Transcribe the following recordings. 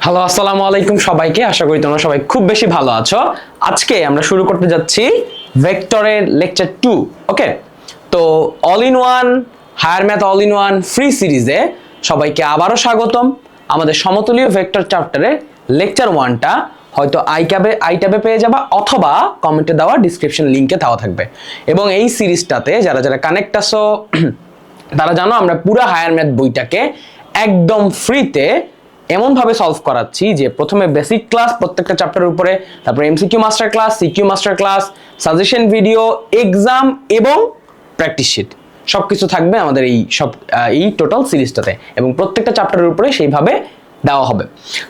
Hello, আসসালামু আলাইকুম সবাইকে। আশা করি তোমরা সবাই খুব বেশি ভালো আছো। আজকে আমরা শুরু করতে যাচ্ছি ভেক্টরের লেকচার 2। ওকে, তো all in one higher math all in one free সিরিজে সবাইকে আবারও স্বাগতম। আমাদের সমতুলীয় ভেক্টর চ্যাপ্টারে লেকচার 1টা হয়তো আই ট্যাবে পেয়ে যাবা অথবা কমেন্টে দেওয়া ডিসক্রিপশন লিংকে দেওয়া থাকবে। এবং এই সিরিজটাতে যারা যারা কানেক্ট আছো তারা জানো আমরা পুরো হায়ার ম্যাথ বইটাকে একদম ফ্রিতে এমন ভাবে সলভ করাচ্ছি যে প্রথমে বেসিক ক্লাস প্রত্যেকটা চ্যাপ্টারের উপরে, তারপর MCQ master class, CQ master class, suggestion video, exam এবং প্র্যাকটিস শিট সবকিছু থাকবে আমাদের এই টোটাল সিরিজটাতে এবং প্রত্যেকটা চ্যাপ্টারের উপরে সেইভাবে দেওয়া হবে।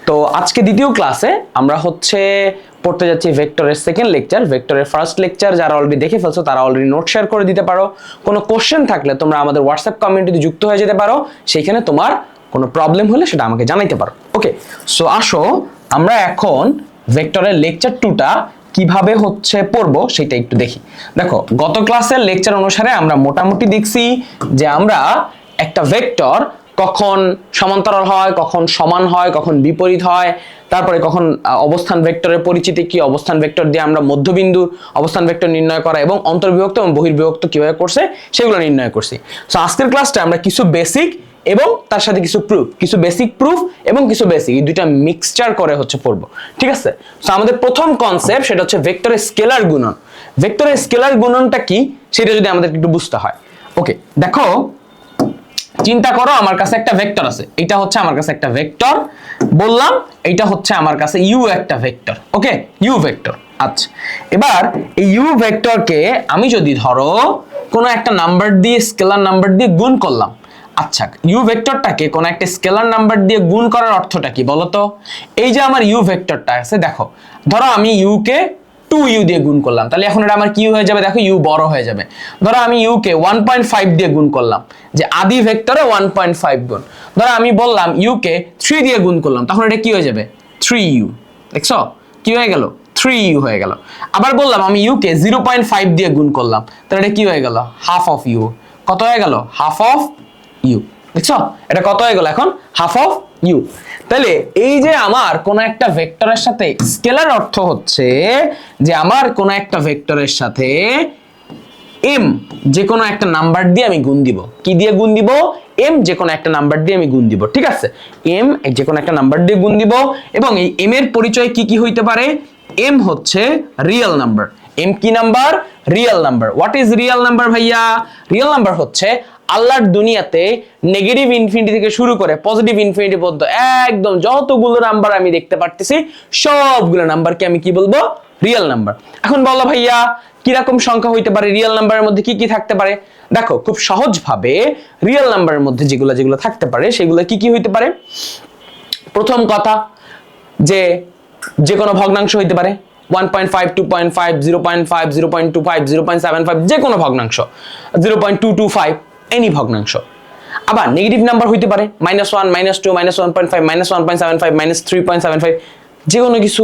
তো আজকে দ্বিতীয় ক্লাসে আমরা পড়তে যাচ্ছি ভেক্টরের সেকেন্ড লেকচার। ভেক্টরের ফার্স্ট লেকচার যারা অলরেডি দেখে ফেলছো তারা অলরেডি নোট শেয়ার করে দিতে পারো। কোনো কোশ্চেন থাকলে তোমরা আমাদের হোয়াটসঅ্যাপ কমিউনিটিতে যুক্ত হয়ে যেতে পারো, সেইখানে তোমার কোনো প্রবলেম হলে সেটা আমাকে জানাইতে পারো। ওকে, সো আসো আমরা এখন ভেক্টরের লেকচার 2টা কিভাবে পড়বো সেটা একটু দেখি। দেখো, গত ক্লাসের লেকচার অনুসারে আমরা মোটামুটি দেখছি যে আমরা একটা ভেক্টর কখন সমান্তরাল হয়, কখন সমান হয়, কখন বিপরীত হয়, তারপরে কখন অবস্থান ভেক্টরের পরিচিতি কি, অবস্থান ভেক্টর দিয়ে আমরা মধ্যবিন্দু অবস্থান ভেক্টর নির্ণয় করা এবং অন্তর্বিভক্ত এবং বহির্বিভক্ত কিভাবে করছে সেগুলো নির্ণয় করছি। সো আজকের ক্লাসটা আমরা কিছু বেসিক এবং তার সাথে কিছু বেসিক প্রুফ এবং কিছু বেসিক এই দুইটা মিক্সচার করে পড়বো। ঠিক আছে, সো আমাদের প্রথম কনসেপ্ট সেটা হচ্ছে ভেক্টরের স্কেলার গুণন। ভেক্টরের স্কেলার গুণনটা কি সেটা যদি আমাদের একটু বুঝতে হয়। ওকে, দেখো, চিন্তা করো আমার কাছে একটা ভেক্টর আছে, এটা হচ্ছে আমার কাছে একটা ভেক্টর বললাম, এটা হচ্ছে আমার কাছে ইউ একটা ভেক্টর। Okay, you vector. আচ্ছা, এবার এই ইউ ভেক্টরকে আমি যদি ধরো কোনো একটা নাম্বার দিয়ে স্কেলার নাম্বার দিয়ে গুণ করলাম। আচ্ছা, ইউ ভেক্টরটাকে কোন একটা স্কেলার নাম্বার দিয়ে গুণ করার অর্থটা কি বলতো? এই যে আমার ইউ ভেক্টরটা আছে, দেখো ধরো আমি ইউ কে 2u দিয়ে গুণ করলাম, তাহলে এখন এটা আমার কি হয়ে যাবে? দেখো ইউ বড় হয়ে যাবে। ধরো আমি ইউ কে 1.5 দিয়ে গুণ করলাম, যে আদি ভেক্টরে 1.5 গুণ। ধরো আমি বললাম ইউ কে 3 দিয়ে গুণ করলাম, তখন এটা কি হয়ে যাবে? 3u। দেখছো কি হয়ে গেল? 3u হয়ে গেল। আবার বললাম আমি ইউ কে 0.5 দিয়ে গুণ করলাম, তাহলে এটা কি হয়ে গেল? Half of U. কত হয়ে গেল? Half of U. দেখছো এটা কত হয়ে গেল? এখন হাফ অফ ইউ। তাহলে এই যে আমার কোন একটা ভেক্টরের সাথে স্কেলার অর্থ হচ্ছে যে আমার কোন একটা ভেক্টরের সাথে এম যে কোনো একটা নাম্বার দিয়ে আমি গুণ দিব। কি দিয়ে গুণ দিব? এম যে কোনো একটা নাম্বার দিয়ে আমি গুণ দিব। ঠিক আছে, এম যে কোনো একটা নাম্বার দিয়ে গুণ দিব এবং এই এম এর পরিচয় কি কি হইতে পারে? এম হচ্ছে রিয়েল নাম্বার। এম কি number? Real number. What is real number ভাইয়া? রিয়েল নাম্বার হচ্ছে আল্লাহর দুনিয়াতে নেগেটিভ ইনফিনিটি থেকে শুরু করে পজিটিভ ইনফিনিটি পর্যন্ত একদম যতগুলো নাম্বার আমি দেখতে পারতেছি সবগুলো নাম্বারকে আমি কি বলবো? Real number. এখন বলো ভাইয়া কিরকম সংখ্যা হইতে পারে? রিয়েল নাম্বারের মধ্যে কি কি থাকতে পারে? দেখো খুব সহজ ভাবে রিয়েল নাম্বারের মধ্যে যেগুলো থাকতে পারে সেগুলো কি কি হইতে পারে। প্রথম কথা, যে কোনো ভগ্নাংশ হইতে পারে। 1.5, 2.5, 0.5, 0.25, 0.75, যে কোনো ভগ্নাংশ, 0.225, এনি ভগ্নাংশ। আবার নেগেটিভ নাম্বার হইতে পারে -1, -2, -1.5, -1.75, -3.75, যে কোনো কিছু,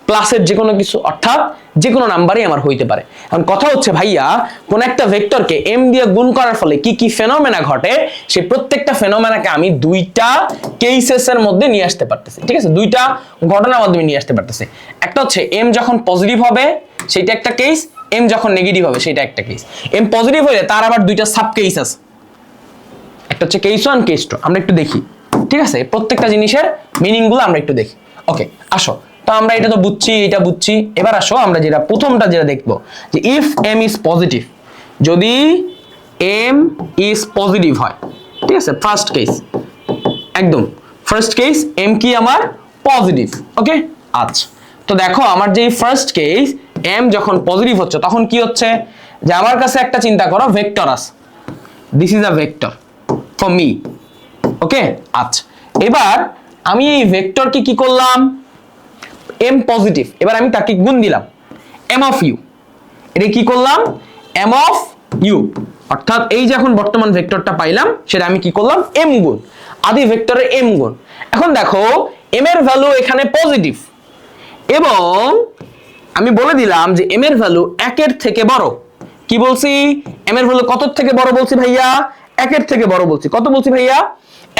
প্লাসের যে কোনো কিছু, অর্থাৎ যে কোনো নাম্বারই আমার হইতে পারে। এখন কথা হচ্ছে ভাইয়া কোন একটা ভেক্টরকে এম দিয়ে গুণ করার ফলে কি কি ফেনোমেনা ঘটে, সেই প্রত্যেকটা ফেনোমেনাকে আমি দুইটা কেসেসের মধ্যে নিয়ে আসতে পারতেছি। ঠিক আছে, দুইটা ঘটনার মাধ্যমে নিয়ে আসতে পারতেছি। একটা হচ্ছে এম যখন পজিটিভ হবে সেটা একটা কেস, এম যখন নেগেটিভ হবে সেটা একটা কেস। এম পজিটিভ হলে তার আবার দুইটা সাব কেস আছে, একটা হচ্ছে কেস 1, কেস 2। আমরা একটু দেখি। ঠিক আছে, প্রত্যেকটা জিনিসের মিনিং গুলো আমরা একটু দেখি। ওকে, আসো, তো আমরা এটা তো বুঝছি, এটা বুঝছি। এবার আসো আমরা প্রথমটা দেখবো যে ইফ এম ইজ পজিটিভ, যদি এম ইজ পজিটিভ হয়। ঠিক আছে, ফার্স্ট কেস, একদম ফার্স্ট কেস, এম কি আমার পজিটিভ। ওকে, আচ্ছা, তো দেখো আমার যে ফার্স্ট কেস এম যখন পজিটিভ হচ্ছে তখন কি হচ্ছে যে আমার কাছে একটা চিন্তা করো ভেক্টর আছে, this is a vector for me. Okay, আচ্ছা, এবার আমি এই ভেক্টরকে কি করলাম? এম পজিটিভ, এবার আমি তাকে গুণ দিলাম এম অফ ইউ। এটা কি করলাম? M of U. অর্থাৎ এই যে এখন বর্তমান ভেক্টরটা পাইলাম সেটা আমি কি করলাম? এম গুণ আদি ভেক্টরের এম গুণ। এখন দেখো এম এর ভ্যালু এখানে পজিটিভ এবং আমি বলে দিলাম যে এম এর ভ্যালু 1 এর থেকে বড়। কি বলছি? এম এর ভ্যালু কত থেকে বড় বলছি ভাইয়া? 1 এর থেকে বড় বলছি। কত বলছি ভাইয়া?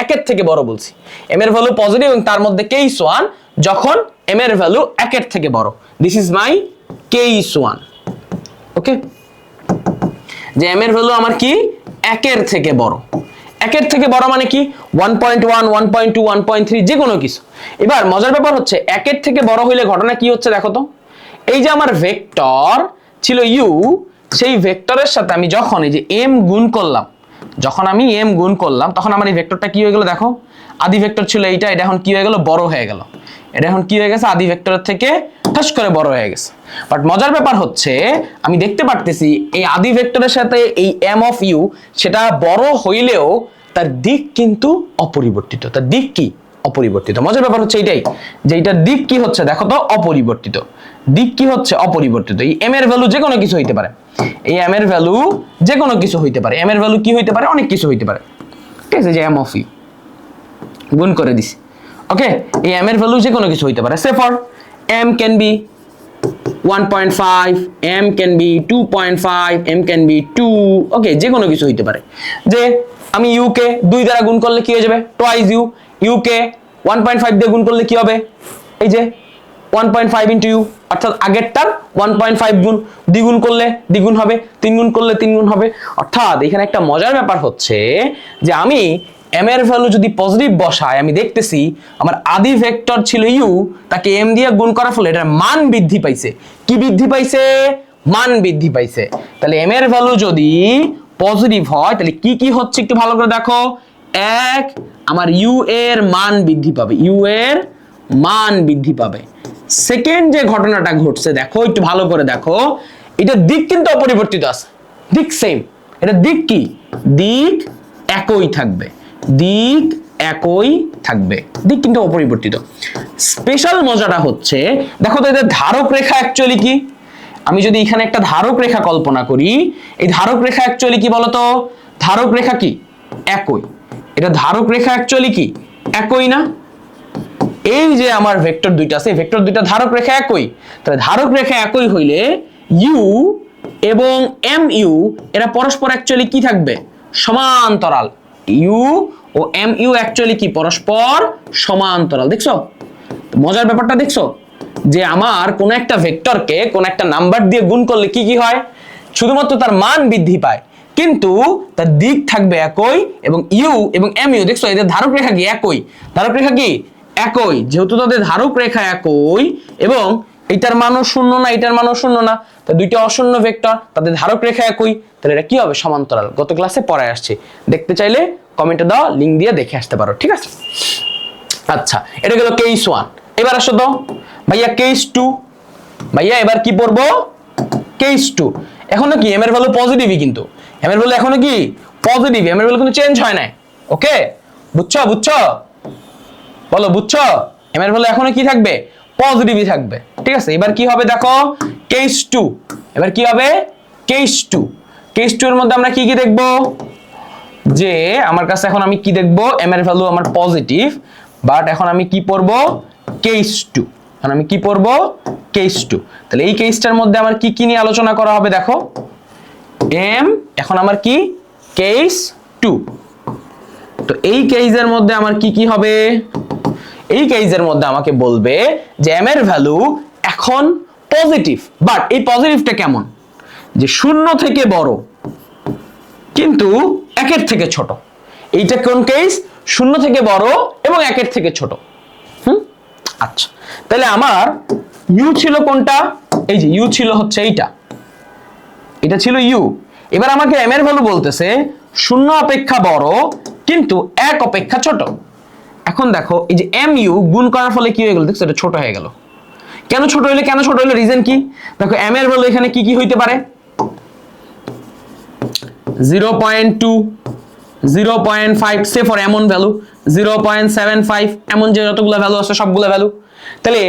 1 এর থেকে বড় বলছি, m এর ভ্যালু পজিটিভ এবং তার মধ্যে কেস 1 যখন m এর ভ্যালু 1 এর থেকে বড়, দিস ইজ মাই কেস 1। ওকে, যে m এর ভ্যালু আমার কি 1 এর থেকে বড়, 1 এর থেকে বড় মানে কি 1.1 1.2 1.3 যে কোনো কিছু। এবার মজার ব্যাপার হচ্ছে 1 এর থেকে বড় হইলে ঘটনা কি হচ্ছে দেখো তো, এই যে আমার ভেক্টর ছিল u, সেই ভেক্টরের সাথে আমি যখন এই যে m গুণ করলাম, যখন আমি m গুণ করলাম তখন আমার এই ভেক্টরটা কি হয়ে গেল দেখো, আদি ভেক্টর ছিল এইটা, এটা এখন কি হয়ে গেল বড় হয়ে গেল, এটা এখন কি হয়ে গেছে আদি ভেক্টরের থেকে ঠাস করে বড় হয়ে গেছে। বাট মজার ব্যাপার হচ্ছে আমি দেখতে পারতেছি এই আদি ভেক্টরের সাথে এই m অফ u সেটা বড় হইলেও তার দিক কিন্তু অপরিবর্তিত, তার দিক কি অপরিবর্তিত। মজার ব্যাপার হচ্ছে এইটাই যে এটার দিক কি হচ্ছে দেখো তো অপরিবর্তিত, দিক কি হচ্ছে অপরিবর্তিত। এই m এর ভ্যালু যে কোনো কিছু হইতে পারে, এই m এর ভ্যালু যে কোনো কিছু হইতে পারে, m এর ভ্যালু কি হইতে পারে অনেক কিছু হইতে পারে, ঠিক আছে, যে m অফ u গুণ করে দিছি। ওকে, এই m এর ভ্যালু যে কোনো কিছু হইতে পারে, say for m can be 1.5, m can be 2.5, m can be 2, okay যে কোনো কিছু হইতে পারে। যে আমি u কে 2 দ্বারা গুণ করলে কি হয়ে যাবে টুয়াইস u, u কে 1.5 দিয়ে গুণ করলে কি হবে এই যে 1.5 ইনটু u, অর্থাৎ আগেরটার 1.5 গুণ, দ্বিগুণ করলে দ্বিগুণ হবে, 3 গুণ করলে 3 গুণ হবে। অর্থাৎ এখানে একটা মজার ব্যাপার হচ্ছে যে আমি m এর ভ্যালু যদি পজিটিভ বসাই, আমি দেখতেছি আমার আদি ভেক্টর ছিল u, তাকে m দিয়ে গুণ করার ফলে এটার মান বৃদ্ধি পাইছে। কি বৃদ্ধি পাইছে? মান বৃদ্ধি পাইছে। তাহলে m এর ভ্যালু যদি পজিটিভ হয় তাহলে কি কি হচ্ছে একটু ভালো করে দেখো, এক আমার u এর মান বৃদ্ধি পাবে, u এর মান বৃদ্ধি পাবে। সেকেন্ড যে ঘটনাটা ঘটছে দেখো একটু ভালো করে দেখো, এটা দিক কিন্তু অপরিবর্তিত আছে, দিক সেম, এটা দিক কি দিক একই থাকবে, দিক একই থাকবে, দিক কিন্তু অপরিবর্তিত। স্পেশাল মজাটা হচ্ছে দেখো তো এদের ধারক রেখা অ্যাকচুয়ালি কি, আমি যদি এখানে একটা ধারক রেখা কল্পনা করি, এই ধারক রেখা অ্যাকচুয়ালি কি বলতো, ধারক রেখা কি একই, এটা ধারক রেখা অ্যাকচুয়ালি কি একই না, এই যে আমার ভেক্টর দুইটা আছে ভেক্টর দুইটা ধারক রেখা একই, তাহলে ধারক রেখা একই হইলে u এবং mu এরা পরস্পর অ্যাকচুয়ালি কি থাকবে সমান্তরাল, u ও mu অ্যাকচুয়ালি কি পরস্পর সমান্তরাল। দেখছো মজার ব্যাপারটা, দেখছো যে আমার কোন একটা ভেক্টরকে কোন একটা নাম্বার দিয়ে গুণ করলে কি কি হয়, শুধুমাত্র তার মান বৃদ্ধি পায় কিন্তু তার দিক থাকবে একই, এবং u এবং mu দেখছো এদের ধারক রেখা কি একই, ধারক রেখা কি একই, যেহেতু তাদের ধারক রেখা একই এবং এইটার মানও শূন্য না এটার মানও শূন্য না, তো দুইটা অশূন্য ভেক্টর তাদের ধারক রেখা একই, তাহলে এটা কি হবে সমান্তরাল। গত ক্লাসে পড়ায় আসছে, দেখতে চাইলে কমেন্টে দাও, লিংক দিয়ে দেখে আসতে পারো, ঠিক আছে। আচ্ছা এটা গেল কেস 1, এবার আসো তো ভাইয়া কেস 2, ভাইয়া এবার কি পড়বো কেস 2। এখনো কি m এর ভ্যালু পজিটিভই, কিন্তু m এর ভ্যালু এখনো কি পজিটিভ, m এর ভ্যালু কিন্তু চেঞ্জ হয় নাই। ওকে বুঝছো বুঝছো বলো বুঝছো, m এর ভ্যালু এখনো কি থাকবে পজিটিভই থাকবে, ঠিক আছে। এবার কি হবে দেখো কেস 2, এবার কি হবে কেস 2, কেস 2 এর মধ্যে আমরা কি কি দেখব, যে আমার কাছে এখন আমি কি দেখব m এর ভ্যালু আমার পজিটিভ, বাট এখন আমি কি পড়ব কেস 2, এখন আমি কি পড়ব কেস 2। তাহলে এই কেসটার মধ্যে আমার কি কি নিয়ে আলোচনা করা হবে দেখো, m এখন আমার কি কেস 2, তো এই কেসের মধ্যে আমার কি কি হবে, এই কেসের মধ্যে আমাকে বলবে যে m এর ভ্যালু এখন পজিটিভ, বাট এই পজিটিভটা কেমন, যে শূন্য থেকে বড় কিন্তু 1 এর থেকে ছোট। এইটা কোন কেস, শূন্য থেকে বড় এবং 1 এর থেকে ছোট। আচ্ছা তাহলে আমার u ছিল কোনটা, এই যে u ছিল হচ্ছে এইটা, এটা ছিল u। এবার আমাকে m এর ভ্যালু বলতেছে শূন্য অপেক্ষা বড় কিন্তু 1 অপেক্ষা ছোট। এখন দেখো এই যে mu গুণ করার ফলে কি হয়ে গেল, দেখছো এটা ছোট হয়ে গেল। কেন ছোট হইলো, কেন ছোট হইলো, রিজন কি দেখো, m এর ভ্যালু এখানে কি কি হইতে পারে 0.2 0.5 সে ফর এমন ভ্যালু 0.75 এমন যে যতগুলো ভ্যালু আছে সবগুলো ভ্যালু। তাহলে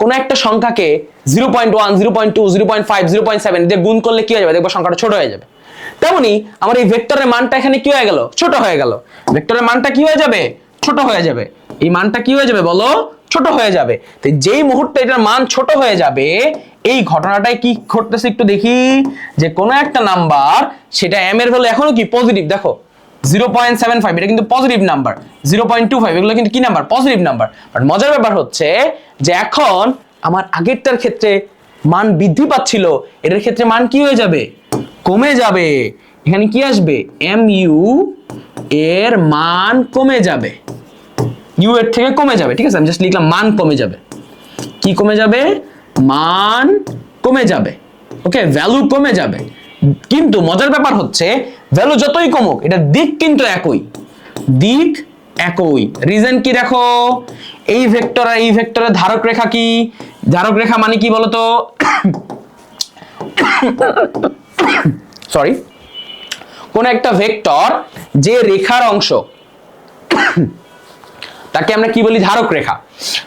কোন একটা সংখ্যাকে 0.1 0.2 0.5 0.7 দিয়ে গুণ করলে কি হয়ে যাবে, দেখবো সংখ্যাটা ছোট হয়ে যাবে। তেমনি আমার এই ভেক্টরের মানটা এখানে কি হয়ে গেল, ছোট হয়ে গেল। ভেক্টরের মানটা কি হয়ে যাবে, ছোট হয়ে যাবে। এই মানটা কি হয়ে যাবে বলো, ছোট হয়ে যাবে। তো যেই মুহূর্তে এটার মান ছোট হয়ে যাবে, এই ঘটনাটাই কি ঘটতেছে একটু দেখি, যে কোনো একটা নাম্বার সেটা m এর ভ্যালু এখনো কি পজিটিভ, দেখো 0.75 এটা কিন্তু পজিটিভ নাম্বার, 0.25 এগুলো কিন্তু কি নাম্বার? Positive number. বাট মজার ব্যাপার হচ্ছে যে এখন আমার আগেরটার ক্ষেত্রে মান বৃদ্ধি পাচ্ছিল, এটার ক্ষেত্রে মান কি হয়ে যাবে? কমে যাবে। এখানে কি আসবে? mu এর মান কমে যাবে, ইউ এর থেকে কমে যাবে। ঠিক আছে, আমি জাস্ট লিখলাম মান কমে যাবে। কি কমে যাবে? মান কমে যাবে। ওকে, ভ্যালু কমে যাবে। কিন্তু মজার ব্যাপার হচ্ছে ভ্যালু যতই কমুক এটার দিক কিন্তু একই, দিক একই। রিজন কি দেখো, এই ভেক্টর আর এই ভেক্টরের ধারক রেখা কি? ধারক রেখা মানে কি বলতো? সরি, কোন একটা ভেক্টর যে রেখার অংশ তাকে আমরা কি বলি? ধারক রেখা।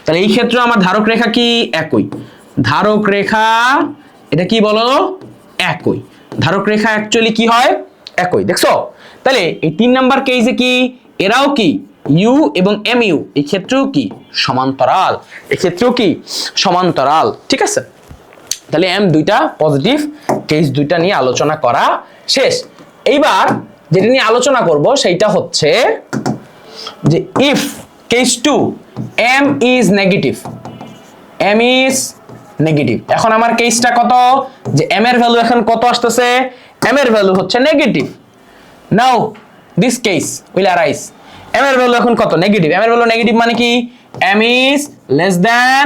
তাহলে এই ক্ষেত্রে আমার ধারক রেখা কি? একই। ধারক রেখা এটা কি বলো? একই। ধারক রেখা অ্যাকচুয়ালি কি হয়? একই। দেখছো? তাহলে এই 3 নাম্বার কেসে কি এরাও কি ইউ এবং এম ইউ এই ক্ষেত্রেও কি সমান্তরাল, এই ক্ষেত্রেও কি সমান্তরাল। ঠিক আছে, তাহলে এম দুইটা পজিটিভ, কেস দুইটা নিয়ে আলোচনা করা শেষ। এইবার যেটা নিয়ে আলোচনা করব সেইটা হচ্ছে যে if case 2 m is negative, m is negative. এখন আমার কেসটা কত? যে m এর ভ্যালু এখন কত আসতেছে? m এর ভ্যালু হচ্ছে negative. Now this case will arise. m এর ভ্যালু এখন কত? নেগেটিভ। m এর ভ্যালু নেগেটিভ মানে কি? m is less than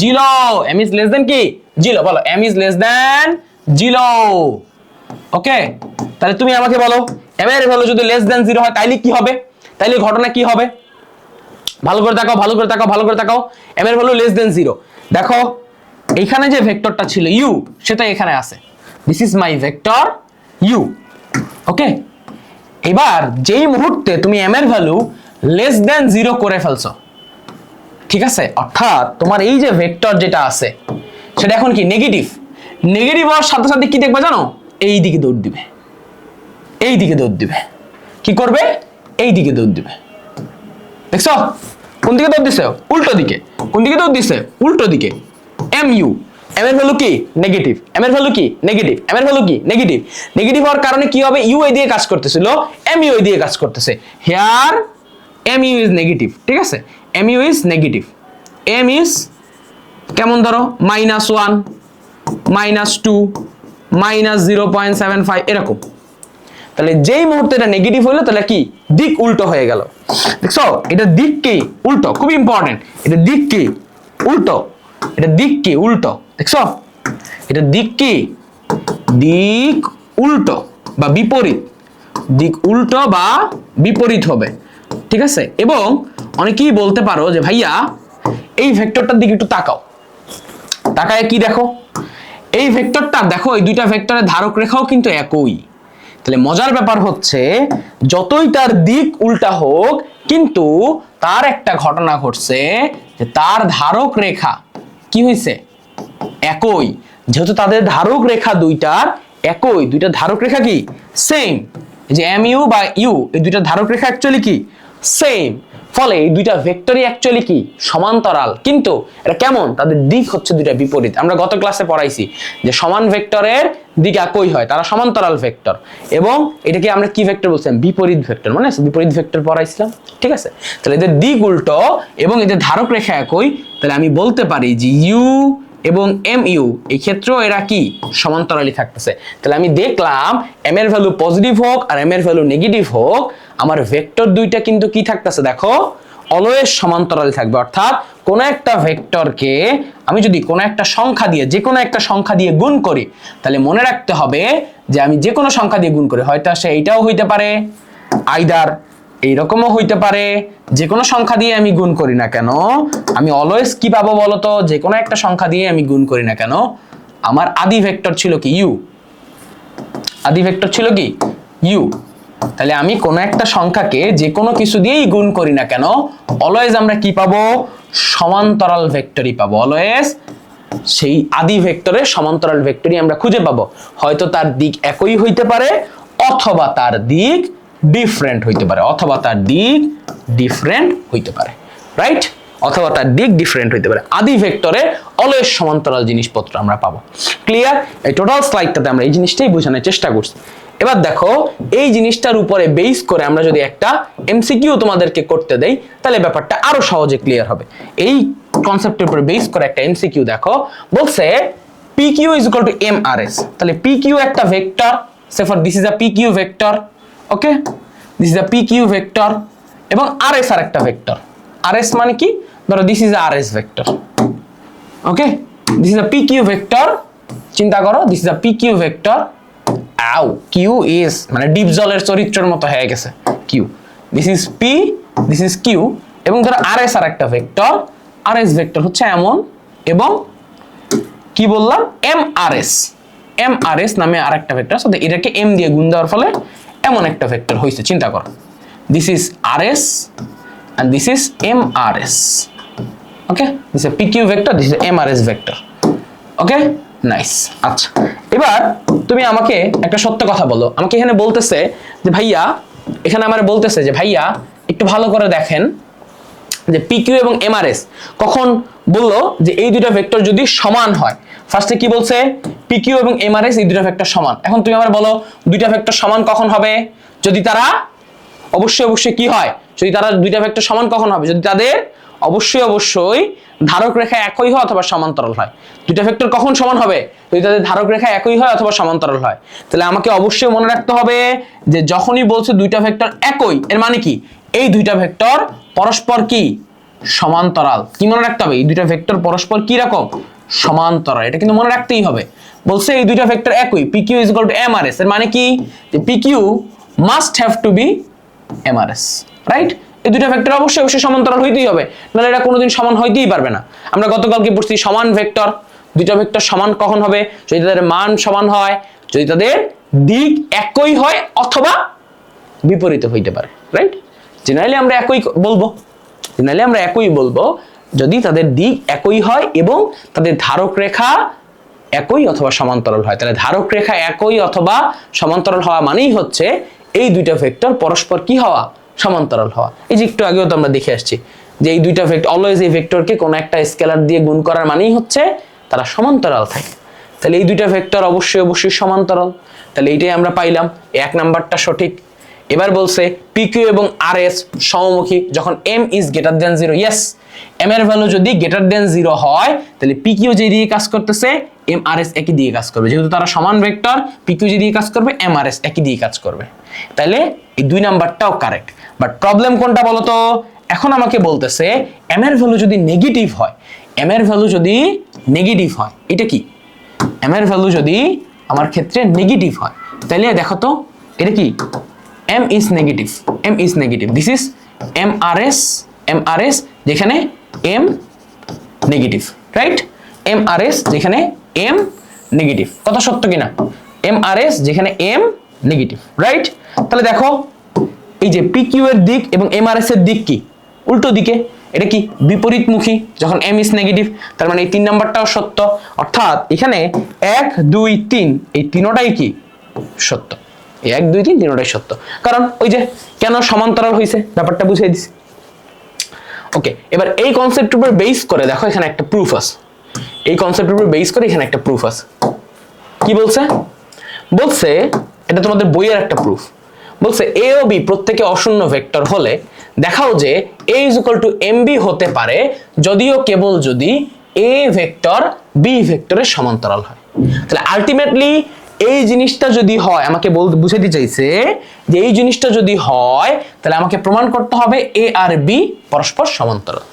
0, m is less than কি? 0। বলো m is less than 0। ওকে, তাহলে তুমি আমাকে বলো m এর ভ্যালু যদি less than 0 হয় তাইলে কি হবে? তাইলে ঘটনা কি হবে? ভালো করে তাকাও, ভালো করে তাকাও, ভালো করে তাকাও। m এর ভ্যালু less than 0। দেখো এইখানে যে ভেক্টরটা ছিল u সেটা এখানে আছে। This is my vector u। ওকে, এবার যেই মুহূর্তে তুমি m এর ভ্যালু লেস দেন 0 করে ফেলছো, ঠিক আছে, অর্থাৎ তোমার এই যে ভেক্টর যেটা আছে সেটা এখন কি নেগেটিভ। নেগেটিভ হওয়ার সাথে সাথে কি দেখবে জানো? এই দিকে দৌড় দিবে, এই দিকে দৌড় দিবে। কি করবে? এই দিকে দৌড় দিবে। দেখছো কোন দিকে দৌড় দিছে? উল্টো দিকে। কোন দিকে দৌড় দিছে? উল্টো দিকে। mu m এর ভ্যালু কি? নেগেটিভ। m এর ভ্যালু কি? নেগেটিভ। m এর ভ্যালু কি? নেগেটিভ। নেগেটিভ হওয়ার কারণে কি হবে? u এই দিয়ে কাজ করতেছিল, mu এই দিয়ে কাজ করতেছে। Here mu is negative. ঠিক আছে, mu is negative. m is কেমন ধরো -1, -2, -0.75 এরকম। তাহলে যেই মুহূর্তে এটা নেগেটিভ হলো তাহলে কি দিক উল্টো হয়ে গেল। দেখছো এটা দিক কি? উল্টো। খুব ইম্পর্টেন্ট, এটা দিক কি? উল্টো। এটা দিক কি? উল্টো। দেখছো এটা দিক কি? দিক উল্টো বা বিপরীত। দিক উল্টো বা বিপরীত হবে। ঠিক আছে, এবং অনেকেই বলতে পারো যে ভাইয়া এই ভেক্টরটার দিকে একটু তাকাও। তাকায় কি দেখো? এই ভেক্টরটা দেখো, এই দুইটা ভেক্টরের ধারক রেখাও কিন্তু একই। তাহলে মজার ব্যাপার হচ্ছে যতই তার দিক উল্টা হোক কিন্তু তার একটা ঘটনা ঘটছে যে তার ধারক রেখা কি হয়েছে? একই। যেহেতু তাদের ধারক রেখা দুইটার একই, দুইটা ধারক রেখা কি সেম, যে mu বা u এই দুইটা ধারক রেখা অ্যাকচুয়ালি কি সেম। ফলে এই দুইটা ভেক্টরই অ্যাকচুয়ালি কি সমান্তরাল। কিন্তু এটা কেমন? তাদের দিক হচ্ছে দুইটা বিপরীত। আমরা গত ক্লাসে পড়াইছি যে সমান ভেক্টরের দিক একই হয়, তারা সমান্তরাল ভেক্টর। এবং এটাকে আমরা কি ভেক্টর বলছিলাম? বিপরীত ভেক্টর। মানে বিপরীত ভেক্টর পড়াইছিলাম। ঠিক আছে, তাহলে এদের দিক উল্টো এবং এদের ধারক রেখা একই। তাহলে আমি বলতে পারি যে u এবং mu এই ক্ষেত্রেও এরা কি সমান্তরালই থাকতেছে। তাহলে আমি দেখলাম m এর ভ্যালু পজিটিভ হোক আর m এর ভ্যালু নেগেটিভ হোক, আমার ভেক্টর দুইটা কিন্তু কি থাকতেছে দেখো, অলওয়েজ সমান্তরাল থাকবে। অর্থাৎ কোন একটা ভেক্টরকে আমি যদি কোন একটা সংখ্যা দিয়ে, যে কোনো একটা সংখ্যা দিয়ে গুণ করি, তাহলে মনে রাখতে হবে যে আমি যে কোনো সংখ্যা দিয়ে গুণ করি, হয়তো সে এইটাও হইতে পারে, আইদার এইরকমও হইতে পারে। যে কোনো সংখ্যা দিয়ে আমি গুণ করি না কেন, আমি অলওয়েজ কি পাবো বলতো? যে কোনো একটা সংখ্যা দিয়ে আমি গুণ করি না কেন, আমার আদি ভেক্টর ছিল কি u। আদি ভেক্টর ছিল কি u। তাহলে আমি কোন একটা সংখ্যাকে যে কোনো কিছু দিয়েই গুণ করি না কেন, অলওয়েজ আমরা কি পাবো? সমান্তরাল ভেক্টরই পাবো। অলওয়েজ সেই আদি ভেক্টরের সমান্তরাল ভেক্টরই আমরা খুঁজে পাবো। হয়তো তার দিক একই হইতে পারে অথবা তার দিক ডিফারেন্ট হইতে পারে, অথবা তার দিক ডিফারেন্ট হইতে পারে। রাইট? অথবা তার দিক ডিফারেন্ট হইতে পারে। আদি ভেক্টরে অলওয়েজ সমান্তরাল জিনিসপত্র আমরা পাবো। ক্লিয়ার? এই টোটাল স্লাইডটাতে আমরা এই জিনিসটাই বোঝানোর চেষ্টা করছি। এবার দেখো এই জিনিসটার উপরে বেস করে আমরা যদি একটা এমসিকিউ তোমাদেরকে করতে দেই তাহলে ব্যাপারটা আরো সহজে ক্লিয়ার হবে। এই কনসেপ্টের উপরে বেস করে একটা এমসিকিউ দেখো, বলছে PQ is equal to MRS। তাহলে PQ একটা vector, say for this is a PQ vector, okay, this is a PQ vector, এবং RS আর একটা ভেক্টর। RS মানে কি? ধরো this is a RS vector, okay, this is a PQ vector, চিন্তা করো this is a PQ vector, Q is মানে deep জলের চরিত্রের মতো হয়ে গেছে Q, this is P, this is Q, এবং ধরো RS আর একটা ভেক্টর, RS ভেক্টর হচ্ছে এমন, এবং কি বললাম MRS নামে আরেকটা ভেক্টর, সো এটাকে M দিয়ে গুণ দেওয়ার ফলে এমন একটা ভেক্টর হইছে। চিন্তা করো this is RS and this is MRS, okay, this is a PQ vector, this is a MRS vector, okay, nice. আচ্ছা, এবার তুমি আমাকে একটা সত্য কথা বলো। আমাকে এখানে বলতেছে যে ভাইয়া, এখানে আমারে বলতেছে যে ভাইয়া একটু ভালো করে দেখেন যে PQ এবং MRS কখন বললো যে এই দুটো ভেক্টর যদি সমান হয়। ফার্স্টে কি বলছে? PQ এবং MRS এই দুটো ভেক্টর সমান। এখন তুমি আমার বলো দুইটা ভেক্টর সমান কখন হবে? যদি তারা অবশ্যই কি হয়? যদি তারা দুইটা ভেক্টর সমান কখন হবে? যদি তাদের অবশ্যই ধারক রেখা একই হয় অথবা সমান্তরাল হয়। দুইটা ভেক্টর কখন সমান হবে? যদি তাদের ধারক রেখা একই হয় অথবা সমান্তরাল হয়। তাহলে আমাকে অবশ্যই মনে রাখতে হবে যে যখনই বলছে দুইটা ভেক্টর একই, এর মানে কি এই দুইটা ভেক্টর পরস্পর কি সমান্তরাল। কি মনে রাখতে হবে? এই দুইটা ভেক্টর পরস্পর কি রকম সমান্তরাল, এটা কিন্তু মনে রাখতেই হবে। বলছে এই দুইটা ভেক্টর একই, PQ is equal to MRS, এর মানে কি যে PQ must have to be MRS, right? এই দুইটা ভেক্টর অবশ্যই সমান্তরাল হইতেই হবে, নাহলে এটা কোনোদিন সমান হইতেই পারবে না। আমরা গতকালকে পড়ছি সমান ভেক্টর, দুইটা ভেক্টর সমান কখন হবে? যদি তাদের মান সমান হয়, যদি তাদের দিক একই হয় অথবা বিপরীত হইতে পারে, রাইট? জেনারেলি আমরা একই বলবো যদি তাদের দিক একই হয় এবং তাদের ধারক রেখা একই অথবা সমান্তরাল হয়। তাহলে ধারক রেখা একই অথবা সমান্তরাল হওয়া মানেই হচ্ছে এই দুইটা ভেক্টর পরস্পর কি হওয়া? সমান্তরাল হওয়া। এই যে একটু আগেও তো আমরা দেখে আসছি যে এই দুইটা ভেক্টর অলওয়েজ এই ভেক্টরকে কোনো একটা স্কেলার দিয়ে গুণ করার মানেই হচ্ছে তারা সমান্তরাল থাকে। তাহলে এই দুইটা ভেক্টর অবশ্যই সমান্তরাল। তাহলে এইটাই আমরা পাইলাম, এক নাম্বারটা সঠিক। এবার বলছে PQ এবং RS সমমুখী যখন M is greater than 0, yes, M এর ভ্যালু যদি greater than 0 হয় তাহলে PQ যেদিকে কাজ করতেছে MRS একই দিকে কাজ করবে। যেহেতু তারা সমান ভেক্টর, PQ যেদিকে কাজ করবে MRS একই দিকে কাজ করবে। তাহলে এই দুই নাম্বারটাও কারেক্ট। বাট প্রবলেম কোনটা বলো তো? এখন আমাকে বলতেছে M এর ভ্যালু যদি নেগেটিভ হয়, M এর ভ্যালু যদি নেগেটিভ হয়, এটা কি? M এর ভ্যালু যদি আমার ক্ষেত্রে নেগেটিভ হয় তাহলে দেখো তো এটা কি? M is negative, this is MRS যেখানে M নেগেটিভ, রাইট? MRS যেখানে M নেগেটিভ, কথা সত্য কিনা? MRS যেখানে M নেগেটিভ, রাইট? তাহলে দেখো এই যে PQ এর দিক এবং MRS এর দিক কি? উল্টো দিকে। এটা কি? বিপরীতমুখী যখন M is নেগেটিভ। তার মানে এই 3 নাম্বারটাও সত্য, অর্থাৎ এখানে 1 2 3 এই তিনটাই কি সত্য। এই 1 2 3 তিনটাই সত্য, কারণ ওই যে কেন সমান্তরাল হইছে ব্যাপারটা বুঝিয়ে দিছি। ওকে, এবার এই কনসেপ্টের উপর বেস করে দেখো এখানে একটা প্রুফ আছে। এই কনসেপ্টের উপর বেস করে এখানে একটা প্রুফ আছে। কি বলছে? বলছে এটা তোমাদের বইয়ের একটা প্রুফ। বলছে A ও B প্রত্যেকে অশূন্য ভেক্টর হলে দেখাও যে A is equal to MB হতে পারে যদিও কেবল যদি A ভেক্টর B ভেক্টরের সমান্তরাল হয়। তাহলে আলটিমেটলি এই জিনিসটা যদি হয়, আমাকে বুঝাতে চাইছে যে এই জিনিসটা যদি হয় তাহলে আমাকে প্রমাণ করতে হবে A আর B পরস্পর সমান্তরাল।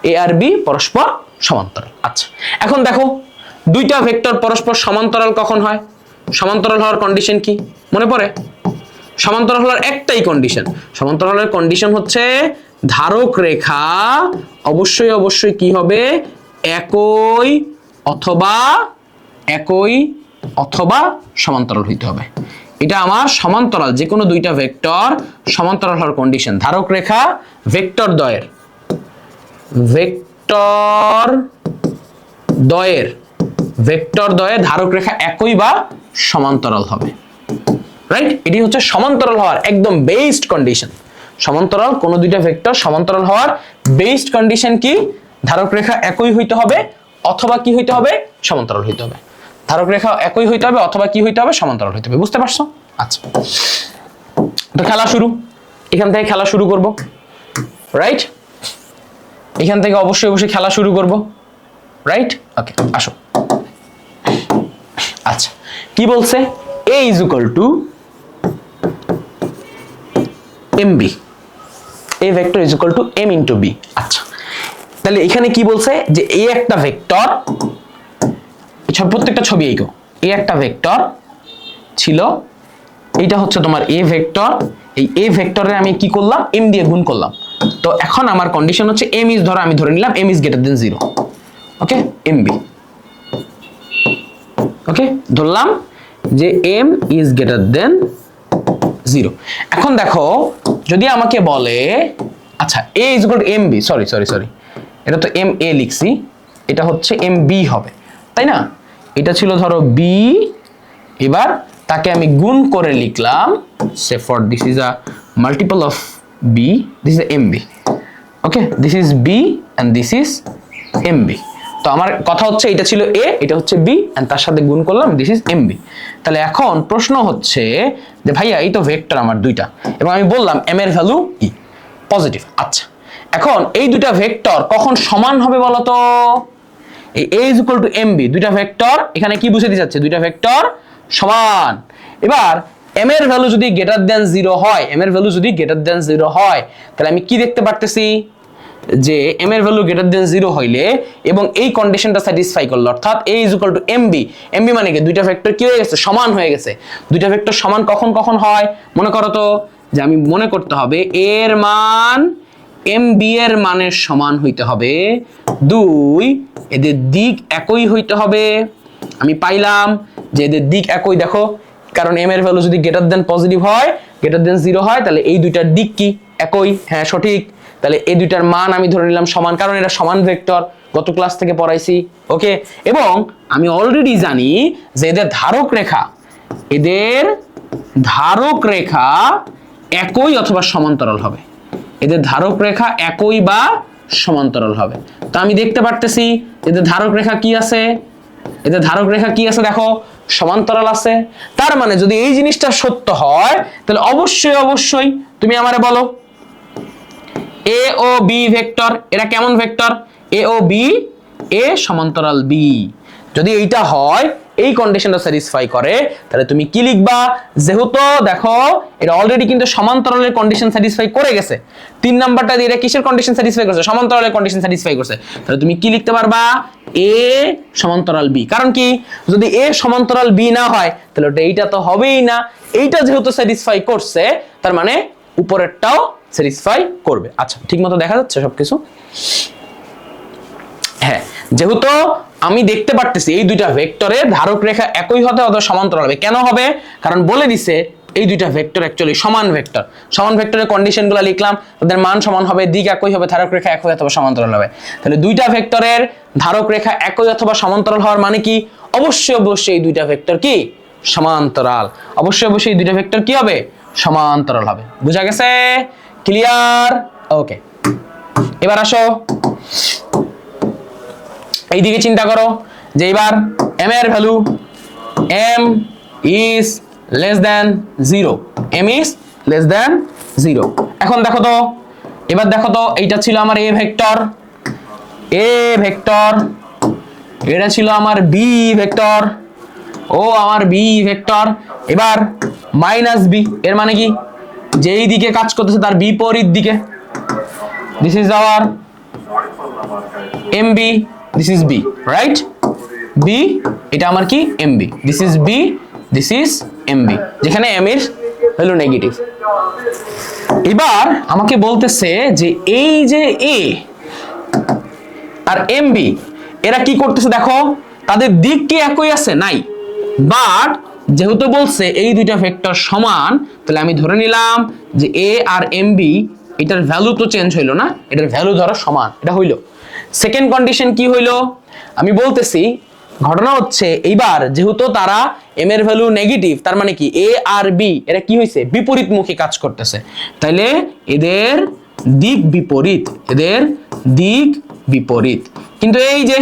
A আর B পরস্পর সমান্তরাল। আচ্ছা, এখন দেখো দুইটা ভেক্টর পরস্পর সমান্তরাল কখন হয়? সমান্তরাল হওয়ার কন্ডিশন কি মনে পড়ে? সমান্তরাল হওয়ার একটাই কন্ডিশন। সমান্তরালের কন্ডিশন হচ্ছে ধারক রেখা অবশ্যই কি হবে? একই অথবা সমান্তরাল হইতে হবে। এটা আমার সমান্তরাল যে কোনো দুইটা ভেক্টর সমান্তরাল হওয়ার কন্ডিশন। ধারক রেখা ভেক্টর দ্বয়ের ধারক রেখা একই বা সমান্তরাল হবে, রাইট? এটি হচ্ছে সমান্তরাল হওয়ার একদম বেসড কন্ডিশন। সমান্তরাল কোন দুইটা ভেক্টর সমান্তরাল হওয়ার বেসড কন্ডিশন কি? ধারক রেখা একই হইতে হবে অথবা কি হইতে হবে? সমান্তরাল হইতে হবে। ধারক রেখা একই হইতে হবে অথবা কি হইতে হবে? সমান্তরাল হইতে হবে। বুঝতে পারছো? আচ্ছা, তো খেলা শুরু। এখান থেকে খেলা শুরু করব, রাইট? এখান থেকে অবশ্যই খেলা শুরু করব, রাইট? ওকে, আসো। আচ্ছা, কি বলছে? a is equal to mb, a vector is equal to m into b। আচ্ছা, তাহলে এখানে কি বলছে যে a একটা ভেক্টর, প্রত্যেকটা ছবি এইকো, a একটা ভেক্টর ছিল, এইটা হচ্ছে তোমার a ভেক্টর। এই a ভেক্টরে আমি কি করলাম? m দিয়ে গুণ করলাম। তো এখন আমার কন্ডিশন হচ্ছে m ইজ, ধরো আমি ধরে নিলাম m is greater than 0। Okay, mb, ওকে, ধরলাম যে m ইজ গ্রেটার দেন 0। এখন দেখো, যদি আমাকে বলে আচ্ছা a is equal two mb, sorry, এটা তো ma লিখছি, এটা হচ্ছে mb হবে, তাই না? এটা ছিল ধরো b, এবার তাকে আমি গুণ করে লিখলাম, say for this is a multiple of b, this is mb। Okay, this is b and this is mb। তো আমার কথা হচ্ছে এটা ছিল a, এটা হচ্ছে b এন্ড তার সাথে গুণ করলাম, দিস ইজ mb। তাহলে এখন প্রশ্ন হচ্ছে যে ভাইয়া এই তো ভেক্টর আমার দুইটা, এবং আমি বললাম m এর ভ্যালু কি? পজিটিভ। আচ্ছা, এখন এই দুইটা ভেক্টর কখন সমান হবে বলো তো? এই a is equal to mb, দুইটা ভেক্টর এখানে কি বুঝাতে যাচ্ছে? দুইটা ভেক্টর সমান। এবার m এর ভ্যালু যদি গ্রেটার দেন 0 হয়, m এর ভ্যালু যদি গ্রেটার দেন 0 হয়, তাহলে আমি কি দেখতে পারতেছি? যে m এর ভ্যালু গ্রেটার দেন 0 হইলে এবং এই কন্ডিশনটা স্যাটিসফাই করলো, অর্থাৎ a is equal to mb, mb মানে কি? দুইটা ভেক্টর কি হয়ে গেছে? সমান হয়ে গেছে। দুইটা ভেক্টর সমান কখন হয়? মনে করো তো যে আমি মনে করতে হবে a এর মান mb এর মানের সমান হইতে হবে, 2 এদের দিক একই হইতে হবে। আমি পাইলাম যে এদের দিক একই, দেখো, কারণ m এর ভ্যালু যদি গ্রেটার দেন পজিটিভ হয়, গ্রেটার দেন 0 হয়, তাহলে এই দুইটার দিক কি? একই। হ্যাঁ, সঠিক। তাহলে এই দুইটার মান আমি ধরে নিলাম সমান, কারণ এটা সমান ভেক্টর, গত ক্লাস থেকে পড়াইছি। ওকে, এবং আমি অলরেডি জানি যে এদের ধারক রেখা একই অথবা সমান্তরাল হবে। এদের ধারক রেখা একই বা সমান্তরাল হবে। তো আমি দেখতে পারতেছি এদের ধারক রেখা কি আছে? এদের ধারক রেখা কি আছে? দেখো, সমান্তরাল আছে। তার মানে যদি এই জিনিসটা সত্য হয়, তাহলে অবশ্যই তুমি আমারে বলো a ও b ভেক্টর, এরা কেমন ভেক্টর? a ও b, a সমান্তরাল b। যদি এইটা হয়, এই কন্ডিশনটা স্যাটিসফাই করে, তাহলে তুমি কি লিখবা? যেহেতু দেখো এটা অলরেডি কিন্তু সমান্তরালের কন্ডিশন স্যাটিসফাই করে গেছে, 3 নাম্বারটা দিয়ে এটা কিসের কন্ডিশন স্যাটিসফাই করছে? সমান্তরালের কন্ডিশন স্যাটিসফাই করছে। তাহলে তুমি কি লিখতে পারবা? a সমান্তরাল b। কারণ কি? যদি a সমান্তরাল b না হয়, তাহলে এইটা তো হবেই না। এইটা যেহেতু স্যাটিসফাই করছে, তার মানে উপরেরটাও স্যাটিসফাই করবে। আচ্ছা, ঠিকমতো দেখা যাচ্ছে সবকিছু? হ্যাঁ, যেহেতু আমি দেখতে পারতেছি এই দুইটা ভেক্টরের ধারক রেখা একই হতে অথবা সমান্তরাল হবে। কেন হবে? কারণ বলে দিছে এই দুইটা ভেক্টর অ্যাকচুয়ালি সমান ভেক্টর। সমান ভেক্টরের কন্ডিশনগুলো লিখলাম, তাদের মান সমান হবে, দিক একই হবে, ধারক রেখা একই অথবা সমান্তরাল হবে। তাহলে দুইটা ভেক্টরের ধারক রেখা একই অথবা সমান্তরাল হওয়ার মানে কি? অবশ্যই এই দুইটা ভেক্টর কি? সমান্তরাল। অবশ্যই এই দুইটা ভেক্টর কি হবে? সমান্তরাল হবে। বুঝা গেছে? ক্লিয়ার? ওকে, এবার আসো এইদিকে চিন্তা করো যে এবার m এর value m is less than 0, m is less than 0। এখন দেখো তো, এবার দেখো তো, এইটা ছিল আমার a ভেক্টর, এটা ছিল আমার b ভেক্টর, ও আমার b ভেক্টর। এবার মাইনাস b এর মানে কি? যেই দিকে কাজ করতেছে তার বিপরীত দিকে। This is hour mb, this is b, right? b, এটা আমার কি? mb, this is b, this is mb, যেখানে m এর ভ্যালু নেগেটিভ। এবার আমাকে বলতেছে যে এই যে a আর mb এরা কি করতেছে? দেখো, তাদের দিক কি একই আছে? নাই। বাট যেহেতু বলছে এই দুইটা ভেক্টর সমান, তাহলে আমি ধরে নিলাম যে a আর mb এটার ভ্যালু তো চেঞ্জ হইলো না, এটার ভ্যালু ধরো সমান, এটা হইলো। সেকেন্ড কন্ডিশন কি হইলো? আমি বলতেছি ঘটনা হচ্ছে এইবার যেহেতু তারা এম এর ভ্যালু নেগেটিভ, তার মানে কি এ আর বি এরা কি হয়েছে, বিপরীতমুখী কাজ করতেছে, তাইলে এদের দিক বিপরীত, এদের দিক বিপরীত। কিন্তু এই যে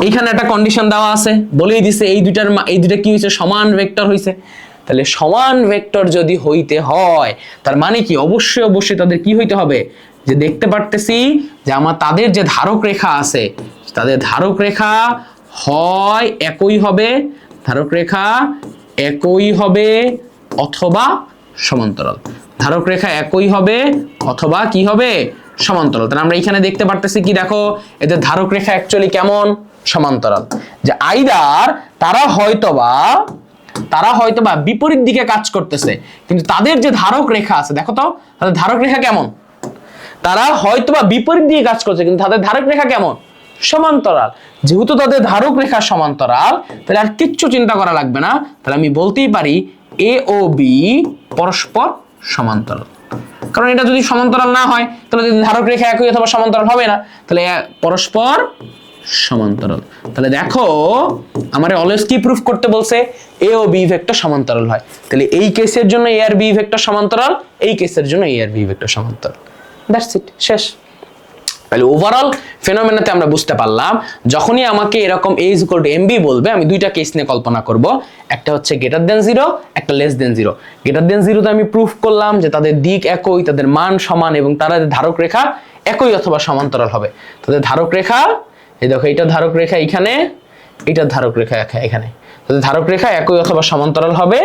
এইখানে একটা কন্ডিশন দেওয়া আছে, বলেই দিছে এই দুইটা কি হয়েছে, সমান ভেক্টর হয়েছে। তাহলে সমান ভেক্টর যদি হইতে হয় তার মানে কি, অবশ্যই অবশ্যই তাদের কি হইতে হবে, যে দেখতে পারতেছি যে তাদের যে ধারক রেখা আছে, তাদের ধারক রেখা হয় একই হবে, ধারক রেখা একই হবে অথবা সমান্তরাল, ধারক রেখা একই হবে অথবা কি হবে, সমান্তরাল। তাহলে আমরা এখানে দেখতে পারতেছি কি, দেখো এদের ধারক রেখা অ্যাকচুয়ালি কেমন, সমান্তরাল। যে আইদার তারা হয়তোবা বিপরীত দিকে কাজ করতেছে, কিন্তু তাদের যে ধারক রেখা আছে, দেখো তো তাদের ধারক রেখা কেমন, তারা হয়তোবা বিপরীত দিকে কাজ করছে কিন্তু তাদের ধারক রেখা কেমন, সমান্তরাল। যেহেতু তাদের ধারক রেখা সমান্তরাল, তাহলে আর কিচ্ছু চিন্তা করা লাগবে না, তাহলে আমি বলতেই পারি এ ও বি পরস্পর সমান্তরাল। কারণ এটা যদি সমান্তরাল না হয় তাহলে ধারক রেখা একই অথবা সমান্তরাল হবে না, তাহলে পরস্পর সমান্তরাল। তাহলে দেখো আমার অলওয়েজ কি প্রুফ করতে বলছে, এ ও বি ভেক্টর সমান্তরাল হয়, তাহলে এই কেসের জন্য এ আর বি ভেক্টর সমান্তরাল, এই কেসের জন্য এ আর বি ভেক্টর সমান্তরাল। দ্যাটস ইট, শেষ। তাহলে ওভারঅল ফেনোমেনাতে আমরা বুঝতে পারলাম, যখনই আমাকে এরকম a = mb বলবে, আমি দুইটা কেস নিয়ে কল্পনা করব, একটা হচ্ছে গ্রেটার দেন 0, একটা লেস দেন 0। গ্রেটার দেন 0 তে আমি প্রুফ করলাম যে তাদের দিক একই, তাদের মান সমান এবং তাদের ধারক রেখা একই অথবা সমান্তরাল হবে। তাদের ধারক রেখা, এই দেখো এটা ধারক রেখা এখানে, এটা ধারক রেখা এখানে, তাদের ধারক রেখা একই অথবা সমান্তরাল হবে।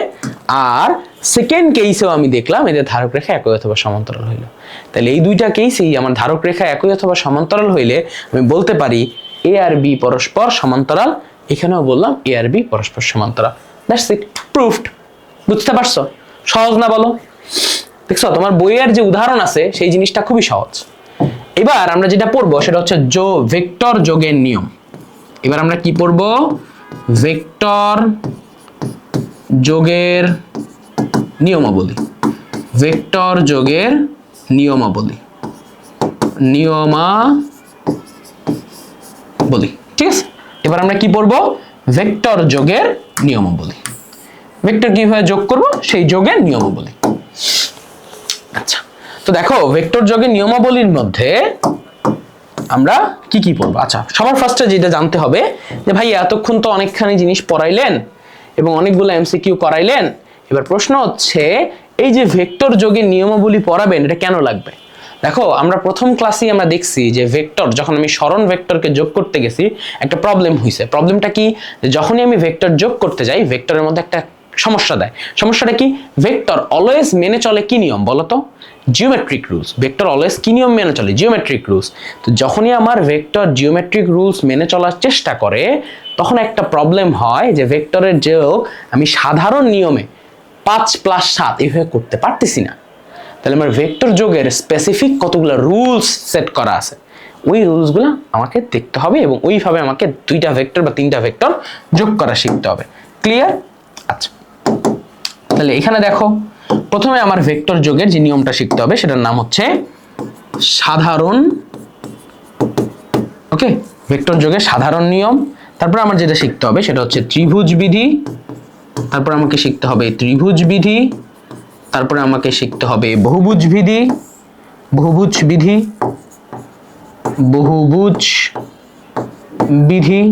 আর সেকেন্ড কেসেও আমি দেখলাম এদের ধারক রেখা একই অথবা সমান্তরাল হইল। তাহলে এই দুইটা কেসেই আমার ধারক রেখা একই অথবা সমান্তরাল হইলে আমি বলতে পারি এ আর বি পরস্পর সমান্তরাল। এখানেও বললাম এ আর বি পরস্পর সমান্তরাল। That's it, proofed. বুঝতে পারছো? সহজ না বলো? দেখছো তোমার বইয়ের যে উদাহরণ আছে সেই জিনিসটা খুবই সহজ। এবার আমরা যেটা পড়বো সেটা হচ্ছে ভেক্টর যোগের নিয়ম। এবার আমরা কি পড়বো? ভেক্টর যোগের নিয়মাবলী। ভেক্টর যোগের নিয়মাবলী, ঠিক আছে? এবার আমরা কি পড়বো? ভেক্টর যোগের নিয়মাবলী। ভেক্টর কিভাবে যোগ করব সেই যোগের নিয়মাবলী। আচ্ছা, তো দেখো ভেক্টর যোগের নিয়মাবলীর মধ্যে আমরা কি কি পড়বো। আচ্ছা, সবার ফার্স্টে যেটা জানতে হবে যে ভাই এতক্ষণ তো অনেকখানি জিনিস পড়াইলেন এবং অনেকগুলো এমসিকিউ করাইলেন, এবার প্রশ্ন হচ্ছে এই যে ভেক্টর যোগের নিয়মাবলী পড়াবেন এটা কেন লাগবে? দেখো আমরা প্রথম ক্লাসেই আমরা দেখছি যে ভেক্টর, যখন আমি সরণ ভেক্টরকে যোগ করতে গেছি একটা প্রবলেম হয়েছে। প্রবলেমটা কি? যখনই আমি ভেক্টর যোগ করতে যাই ভেক্টরের মধ্যে একটা সমস্যা দেয়। সমস্যাটা কি? ভেক্টর অলওয়েজ মেনে চলে কি নিয়ম বলতো? Geometric rules. ভেক্টর অলওয়েজ কি নিয়ম মেনে চলে? Geometric rules. তো যখনই আমার ভেক্টর জিওমেট্রিক রুলস মেনে চলার চেষ্টা করে তখন একটা প্রবলেম হয় যে ভেক্টরের যোগ আমি সাধারণ নিয়মে 5 + 7 এইভাবে করতে পারতেছি না। তাহলে আমার ভেক্টর যোগের স্পেসিফিক কতগুলো রুলস সেট করা আছে, ওই রুলসগুলো আমাকে দেখতে হবে এবং ওইভাবে আমাকে 2টা ভেক্টর বা 3টা ভেক্টর যোগ করা শিখতে হবে। ক্লিয়ার? আচ্ছা, তাহলে এখানে দেখো প্রথমে আমার ভেক্টর যোগের যে নিয়মটা শিখতে হবে সেটার নাম হচ্ছে সাধারণ। ওকে, ভেক্টর যোগের সাধারণ নিয়ম। তারপর আমার যেটা শিখতে হবে সেটা হচ্ছে ত্রিভুজ বিধি। তারপর আমাকে শিখতে হবে ত্রিভুজ বিধি। তারপরে আমাকে শিখতে হবে বহুভুজ বিধি, বহুভুজ বিধি, বহুভুজ বিধি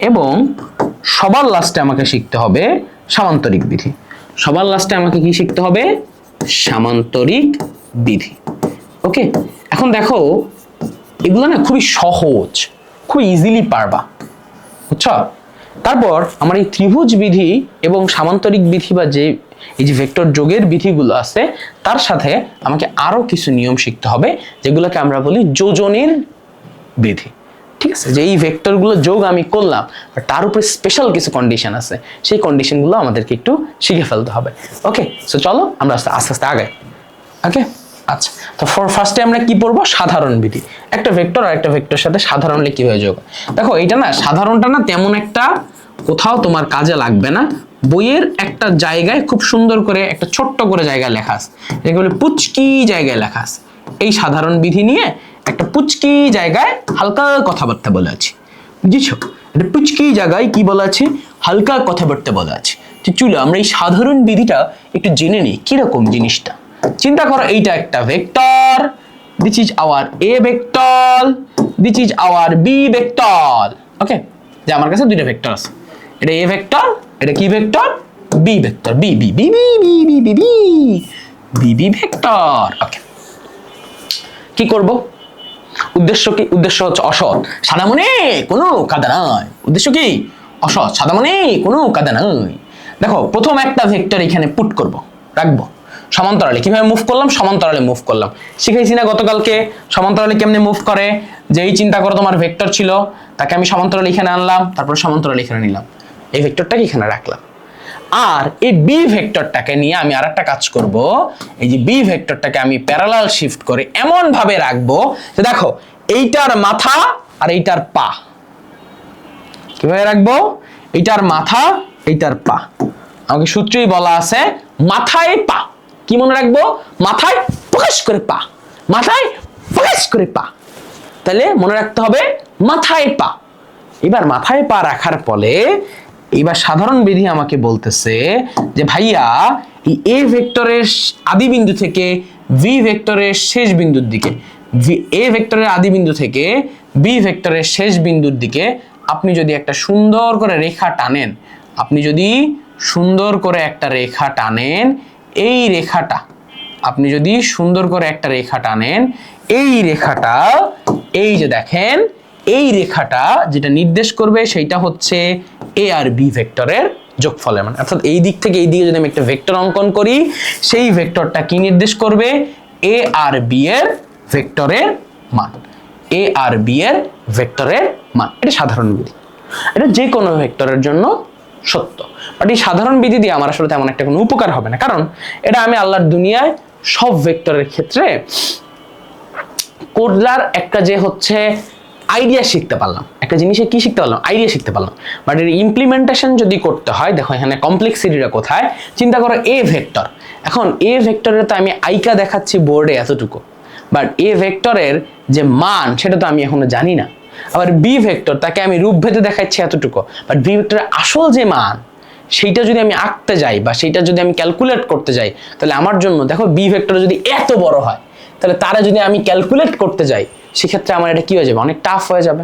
এবং সবার লাস্টে আমাকে শিখতে হবে সামান্তরিক বিধি। সবার লাস্টে আমাকে কি শিখতে হবে? সামান্তরিক বিধি। ওকে, এখন দেখো এগুলো না খুবই সহজ, খুব ইজিলি পারবা, বুঝছো? তারপর আমার এই ত্রিভুজ বিধি এবং সামান্তরিক বিধি বা যে এই যে ভেক্টর যোগের বিধিগুলো আছে তার সাথে আমাকে আরো কিছু নিয়ম শিখতে হবে যেগুলোকে আমরা বলি যোজনের বিধি। ঠিক আছে, যে এই ভেক্টরগুলো যোগ আমি করলাম তার উপরে স্পেশাল কিছু কন্ডিশন আছে, সেই কন্ডিশনগুলো আমাদেরকে একটু শিখে ফেলতে হবে। ওকে, সো চলো আমরা আস্তে আস্তে আগাই। ওকে, আচ্ছা, তো ফার্স্টে আমরা কি পড়বো? সাধারণ বিধি। একটা ভেক্টর আর একটা ভেক্টরের সাথে সাধারণলে কিভাবে যোগ। দেখো এটা না সাধারণটা না তেমন একটা কোথাও তোমার কাজে লাগবে না, বইয়ের একটা জায়গায় খুব সুন্দর করে একটা ছোট্ট করে জায়গায় লেখা আছে, যেগুলো পুচকি জায়গায় লেখা আছে। এই সাধারণ বিধি নিয়ে একটা পুচকি জায়গায় হালকা কথাবার্তা বলে আছি। বুঝেছো? এটা পুচকি জায়গায় কি বলা আছে, হালকা কথাবার্তা বলা আছে। তো চলো আমরা এই সাধারণ বিধিটা একটু জেনে নিই কিরকম জিনিসটা। চিন্তা করো এইটা একটা vector, this is our A vector, this is our B vector. Okay, যে আমার কাছে দুইটা ভেক্টর আছে, এটা এ ভেক্টর, এটা কি vector, B vector, B B B B B B B B B B vector. Okay, কি করব, উদ্দেশ্য কি? উদ্দেশ্য হচ্ছে অসৎ সাদা মনে কোনো কাদা নাই। উদ্দেশ্য কি? অসৎ সাদা মনে কোনো কাদা নাই। দেখো প্রথম একটা ভেক্টর এখানে পুট করব, রাখবো সমান্তরালে। কিভাবে মুভ করলাম? সমান্তরালে মুভ করলাম। শিখাইছি না গতকালকে সমান্তরালে কেমনে মুভ করে। যে এই চিন্তা করো তোমার ভেক্টর ছিল, তাকে আমি সমান্তরালে এখানে আনলাম, তারপর সমান্তরালে এখানে নিলাম, এই ভেক্টরটাকে এখানে রাখলাম। আর এই বি ভেক্টরটাকে নিয়ে আমি আরেকটা কাজ করব, এই যে বি ভেক্টরটাকে আমি প্যারালাল শিফট করে এমন ভাবে রাখবো যে দেখো এইটার মাথা আর এইটার পা। কিভাবে রাখবো? এইটার মাথা, এইটার পা। আমাকে সূত্রেই বলা আছে মাথায় পা। কি মনে রাখবো? মাথায় ফোকাস করে পা, মাথায় ফোকাস করে পা। তাহলে মনে রাখতে হবে মাথায় পা। এবার মাথায় পা রাখার ফলে এবার সাধারণ বিধি আমাকে বলতেছে যে ভাইয়া এই এ ভেক্টরের আদি বিন্দু থেকে ভি ভেক্টরের শেষ বিন্দুর দিকে, এ ভেক্টরের আদি বিন্দু থেকে বি ভেক্টরের শেষ বিন্দুর দিকে আপনি যদি একটা সুন্দর করে রেখা টানেন, আপনি যদি সুন্দর করে একটা রেখা টানেন, এই রেখাটা আপনি যদি সুন্দর করে একটা রেখা টানেন, এই রেখাটা, এই যে দেখেন এই রেখাটা যেটা নির্দেশ করবে সেইটা হচ্ছে এ আর বি ভেক্টরের যোগফলের মান। অর্থাৎ এই দিক থেকে এই দিকে যদি আমি একটা ভেক্টর অঙ্কন করি, সেই ভেক্টরটা কি নির্দেশ করবে? এ আর বি এর ভেক্টরের মান, এ আর বি এর ভেক্টরের মান। এটা সাধারণ বিধি, এটা যে কোনো ভেক্টরের জন্য সত্য। বাট এই সাধারণ বিধি দিয়ে আমার আসলে তেমন একটা কোনো উপকার হবে না, কারণ এটা আমি আল্লাহর দুনিয়ায় সব ভেক্টরের ক্ষেত্রে করলার একটা যে হচ্ছে আইডিয়া শিখতে পারলাম, একটা জিনিসে কি শিখতে পারলাম? আইডিয়া শিখতে পারলাম। বাট এর ইমপ্লিমেন্টেশন যদি করতে হয়, দেখো এখানে কমপ্লেক্সিটিটা কোথায়। চিন্তা করো এ ভেক্টর, এখন এ ভেক্টরের তো আমি আইকা দেখাচ্ছি বোর্ডে এতটুকু, বাট এ ভেক্টরের যে মান সেটা তো আমি এখনো জানি না। আবার বি ভেক্টর, তাকে আমি রূপভেদে দেখাচ্ছি এতটুকু, বাট বি ভেক্টরের আসল যে মান সেইটা যদি আমি আঁকতে যাই বা সেইটা যদি আমি ক্যালকুলেট করতে যাই, তাহলে আমার জন্য দেখো বি ভেক্টর যদি এত বড় হয়, তাহলে তারা যদি আমি ক্যালকুলেট করতে যাই, সেক্ষেত্রে আমার এটা কি হয়ে যাবে? অনেক টাফ হয়ে যাবে।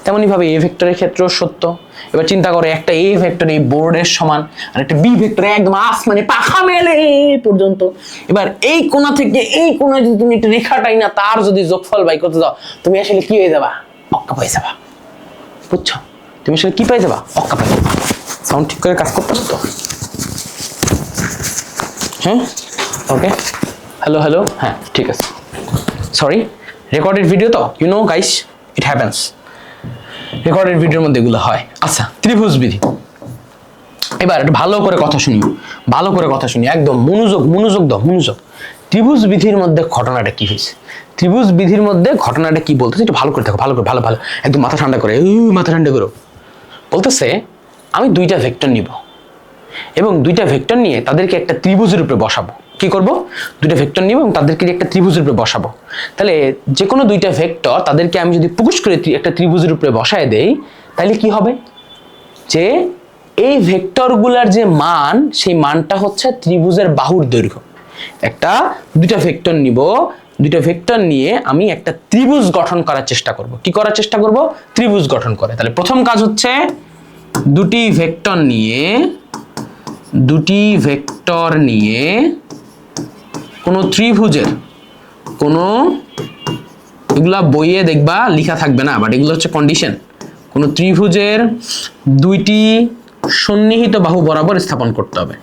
তেমনি ভাবে এ ভেক্টরের ক্ষেত্রেও সত্য। এবার চিন্তা করো একটা এ ভেক্টর এই বোর্ডের সমান, আর একটা বি ভেক্টর একদম আসমানে পাখা মেলে পর্যন্ত। এবার এই কোণা থেকে এই কোণায় যদি তুমি একটা রেখা টাইনা তার যদি যোগফল বাই করতে যাও, তুমি আসলে কি হয়ে যাবা? অক্কা পাই যাবা। বুঝছো? তুমি আসলে কি পাই যাবা? অক্কা পাই যাবা। সাউন্ড ঠিক করে কাজ করতে তো? হ্যাঁ, ওকে, হ্যালো হ্যালো, হ্যাঁ ঠিক আছে। সরি, রেকর্ডেড ভিডিও তো, you know guys, it happens. Recorded ভিডিওর মধ্যে এগুলো হয়। আচ্ছা, ত্রিভুজ বিধি। এবার একটু ভালো করে কথা শুনি, ভালো করে কথা শুনি, একদম মনোযোগ মনোযোগ দাও, মনোযোগ। ত্রিভুজ বিধির মধ্যে ঘটনাটা কি হয়েছে? ত্রিভুজ বিধির মধ্যে ঘটনাটা কি বলতেছে একটু ভালো করে দেখো, ভালো করে, ভালো ভালো, একদম মাথা ঠান্ডা করে, মাথা ঠান্ডা করো। বলতেছে আমি দুইটা ভেক্টর নিব এবং দুইটা ভেক্টর নিয়ে তাদেরকে একটা ত্রিভুজের উপরে বসাবো। কি করব? দুইটা ভেক্টর নিব এবং তাদেরকে একটা ত্রিভুজের উপরে বসাবো। তাহলে যে কোনো দুইটা ভেক্টর তাদেরকে আমি যদি ফোকাস করে একটা ত্রিভুজের উপরে বসায় দেই, তাহলে কি হবে? যে এই ভেক্টরগুলোর যে মান, সেই মানটা হচ্ছে ত্রিভুজের বাহুর দৈর্ঘ্য। একটা দুইটা ভেক্টর নিব, দুইটা ভেক্টর নিয়ে আমি একটা ত্রিভুজ গঠন করার চেষ্টা করব। কি করার চেষ্টা করব? ত্রিভুজ গঠন করে। তাহলে প্রথম কাজ হচ্ছে দুটি ভেক্টর নিয়ে কোনো ত্রিভুজের, কোনো, এগুলা বইয়ে দেখবা লেখা থাকবে না, বাট এগুলো হচ্ছে কন্ডিশন, কোনো ত্রিভুজের দুইটি সন্নিহিত বাহু বরাবর স্থাপন করতে হবে।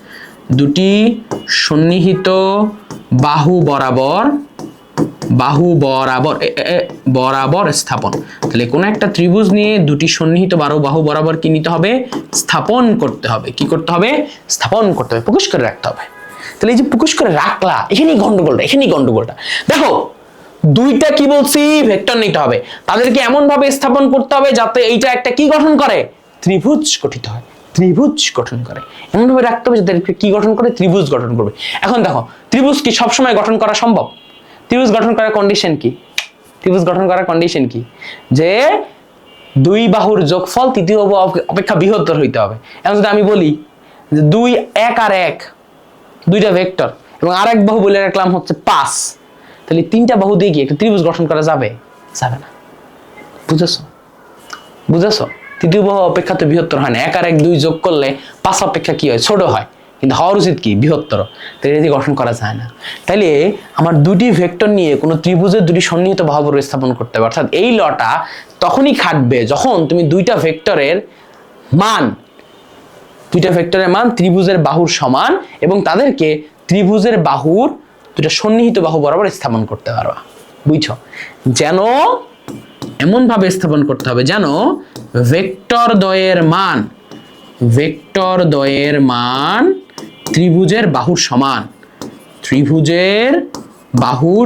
দুটি সন্নিহিত বাহু বরাবর স্থাপন। তাহলে কোনো একটা ত্রিভুজ নিয়ে দুটি সন্নিহিত বাহু বরাবর কি নিতে হবে? স্থাপন করতে হবে। কি করতে হবে? স্থাপন করতে হবে, প্রকাশ করে রাখতে হবে। তাহলে এই যে প্রকাশ করে রাখলা, এখানেই গন্ডগোলটা। দেখো দুইটা কি বলছি? ভেক্টর নিতে হবে, তাদেরকে এমন ভাবে স্থাপন করতে হবে যাতে এইটা একটা কি গঠন করে? ত্রিভুজ গঠিত হয়, ত্রিভুজ গঠন করে। এমন ভাবে রাখতে হবে যাতে কি গঠন করে? ত্রিভুজ গঠন করবে। এখন দেখো ত্রিভুজ কি সবসময় গঠন করা সম্ভব? ত্রিভুজ গঠন করার কন্ডিশন কি? ত্রিভুজ গঠন করার কন্ডিশন কি? যে দুই বাহুর যোগফল তৃতীয় বাহু অপেক্ষা বৃহত্তর হইতে হবে। এখন যদি আমি বলি যে 2 1 আর 1 দুইটা ভেক্টর এবং আরেক বাহু বলে রাখলাম হচ্ছে 5, তাহলে তিনটা বাহু দিয়ে কি একটা ত্রিভুজ গঠন করা যাবে? যাবে না। বুঝেছো? তৃতীয় বাহু অপেক্ষা তো বৃহত্তর হয় না। 1 আর 1 2 যোগ করলে 5 অপেক্ষা কি হয়? ছোট হয়, কিন্তু হওয়ার উচিত কি? বৃহত্তর। তাই এটি গঠন করা যায় না। তাইলে আমার দুটি ভেক্টর নিয়ে কোনো ত্রিভুজের দুটি সন্নিহিত বাহু স্থাপন করতে হবে। অর্থাৎ এই লটা তখনই খাটবে যখন তুমি দুইটা ভেক্টরের মান ত্রিভুজের বাহুর সমান এবং তাদেরকে ত্রিভুজের বাহুর দুটা সন্নিহিত বাহু বরাবর স্থাপন করতে পারবা। বুঝছো? যেন এমন ভাবে স্থাপন করতে হবে যেন ভেক্টর দ্বয়ের মান ত্রিভুজের বাহুর সমান, ত্রিভুজের বাহুর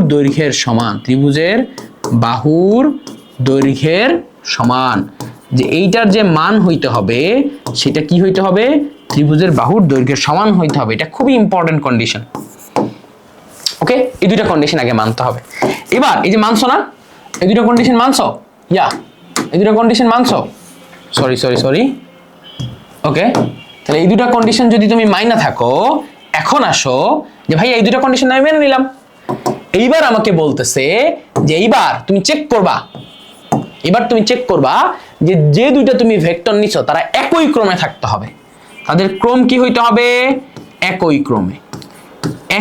দৈর্ঘ্যের সমান। যে এইটার যে মান হইতে হবে সেটা কি হইতে হবে? ত্রিভুজের বাহুর দৈর্ঘ্যের সমান হইতে হবে। এটা খুবই ইম্পর্টেন্ট কন্ডিশন। ওকে, এই দুইটা কন্ডিশন আগে মানতে হবে। এবার এই যে মানছো না, এই দুইটা কন্ডিশন মানছো? এই দুইটা কন্ডিশন মানছো? সরি। ওকে, তাহলে এই দুইটা কন্ডিশন যদি তুমি মাইনা থাকো, এখন আসো যে ভাই এই দুইটা কন্ডিশন আমি মেনে নিলাম। এইবার আমাকে বলতেছে যে এইবার তুমি চেক করবা যে যে দুইটা তুমি ভেক্টর নিছো তারা একই ক্রমে থাকতে হবে। তাদের ক্রম কি হইতে হবে?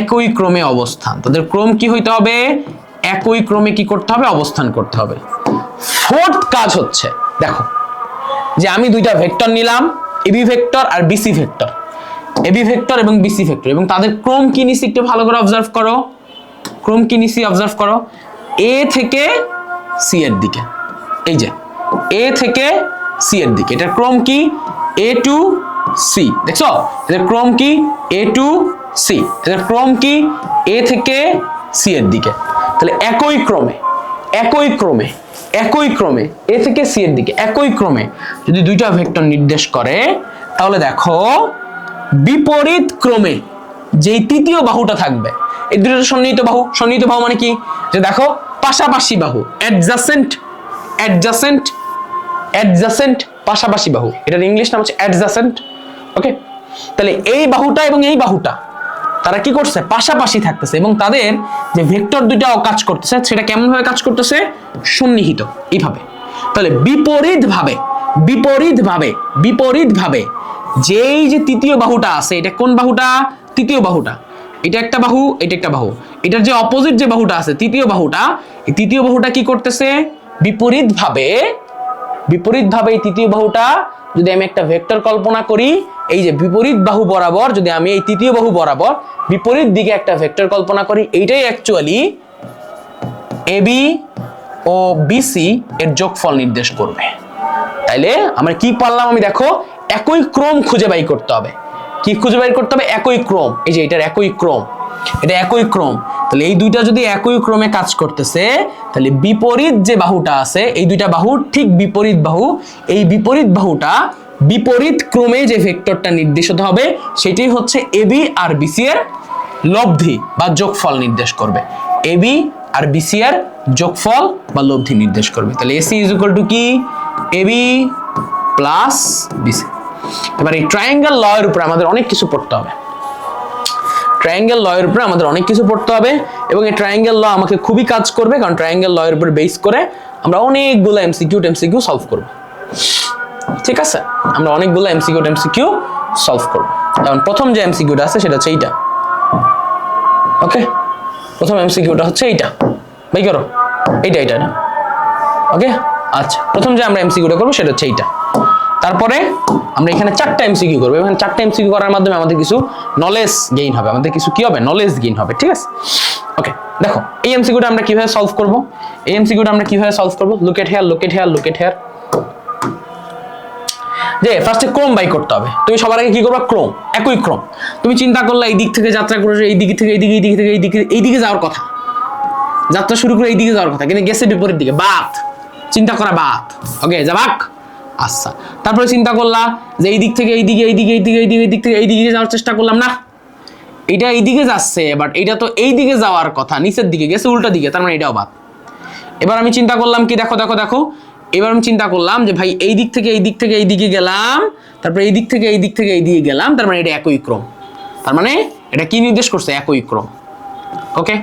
একই ক্রমে অবস্থান। তাদের ক্রম কি হইতে হবে? একই ক্রমে কি করতে হবে? অবস্থান করতে হবে। ফোর্থ কাজ হচ্ছে, দেখো যে আমি দুইটা ভেক্টর নিলাম, এবি ভেক্টর আর বিসি ভেক্টর, এবি ভেক্টর এবং বিসি ভেক্টর, এবং তাদের ক্রম কি নিছি একটু ভালো করে অবজার্ভ করো। এ থেকে সি এর দিকে, এই যে এ থেকে সি এর দিকে, এটার ক্রম কি? এ টু সি। দেখছো এটার ক্রম কি? এ টু সি। এটার ক্রম কি? এ থেকে সি এর দিকে। তাহলে একই ক্রমে এ থেকে সি এর দিকে একই ক্রমে যদি দুইটা ভেক্টর নির্দেশ করে, তাহলে দেখো বিপরীত ক্রমে যেই তৃতীয় বাহুটা থাকবে, এই দুটো সন্নিহিত বাহু মানে কি? যে দেখো পাশাপাশি বাহু, অ্যাডজাসেন্ট পাশাপাশি বাহু, এটার ইংলিশ নাম হচ্ছে অ্যাডজাসেন্ট। ওকে, তাহলে এই বাহুটা এবং এই বাহুটা তারা কি করছে? পাশাপাশি থাকতেছে এবং তাদের যে ভেক্টর দুইটা কাজ করতেছে সেটা কেমন ভাবে কাজ করতেছে? সন্নিহিত, এইভাবে। তাহলে বিপরীতভাবে যেই যে তৃতীয় বাহুটা আছে, এটা কোন বাহুটা? তৃতীয় বাহুটা। এটা একটা বাহু, এটা একটা বাহু। এটার যে অপোজিট যে বাহুটা আছে, তৃতীয় বাহুটা, এই তৃতীয় বাহুটা কি করতেছে? বিপরীতভাবে এই তৃতীয় বাহুটা যদি আমি একটা ভেক্টর কল্পনা করি, এই যে বিপরীত বাহু বরাবর যদি আমি এই তৃতীয় বাহু বরাবর বিপরীত দিকে একটা ভেক্টর কল্পনা করি, এইটাই অ্যাকচুয়ালি এবি ও বিসি এর যোগফল নির্দেশ করবে। তাইলে আমরা কি পারলাম? আমি দেখো একই ক্রম খুঁজে বাই করতে হবে। কি খুঁজে বাই করতে হবে? একই ক্রম। এই যে এটার একই ক্রম, এটা একই ক্রম। তাহলে এই দুইটা যদি একই ক্রমে কাজ করতেছে, তাহলে বিপরীত যে বাহুটা আছে, এই দুইটা বাহুর ঠিক বিপরীত বাহু, এই বিপরীত বাহুটা বিপরীত ক্রমে যে ভেক্টরটা নির্দেশিত হবে সেটাই হচ্ছে এবি আর বিসি এর লব্ধি বা যোগফল নির্দেশ করবে। এবি আর বিসি এর যোগফল বা লব্ধি নির্দেশ করবে। তাহলে এসি ইজ ইকুয়াল টু কি? AB plus BC. এবার এই ট্রায়াঙ্গেল ল এর উপর আমাদের অনেক কিছু পড়তে হবে। এবং এই ট্রায়াঙ্গেল ল আমাকে খুবই কাজ করবে, কারণ ট্রায়াঙ্গেল ল এর উপর বেস করে আমরা অনেকগুলো এমসিকিউ সলভ করব। ঠিক আছে, আমরা অনেকগুলো এমসিকিউ সলভ করব। যেমন প্রথম যে এমসিকিউটা আছে সেটা হচ্ছে এইটা। ওকে, প্রথম এমসিকিউটা হচ্ছে এইটা, বাই করো এইটা না। ওকে, আচ্ছা, প্রথম যে আমরা এমসিকিউটা করবো সেটা হচ্ছে এইটা। তারপরে আমরা এখানে 4টা এমসিকিউ করবো। এখানে 4টা এমসিকিউ করার মাধ্যমে আমাদের কিছু নলেজ গেইন হবে, নলেজ গেইন হবে। ঠিক আছে, ওকে, দেখো এই এমসিকিউটা আমরা কিভাবে সলভ করব? Look at here. যে ফার্স্টে ক্রম বাই করতে হবে। তুমি সবার আগে কি করবা? ক্রম, একই ক্রম। তুমি চিন্তা করলে এই দিক থেকে যাত্রা করে এই দিকে যাওয়ার কথা, যাত্রা শুরু করে এই দিকে যাওয়ার কথা, কিন্তু গেছে বিপরীত দিকে। চিন্তা করা বাত। ওকে, যাবাক। আচ্ছা, তারপরে চিন্তা করলা যে এই দিক থেকে এই দিকে যাওয়ার চেষ্টা করলাম, না এটা এইদিকে যাচ্ছে, বাট এটা তো এই দিকে যাওয়ার কথা, নিচের দিকে গেছে, উল্টা দিকে, তার মানে এটাও বাদ। এবার আমি চিন্তা করলাম কি, দেখো এবার আমি চিন্তা করলাম যে ভাই এই দিক থেকে এই দিক থেকে এই দিকে গেলাম, তারপরে এই দিক থেকে এই দিক থেকে এই দিকে গেলাম, তার মানে এটা একই ক্রম। তার মানে এটা কি নির্দেশ করছে? একই ক্রম। ওকে,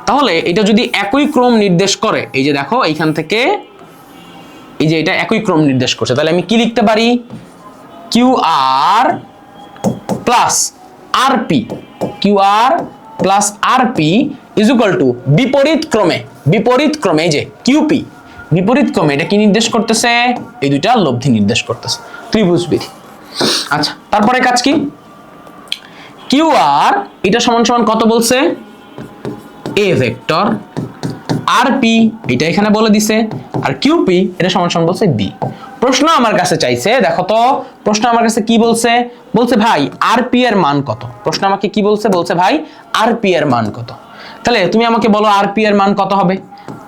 তাহলে এটা যদি একই ক্রম নির্দেশ করে, এই যে দেখো এইখান থেকে এই যে এটা একই ক্রম নির্দেশ করছে, তাহলে আমি কি লিখতে পারি? Q R plus R P, Q R plus R P is equal to বিপরীত ক্রমে, বিপরীত ক্রমে এই যে কিউপি বিপরীত ক্রমে এটা কি নির্দেশ করতেছে? এই দুইটা লব্ধি নির্দেশ করতেছে, ত্রিভুজ বিধি। আচ্ছা, তারপরে কাজ কি? কিউ আর এটা সমান সমান কত বলছে? এ ভেক্টর, আর পি এটা এখানে বলে দিছে, আর কিউপি এটা সমান সমান বলছে বি। প্রশ্ন আমার কাছে চাইছে, দেখো তো প্রশ্ন আমার কাছে কি বলছে? বলছে ভাই আর পি এর মান কত? প্রশ্ন আমাকে কি বলছে? বলছে ভাই আর পি এর মান কত? তাহলে তুমি আমাকে বলো আর পি এর মান কত হবে?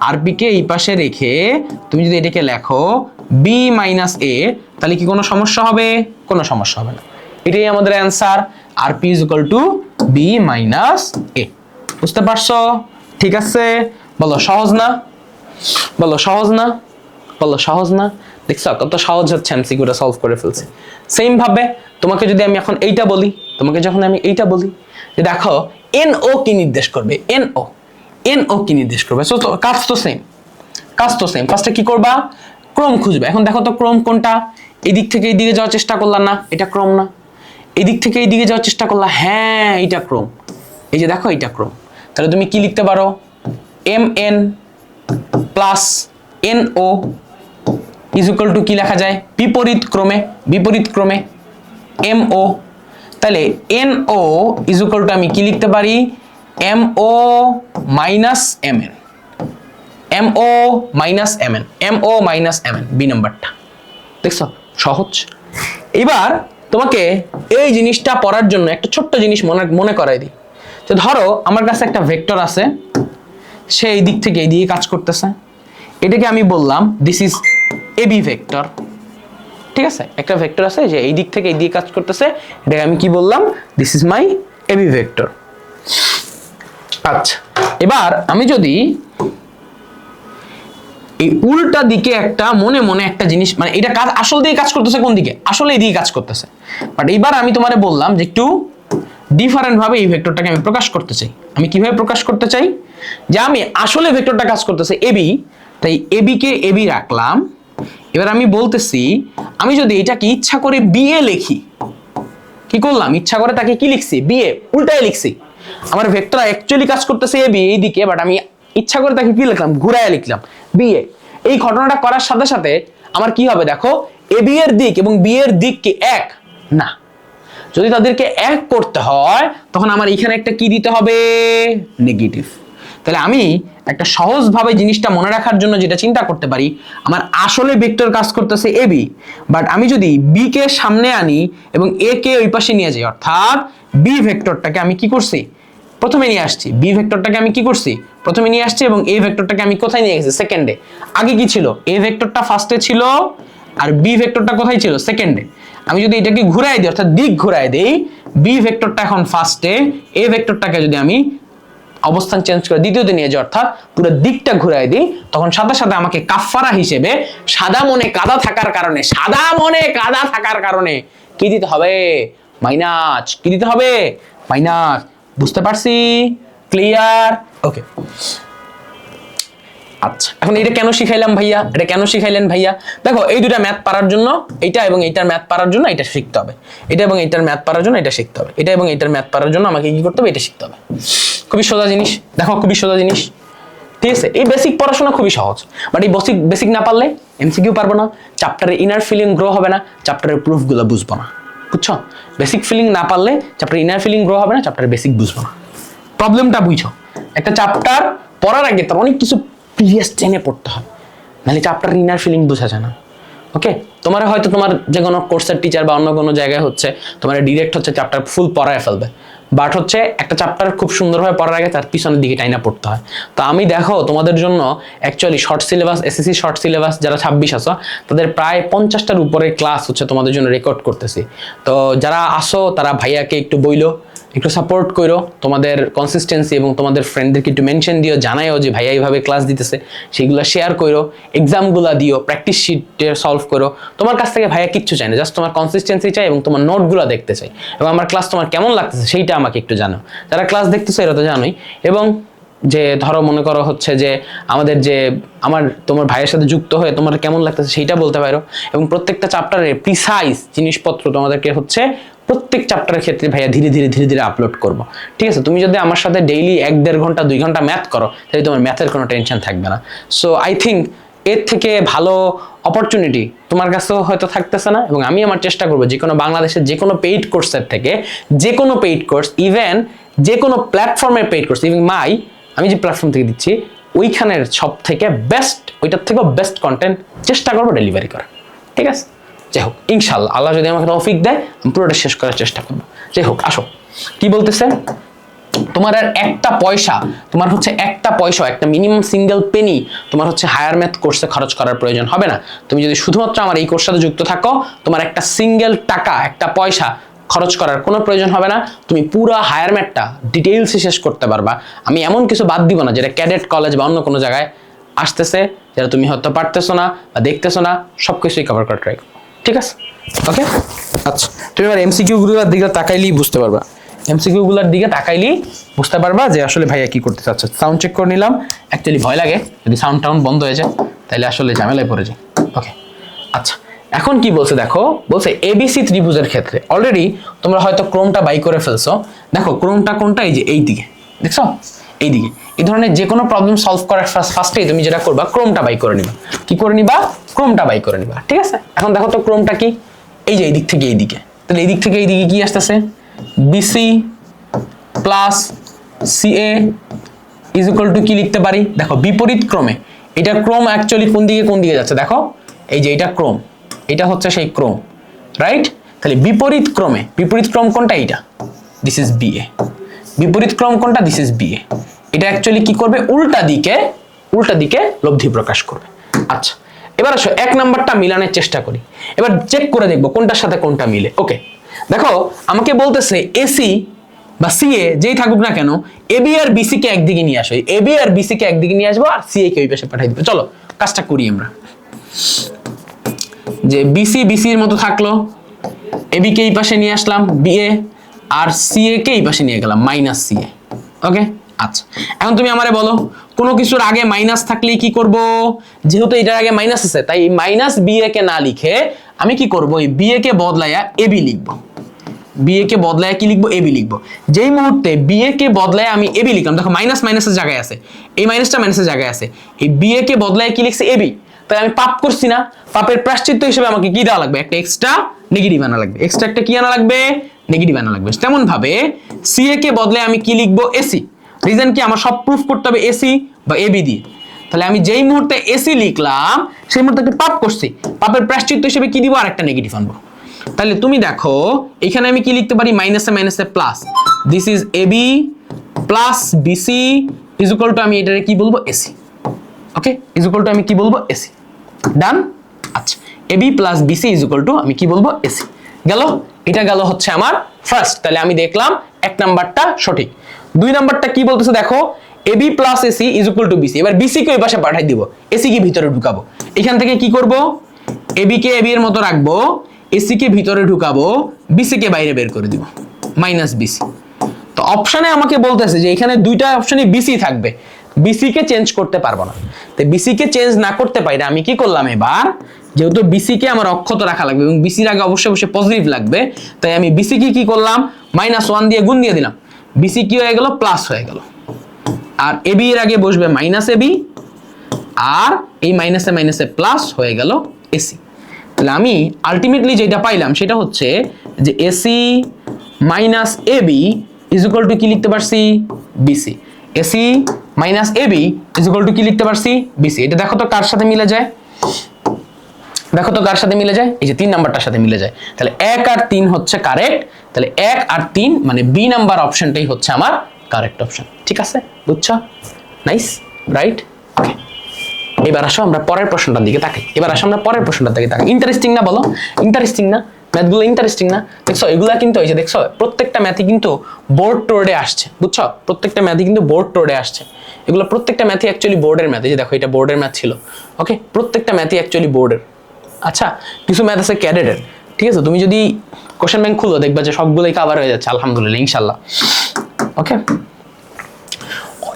আর পি কে এই পাশে রেখে তুমি যদি এটাকে লেখো বি মাইনাস এ, তাহলে কি কোনো সমস্যা হবে? কোনো সমস্যা হবে না। এটাই আমাদের অ্যান্সার, আর P is equal to B minus A. বুঝতে পারছো? ঠিক আছে, বলো সহজ না? বলো সহজ না? বলো সহজ না? দেখছো কত সহজ হচ্ছে, এমসিকিউটা সলভ করে ফেলছি। সেম ভাবে তোমাকে যদি আমি এখন এইটা বলি, তোমাকে যখন আমি এইটা বলি যে দেখো এন ও কি নির্দেশ করবে? এন ও, এন ও কি নির্দেশ করবে? সো কাজ তো সেম, কাজ তো সেম। ফার্স্টে কি করবা? ক্রম খুঁজবে। এখন দেখো তো ক্রম কোনটা? এদিক থেকে এইদিকে যাওয়ার চেষ্টা করলাম না, এটা ক্রম না? এদিক থেকে এইদিকে যাওয়ার চেষ্টা করলাম, হ্যাঁ এটা ক্রম। এই যে দেখো এটা ক্রম। তাহলে তুমি কি লিখতে পারো? M N plus N O is equal to কি লেখা যায়? বিপরীত ক্রমে, বিপরীত ক্রমে এম ও। তাহলে N O is equal to আমি কি লিখতে পারি? M O minus M N, M O minus M N, M O minus M N, B নাম্বারটা। দেখছো সহজ। এবার তোমাকে এই জিনিসটা পড়ার জন্য একটা ছোট্ট জিনিস মনে করাই দিই। যে ধরো আমার কাছে একটা ভেক্টর আছে, সে এই দিক থেকে এই দিকে কাজ করতেছে, এটাকে আমি বললাম দিস ইজ এবি ভেক্টর। ঠিক আছে, একটা ভেক্টর আছে যে এই দিক থেকে এই দিকে কাজ করতেছে, এটাকে আমি কি বললাম? This is my AB vector. আচ্ছা, এবার আমি যদি এই উল্টা দিকে একটা মনে মনে একটা জিনিস, মানে এটা কাজ আসল দিকে কাজ করতেছে কোন দিকে? আসলে এই দিকে কাজ করতেছে। বাট এইবার আমি তোমারে বললাম যে একটু ডিফারেন্ট ভাবে এই ভেক্টরটাকে আমি প্রকাশ করতে চাই। আমি কিভাবে প্রকাশ করতে চাই? যে আমি আসলে ভেক্টরটা কাজ করতেছে এবি, তাই এবি কে এবি রাখলাম। এবার আমি বলতেছি আমি যদি এটাকে ইচ্ছা করে বিএ লিখি, কি করলাম? ইচ্ছা করে তাকে কি লিখছি? বিএ, উল্টায় লিখছি। আমার ভেক্টর অ্যাকচুয়ালি কাজ করতেছে এবি এই দিকে, বাট আমি ইচ্ছা করে তাকে কি লিখলাম? ঘুরায় লিখলাম বিএ। এই ঘটনাটা করার সাথে সাথে আমার কি হবে দেখো, এবি এর দিক এবং বি এর দিক কি এক? না। যদি তাদেরকে এক করতে হয় তখন আমার এখানে একটা কি দিতে হবে? নেগেটিভ। তাহলে আমি একটা সহজভাবে জিনিসটা মনে রাখার জন্য যেটা চিন্তা করতে পারি, আমার আসলে ভেক্টর কাজ করতেছে এবি, বাট আমি যদি বি কে সামনে আনি এবং এ কে ওই পাশে নিয়ে যাই, অর্থাৎ বি ভেক্টরটাকে আমি কি করছি? প্রথমে নিয়ে আসছি। বি ভেক্টরটাকে আমি কি করছি? প্রথমে নিয়ে আসছি, এবং এই ভেক্টরটাকে আমি কোথায় নিয়ে গেছি? সেকেন্ডে। আগে কি ছিল? এ ভেক্টরটা ফার্স্টে ছিল আর বি ভেক্টরটা কোথায় ছিল? সেকেন্ডে। আমি যদি এটাকে ঘুরাই দিই, অর্থাৎ দিক ঘুরাই দেই, বি ভেক্টরটা এখন ফার্স্টে, এ ভেক্টরটাকে যদি আমি অবস্থান চেঞ্জ করে দ্বিতীয়তে নিয়ে যাই, অর্থাৎ পুরো দিকটা ঘুরাই দিই, তখন সাথে সাথে আমাকে কাফফারা হিসেবে সাদা মনে কাদা থাকার কারণে, সাদা মনে কাদা থাকার কারণে কি দিতে হবে? মাইনাস। কি দিতে হবে? মাইনাস। বুঝতে পারছি? ক্লিয়ার? ওকে। আচ্ছা, এখন এটা কেন শিখাইলাম ভাইয়া? এটা কেন শিখাইলেন ভাইয়া? দেখো এই দুটা ম্যাথ পারার জন্য এইটা এবং এইটার ম্যাথ পারার জন্য এটা শিখতে হবে, এটা এবং এইটার ম্যাথ পারার জন্য এটা শিখতে হবে, এটা এবং এইটার ম্যাথ পারার জন্য আমাকে কি করতে হবে? এটা শিখতে হবে। খুবই সোজা জিনিস, দেখো খুবই সোজা জিনিস। ঠিক আছে, এই বেসিক পড়াশোনা খুবই সহজ, বাট এই বেসিক না পারলে এমসিকিউ পারবো না, চ্যাপ্টারের ইনার ফিলিং গ্রো হবে না, চ্যাপ্টারের প্রুফগুলো বুঝবো না। বুঝছো? বেসিক ফিলিং না পারলে চ্যাপ্টারের ইনার ফিলিং গ্রো হবে না, চ্যাপ্টারের বেসিক বুঝবো না। প্রবলেমটা বুঝছো? একটা চ্যাপ্টার পড়ার আগে তার অনেক কিছু প্রিভিয়াস টেনে পড়তে হয়, নাহলে চ্যাপ্টার ইনার ফিলিং বোঝা যায় না। ওকে, তোমার হয়তো তোমার যে কোনো কোর্সের টিচার বা অন্য কোনো জায়গায় হচ্ছে তোমার ডিরেক্ট হচ্ছে চ্যাপ্টার ফুল পড়ায় ফেলবে, বাট হচ্ছে একটা চ্যাপ্টার খুব সুন্দরভাবে পড়ার আগে তার পিছনের দিকে টাইনা পড়তে হয়। তো আমি দেখো তোমাদের জন্য actually short syllabus, SSC short syllabus যারা 26 আছো তাদের প্রায় 50টার উপরে ক্লাস হচ্ছে তোমাদের জন্য রেকর্ড করতেছি। তো যারা আসো তারা ভাইয়াকে একটু বইলো একটু সাপোর্ট করো, তোমাদের কনসিস্টেন্সি এবং তোমাদের ফ্রেন্ডদেরকে একটু মেনশন দিও, জানাইও যে ভাইয়া এইভাবে ক্লাস দিতেছে, সেইগুলো শেয়ার করো, এক্সামগুলো দিও, প্র্যাকটিস শিটে সলভ করো। তোমার কাছ থেকে ভাইয়া কিচ্ছু চাই না, জাস্ট তোমার কনসিস্টেন্সি চাই এবং তোমার নোটগুলো দেখতে চাই, এবং আমার ক্লাস তোমার কেমন লাগতেছে সেইটা আমাকে একটু জানাও। যারা ক্লাস দেখতেছো এরা তো জানোই। এবং যে ধরো মনে করো হচ্ছে যে আমাদের যে তোমার ভাইয়ের সাথে যুক্ত হয়ে তোমার কেমন লাগতেছে সেইটা বলতে পারো, এবং প্রত্যেকটা চ্যাপ্টারের প্রিসাইজ জিনিসপত্র তোমাদেরকে হচ্ছে প্রত্যেক চ্যাপ্টারের ক্ষেত্রে ভাইয়া ধীরে ধীরে আপলোড করবো। ঠিক আছে, তুমি যদি আমার সাথে ডেইলি 1-1.5 ঘন্টা 2 ঘন্টা ম্যাথ করো তাহলে তোমার ম্যাথের কোনো টেনশন থাকবে না। সো আই থিঙ্ক এর থেকে ভালো অপরচুনিটি তোমার কাছেও হয়তো থাকতেছে না। এবং আমি আমার চেষ্টা করবো যে কোনো বাংলাদেশের যে কোনো পেইড কোর্সের থেকে, যে কোনো পেইড কোর্স, ইভেন যে কোনো প্ল্যাটফর্মের পেইড কোর্স, ইভেন আমি যে প্ল্যাটফর্ম থেকে দিচ্ছি ওইখানের সব থেকে বেস্ট, ওইটার থেকেও বেস্ট কন্টেন্ট চেষ্টা করবো ডেলিভারি করার। ঠিক আছে, যাই হোক ইনশাল্লাহ আল্লাহ যদি আমাকে তৌফিক দেয় আমি পুরোটা শেষ করার চেষ্টা করবো। যাই হোক, আসো কি বলতেছে, তোমার আর একটা পয়সা, তোমার হচ্ছে একটা পয়সা, একটা মিনিমাম সিঙ্গেল পেনি তোমার হচ্ছে হায়ার ম্যাথ কোর্সে খরচ করার প্রয়োজন হবে না। তুমি যদি শুধুমাত্র আমার এই কোর্সের সাথে যুক্ত থাকো, তোমার একটা সিঙ্গেল টাকা, একটা পয়সা খরচ করার কোনো প্রয়োজন হবে না। তুমি পুরো হায়ার ম্যাথটা ডিটেইলসে শেষ করতে পারবা। আমি এমন কিছু বাদ দিব না যেটা ক্যাডেট কলেজ বা অন্য কোনো জায়গায় আসতেছে, যেটা তুমি হয়তো পারতেছো না বা দেখতেছো না, সব কিছুই কভার করা ট্রাই করো। ঠিক আছে, ওকে। আচ্ছা, তুমি এবার এমসিকিউগুলোর দিকে তাকাইলেই বুঝতে পারবা, এমসিকিউগুলোর দিকে তাকাইলেই বুঝতে পারবা যে আসলে ভাইয়া কি করতে চাচ্ছে। সাউন্ড চেক করে নিলাম, অ্যাকচুয়ালি ভয় লাগে যদি সাউন্ড টাউন বন্ধ হয়ে যায় তাহলে আসলে ঝামেলায় পড়ে যায়। ওকে, আচ্ছা এখন কি বলছে দেখো, বলছে এবিসি ত্রিভুজের ক্ষেত্রে অলরেডি তোমরা হয়তো ক্রমটা বাই করে ফেলছো। দেখো ক্রমটা কোনটা, এই যে এই দিকে, দেখছো এই দিকে। এই ধরনের যে কোনো প্রবলেম সলভ করার ফার্স্টেই তুমি যেটা করবা ক্রমটা বাই করে নিবা। কি করে নিবা? ক্রমটা বাই করে নিবা। ঠিক আছে, এখন দেখো তো ক্রমটা কি, এই যে এই দিক থেকে এই দিকে, তাহলে এই দিক থেকে এই দিকে কি আসতেছে, BC plus CA is equal to কি লিখতে পারি, দেখো বিপরীত ক্রমে। এটা ক্রম অ্যাকচুয়ালি কোন দিকে যাচ্ছে, দেখো এই যে এটা ক্রম, এটা হচ্ছে সেই ক্রম, রাইট? তাহলে বিপরীত ক্রম কোনটা, এইটা, দিস ইজ বিএ। বিপরীত ক্রম কোনটা, দিস ইজ বিএ। এটা অ্যাকচুয়ালি কি করবে, উল্টা দিকে লব্ধি প্রকাশ করবে। আচ্ছা, এবার আসো 1 নাম্বারটা মিলানোর চেষ্টা করি। এবার চেক করে দেখবো কোনটার সাথে কোনটা মিলে। ওকে, দেখো আমাকে বলতেছে এসি বা সিএ যেই থাকুক না কেন, এবি আর বিসি কে একদিকে নিয়ে আসো। এবি আর বিসি কে একদিকে নিয়ে আসবো আর সিএ কে ওই পাশে পাঠিয়ে দিবো। চলো কাজটা করি আমরা। যে বিসির মতো থাকলো, এবি কে এই পাশে নিয়ে আসলাম বিএ, আর সিএ কে এই পাশে নিয়ে গেলাম মাইনাস সিএ। ওকে, আচ্ছা এখন তুমি আমারে বলো কোনো কিছুর আগে মাইনাস থাকলেই কি করব, যেহেতু এটার আগে মাইনাস আছে তাই মাইনাস বিএ কে না লিখে আমি কি করব, এই বিএ কে বদলায়া এবি লিখবো। বিএ কে বদলায় কি লিখবো, এবি লিখবো। যেই মুহূর্তে বিএ কে বদলায় আমি এবি লিখলাম, দেখো মাইনাস মাইনাসের জায়গায় আছে, এই মাইনাসটা মাইনাসের জায়গায় আছে, এই বিএ কে বদলায় কি লিখছে, এবি। তাই আমি পাপ করছি না, পাপের প্রায়শ্চিত্ত হিসেবে আমাকে কি দেওয়া লাগবে, একটা এক্সট্রা নেগেটিভ আনা লাগবে। এক্সট্রা একটা কি আনা লাগবে, নেগেটিভ আনা লাগবে। তেমন ভাবে সিএ কে বদলে আমি কি লিখবো, এসি। রিজন কি, আমার সব প্রুফ করতে হবে এসি বা এবি দিয়ে। তাহলে আমি যেই মুহূর্তে এসি লিখলাম সেই মুহূর্তে একটা পাপ করছি, পাপের প্রায়শ্চিত্ত হিসেবে কি দিব, আর একটা নেগেটিভ আনবো। তাহলে তুমি দেখো এখানে আমি কি লিখতে পারি, মাইনাসে মাইনাসে plus, this is AB plus BC is equal to আমি এটারে কি বলবো, AC. Okay, is equal to আমি কি বলবো, এসি। ডান। আচ্ছা, AB plus BC is equal to আমি কি বলবো, এসি। গেল, এটা গেল হচ্ছে আমার ফার্স্ট। তাহলে আমি দেখলাম 1 নাম্বারটা সঠিক। 2 নাম্বারটা কি বলতেছে দেখো, AB plus AC is equal to BC. এবার বিসি কে ওই পাশে পাঠাই দিব, এসি কে ভিতরে ঢুকাবো। এখান থেকে কি করব, এবি কে এবি এর মতো রাখবো, এসি কে ভিতরে ঢুকাবো, বিসি কে বাইরে বের করে দিব, মাইনাস বিসি। তো অপশনে আমাকে বলতেছে যে এখানে দুইটা অপশনে বিসি থাকবে, বিসি কে চেঞ্জ করতে পারবো না। তো বিসি কে চেঞ্জ না করতে পাইলে আমি কি করলাম, এবার যেহেতু বিসি কে আমার অক্ষত রাখা লাগবে এবং বিসির আগে অবশ্যই পজিটিভ লাগবে, তাই আমি বিসি কি করলাম, -1 দিয়ে গুণ দিয়ে দিলাম। বিসি কি হয়ে গেল, প্লাস হয়ে গেল। আর এবি এর আগে বসবে মাইনাস এবি, আর এই মাইনাসে মাইনাসে প্লাস হয়ে গেল এসি। তাহলে আমি আলটিমেটলি যেটা পাইলাম সেটা হচ্ছে যে AC minus AB is equal to কি লিখতে পারছি, BC. AC minus AB is equal to কি লিখতে পারছি, বিসি। এটা দেখো তো কার সাথে মিলে যায়, দেখো তো কার সাথে মিলে যায়, এই যে 3 নাম্বারটার সাথে মিলে যায়। তাহলে 1 আর 3 হচ্ছে কারেক্ট। তাহলে 1 আর 3 মানে বি নাম্বার অপশনটাই হচ্ছে আমার কারেক্ট অপশন। ঠিক আছে, বুঝছো? Nice, right. ওকে, এবার আসো আমরা পরের প্রশ্নটার দিকে তাকাই। ইন্টারেস্টিং না বলো? ইন্টারেস্টিং না? ম্যাথগুলো ইন্টারেস্টিং না? দেখছো এগুলা কিন্তু এই যে দেখছো প্রত্যেকটা ম্যাথই কিন্তু বোর্ড টোর্ডে আসছে, বুঝছো? প্রত্যেকটা ম্যাথই কিন্তু বোর্ড টোর্ডে আসছে। এগুলো প্রত্যেকটা ম্যাথই অ্যাকচুয়ালি বোর্ডের ম্যাথ। এই যে দেখো এটা বোর্ডের ম্যাথ ছিল, ওকে? প্রত্যেকটা ম্যাথই অ্যাকচুয়ালি বোর্ডের। আচ্ছা, কিছু ম্যাথ আছে ক্যাডেটের, ঠিক আছে? তুমি যদি কোশ্চেন ব্যাংক খুলো দেখবা যে সবগুলোই কভার হয়ে যাচ্ছে আলহামদুলিল্লাহ, ইনশাল্লাহ, ওকে?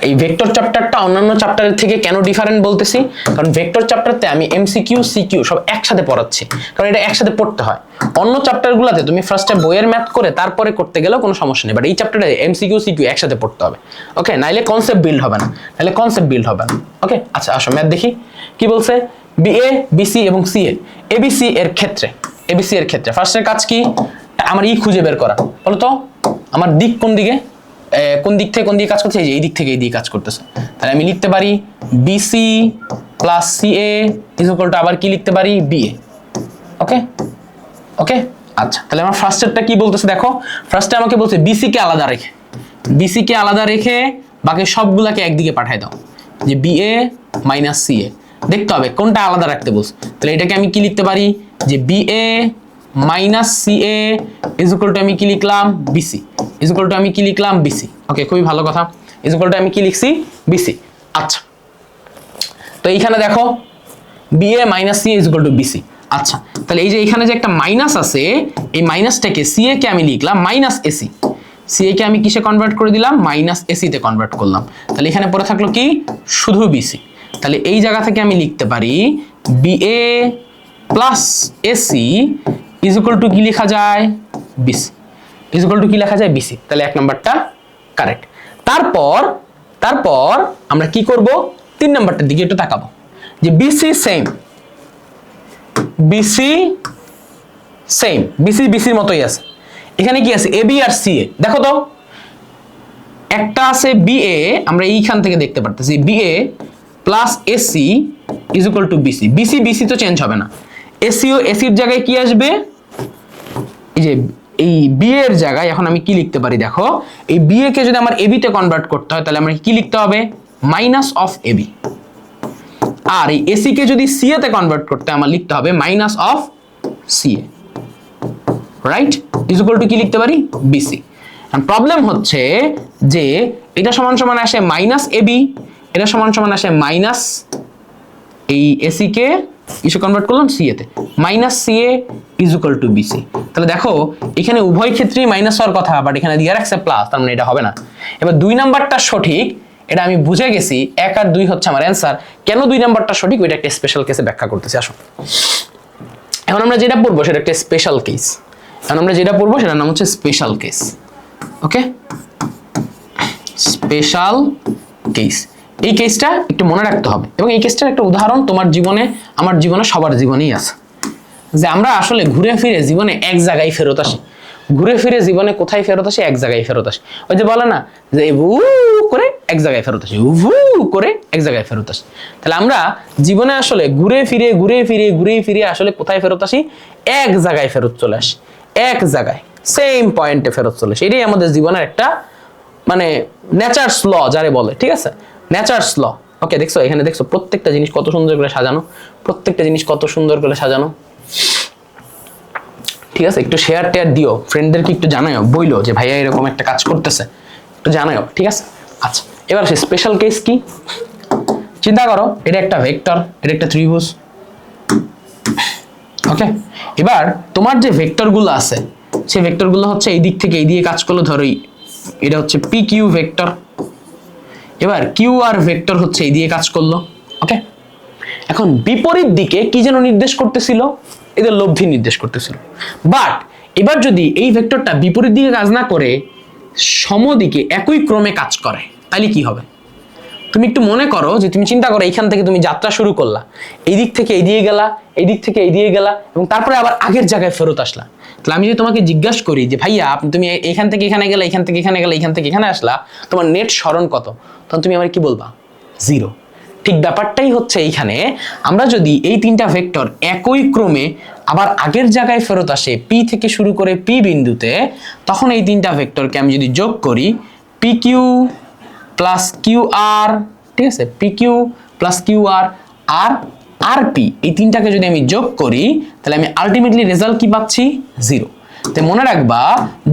এই ভেক্টর চ্যাপ্টারটা অন্যান্য চ্যাপ্টারের থেকে কেন ডিফারেন্ট বলতেছি, কারণ ভেক্টর চ্যাপ্টারতে আমি এমসিকিউ সিকিউ সব একসাথে পড়াচ্ছি, কারণ এটা একসাথে পড়তে হয়। অন্য চ্যাপ্টারগুলোতে তুমি ফার্স্টে বইয়ের ম্যাথ করে তারপরে করতে গেলেও কোনো সমস্যা নেই, বাট এই চ্যাপ্টারে এমসিকিউ সিকিউ একসাথে পড়তে হবে, ওকে? নাইলে কনসেপ্ট বিল্ড হবে না, ওকে? আচ্ছা আসো ম্যাথ দেখি কি বলছে। বিএ বিসি এবং সিএ, এবিসি এর ক্ষেত্রে ফার্স্টের কাজ কি, আমার খুঁজে বের করা। বলো তো আমার দিক কোন দিকে, কোন দিক থেকে কোন দিকে কাজ করছে, এই দিক থেকে এই দিকে কাজ করতেছে। তাহলে আমি লিখতে পারি BC plus CA is equal to আবার কি লিখতে পারি, বিএ, ওকে? আচ্ছা, তাহলে আমার ফার্স্টেরটা কি বলতেছে দেখো। ফার্স্টে আমাকে বলছে বিসি কে আলাদা রেখে বাকি সবগুলাকে একদিকে পাঠায় দাও, যে বিএ মাইনাস সিএ। দেখতে হবে কোনটা আলাদা রাখতে বলছে। তাহলে এটাকে আমি কি লিখতে পারি, যে BA minus CA is equal to আমি কি লিখলাম, বিসি ইজ ইকুয়াল টু আমি কি লিখলাম, বিসি, ওকে? খুবই ভালো কথা, ইজ ইকুয়াল টু আমি কি লিখছি, বিসি। আচ্ছা, তো এইখানে দেখো BA minus C is equal to BC. আচ্ছা, তাহলে এই যে এখানে যে একটা মাইনাস আছে, এই মাইনাসটাকে সিএ কে আমি লিখলাম মাইনাস এসি, সিএ কে আমি কিসে কনভার্ট করে দিলাম, মাইনাস এসি তে কনভার্ট করলাম। তাহলে এখানে পড়ে থাকলো কি, শুধু বিসি। তাহলে এই জায়গা থেকে আমি লিখতে পারি BA plus AC is equal to কি লেখা যায়, বিসি ইজ ইকুয়াল টু কি লেখা যায়, বিসি। তাহলে এক নাম্বারটা কারেক্ট। তারপর আমরা কি করব, 3 নাম্বারটার দিকে একটু তাকাবো, যে বিসি সেম, বিসির মতোই আছে। এখানে কি আছে, এবি আর সিএ। দেখো তো একটা আছে বিএ, আমরা এইখান থেকে দেখতে পারতেছি BA plus AC is equal to BC. BC তো চেঞ্জ হবে না, এসিও এসির জায়গায় কি আসবে, এই যে এই বি এর জায়গায় এখন আমি কি লিখতে পারি দেখো, এই বি এ কে যদি আমার এবি তে কনভার্ট করতে হয় তাহলে আমরা কি লিখতে হবে, মাইনাস অফ এবি। আর এই এসি কে যদি সিএ তে কনভার্ট করতে হয় আমার লিখতে হবে minus of CA, right? Is equal to কি লিখতে পারি, বিসি। এন্ড প্রবলেম হচ্ছে যে এটা সমান সমান আসে মাইনাস এবি, এটা সমান সমান আসে মাইনাস এই এসি কে ইসে কনভার্ট করলাম সিএ তে, minus CA is equal to BC. তাহলে দেখো এখানে উভয় ক্ষেত্রেই মাইনাস হওয়ার কথা, বাট এখানে দিয়ে রাখছে প্লাস, তার মানে এটা হবে না। এবার 2 নাম্বারটা সঠিক, এটা আমি বুঝে গেছি, 1 আর 2 হচ্ছে আমার অ্যান্সার। কেন 2 নাম্বারটা সঠিক ওইটা একটা স্পেশাল কেসে ব্যাখ্যা করতেছি, আসো। এখন আমরা যেটা পড়বো সেটা একটা স্পেশাল কেস, সেটার নাম হচ্ছে স্পেশাল কেস, ওকে? স্পেশাল কেস, এই কেসটা একটু মনে রাখতে হবে, এবং এই কেসটার একটা উদাহরণ তোমার জীবনে, আমার জীবনে, সবার জীবনেই আছে, যে আমরা আসলে ঘুরে ফিরে জীবনে এক জায়গায় ফেরত আসি। কোথায় ফেরত আসি, এক জায়গায় ফেরত আসি। ওই যে বলে না যে করে এক জায়গায় ফেরত আসি, করে এক জায়গায় ফেরত আসি। তাহলে আমরা জীবনে আসলে ঘুরে ফিরে আসলে কোথায় ফেরত আসি, এক জায়গায় ফেরত চলে আসি, এক জায়গায় সেম পয়েন্টে ফেরত চলে আসি। এটাই আমাদের জীবনের একটা মানে নেচারস ল যারে বলে, ঠিক আছে? নেচারস ল, ওকে? দেখছো এখানে, দেখছো প্রত্যেকটা জিনিস কত সুন্দর করে সাজানো, ঠিক আছে? একটু শেয়ার দিও, ফ্রেন্ডদেরকে একটু জানাও, বইলো যে ভাইয়া এরকম একটা কাজ করতেছে, একটু জানাও, ঠিক আছে? আচ্ছা, এবার আসে স্পেশাল কেস কি। চিন্তা করো, এটা একটা ভেক্টর, এটা একটা ত্রিভুজ, ওকে? এবার তোমার যে ভেক্টরগুলো আছে, সেই ভেক্টরগুলো হচ্ছে এই দিক থেকে এই দিকে কাজ করলো, ধরো এটা হচ্ছে পি কিউ ভেক্টর। এবার কিউ আর ভেক্টর হচ্ছে এই দিয়ে কাজ করলো, ওকে? এখন বিপরীত দিকে কি যেন নির্দেশ করতেছিল, এদের লব্ধি নির্দেশ করতেছিল। বাট এবার যদি এই ভেক্টরটা বিপরীত দিকে কাজ না করে সমদিকে একই ক্রমে কাজ করে, তাহলে কি হবে? তুমি একটু মনে করো, যে তুমি চিন্তা করো এইখান থেকে তুমি যাত্রা শুরু করলা, এই দিক থেকে এই দিয়ে গেলা, এই দিক থেকে এই দিয়ে গেলা, এবং তারপরে আবার আগের জায়গায় ফেরত আসলা। তাহলে আমি যদি তোমাকে জিজ্ঞাসা করি যে ভাইয়া তুমি এখান থেকে এখানে গেলা, এখান থেকে এখানে গেলা, এখান থেকে এখানে আসলা, তোমার নেট স্মরণ কত, তখন তুমি আমার কি বলবা, 0। ঠিক ব্যাপারটাই হচ্ছে এইখানে, আমরা যদি এই 3টা ভেক্টর একই ক্রমে আবার আগের জায়গায় ফেরত আসে, পি থেকে শুরু করে পি বিন্দুতে, তখন এই 3টা ভেক্টরকে আমি যদি যোগ করি, P Q plus Q R, ঠিক আছে? P Q plus Q R, আর আর পি, এই তিনটাকে যদি আমি যোগ করি তাহলে আমি আলটিমেটলি রেজাল্ট কি পাচ্ছি? 0। তাই মনে রাখবা,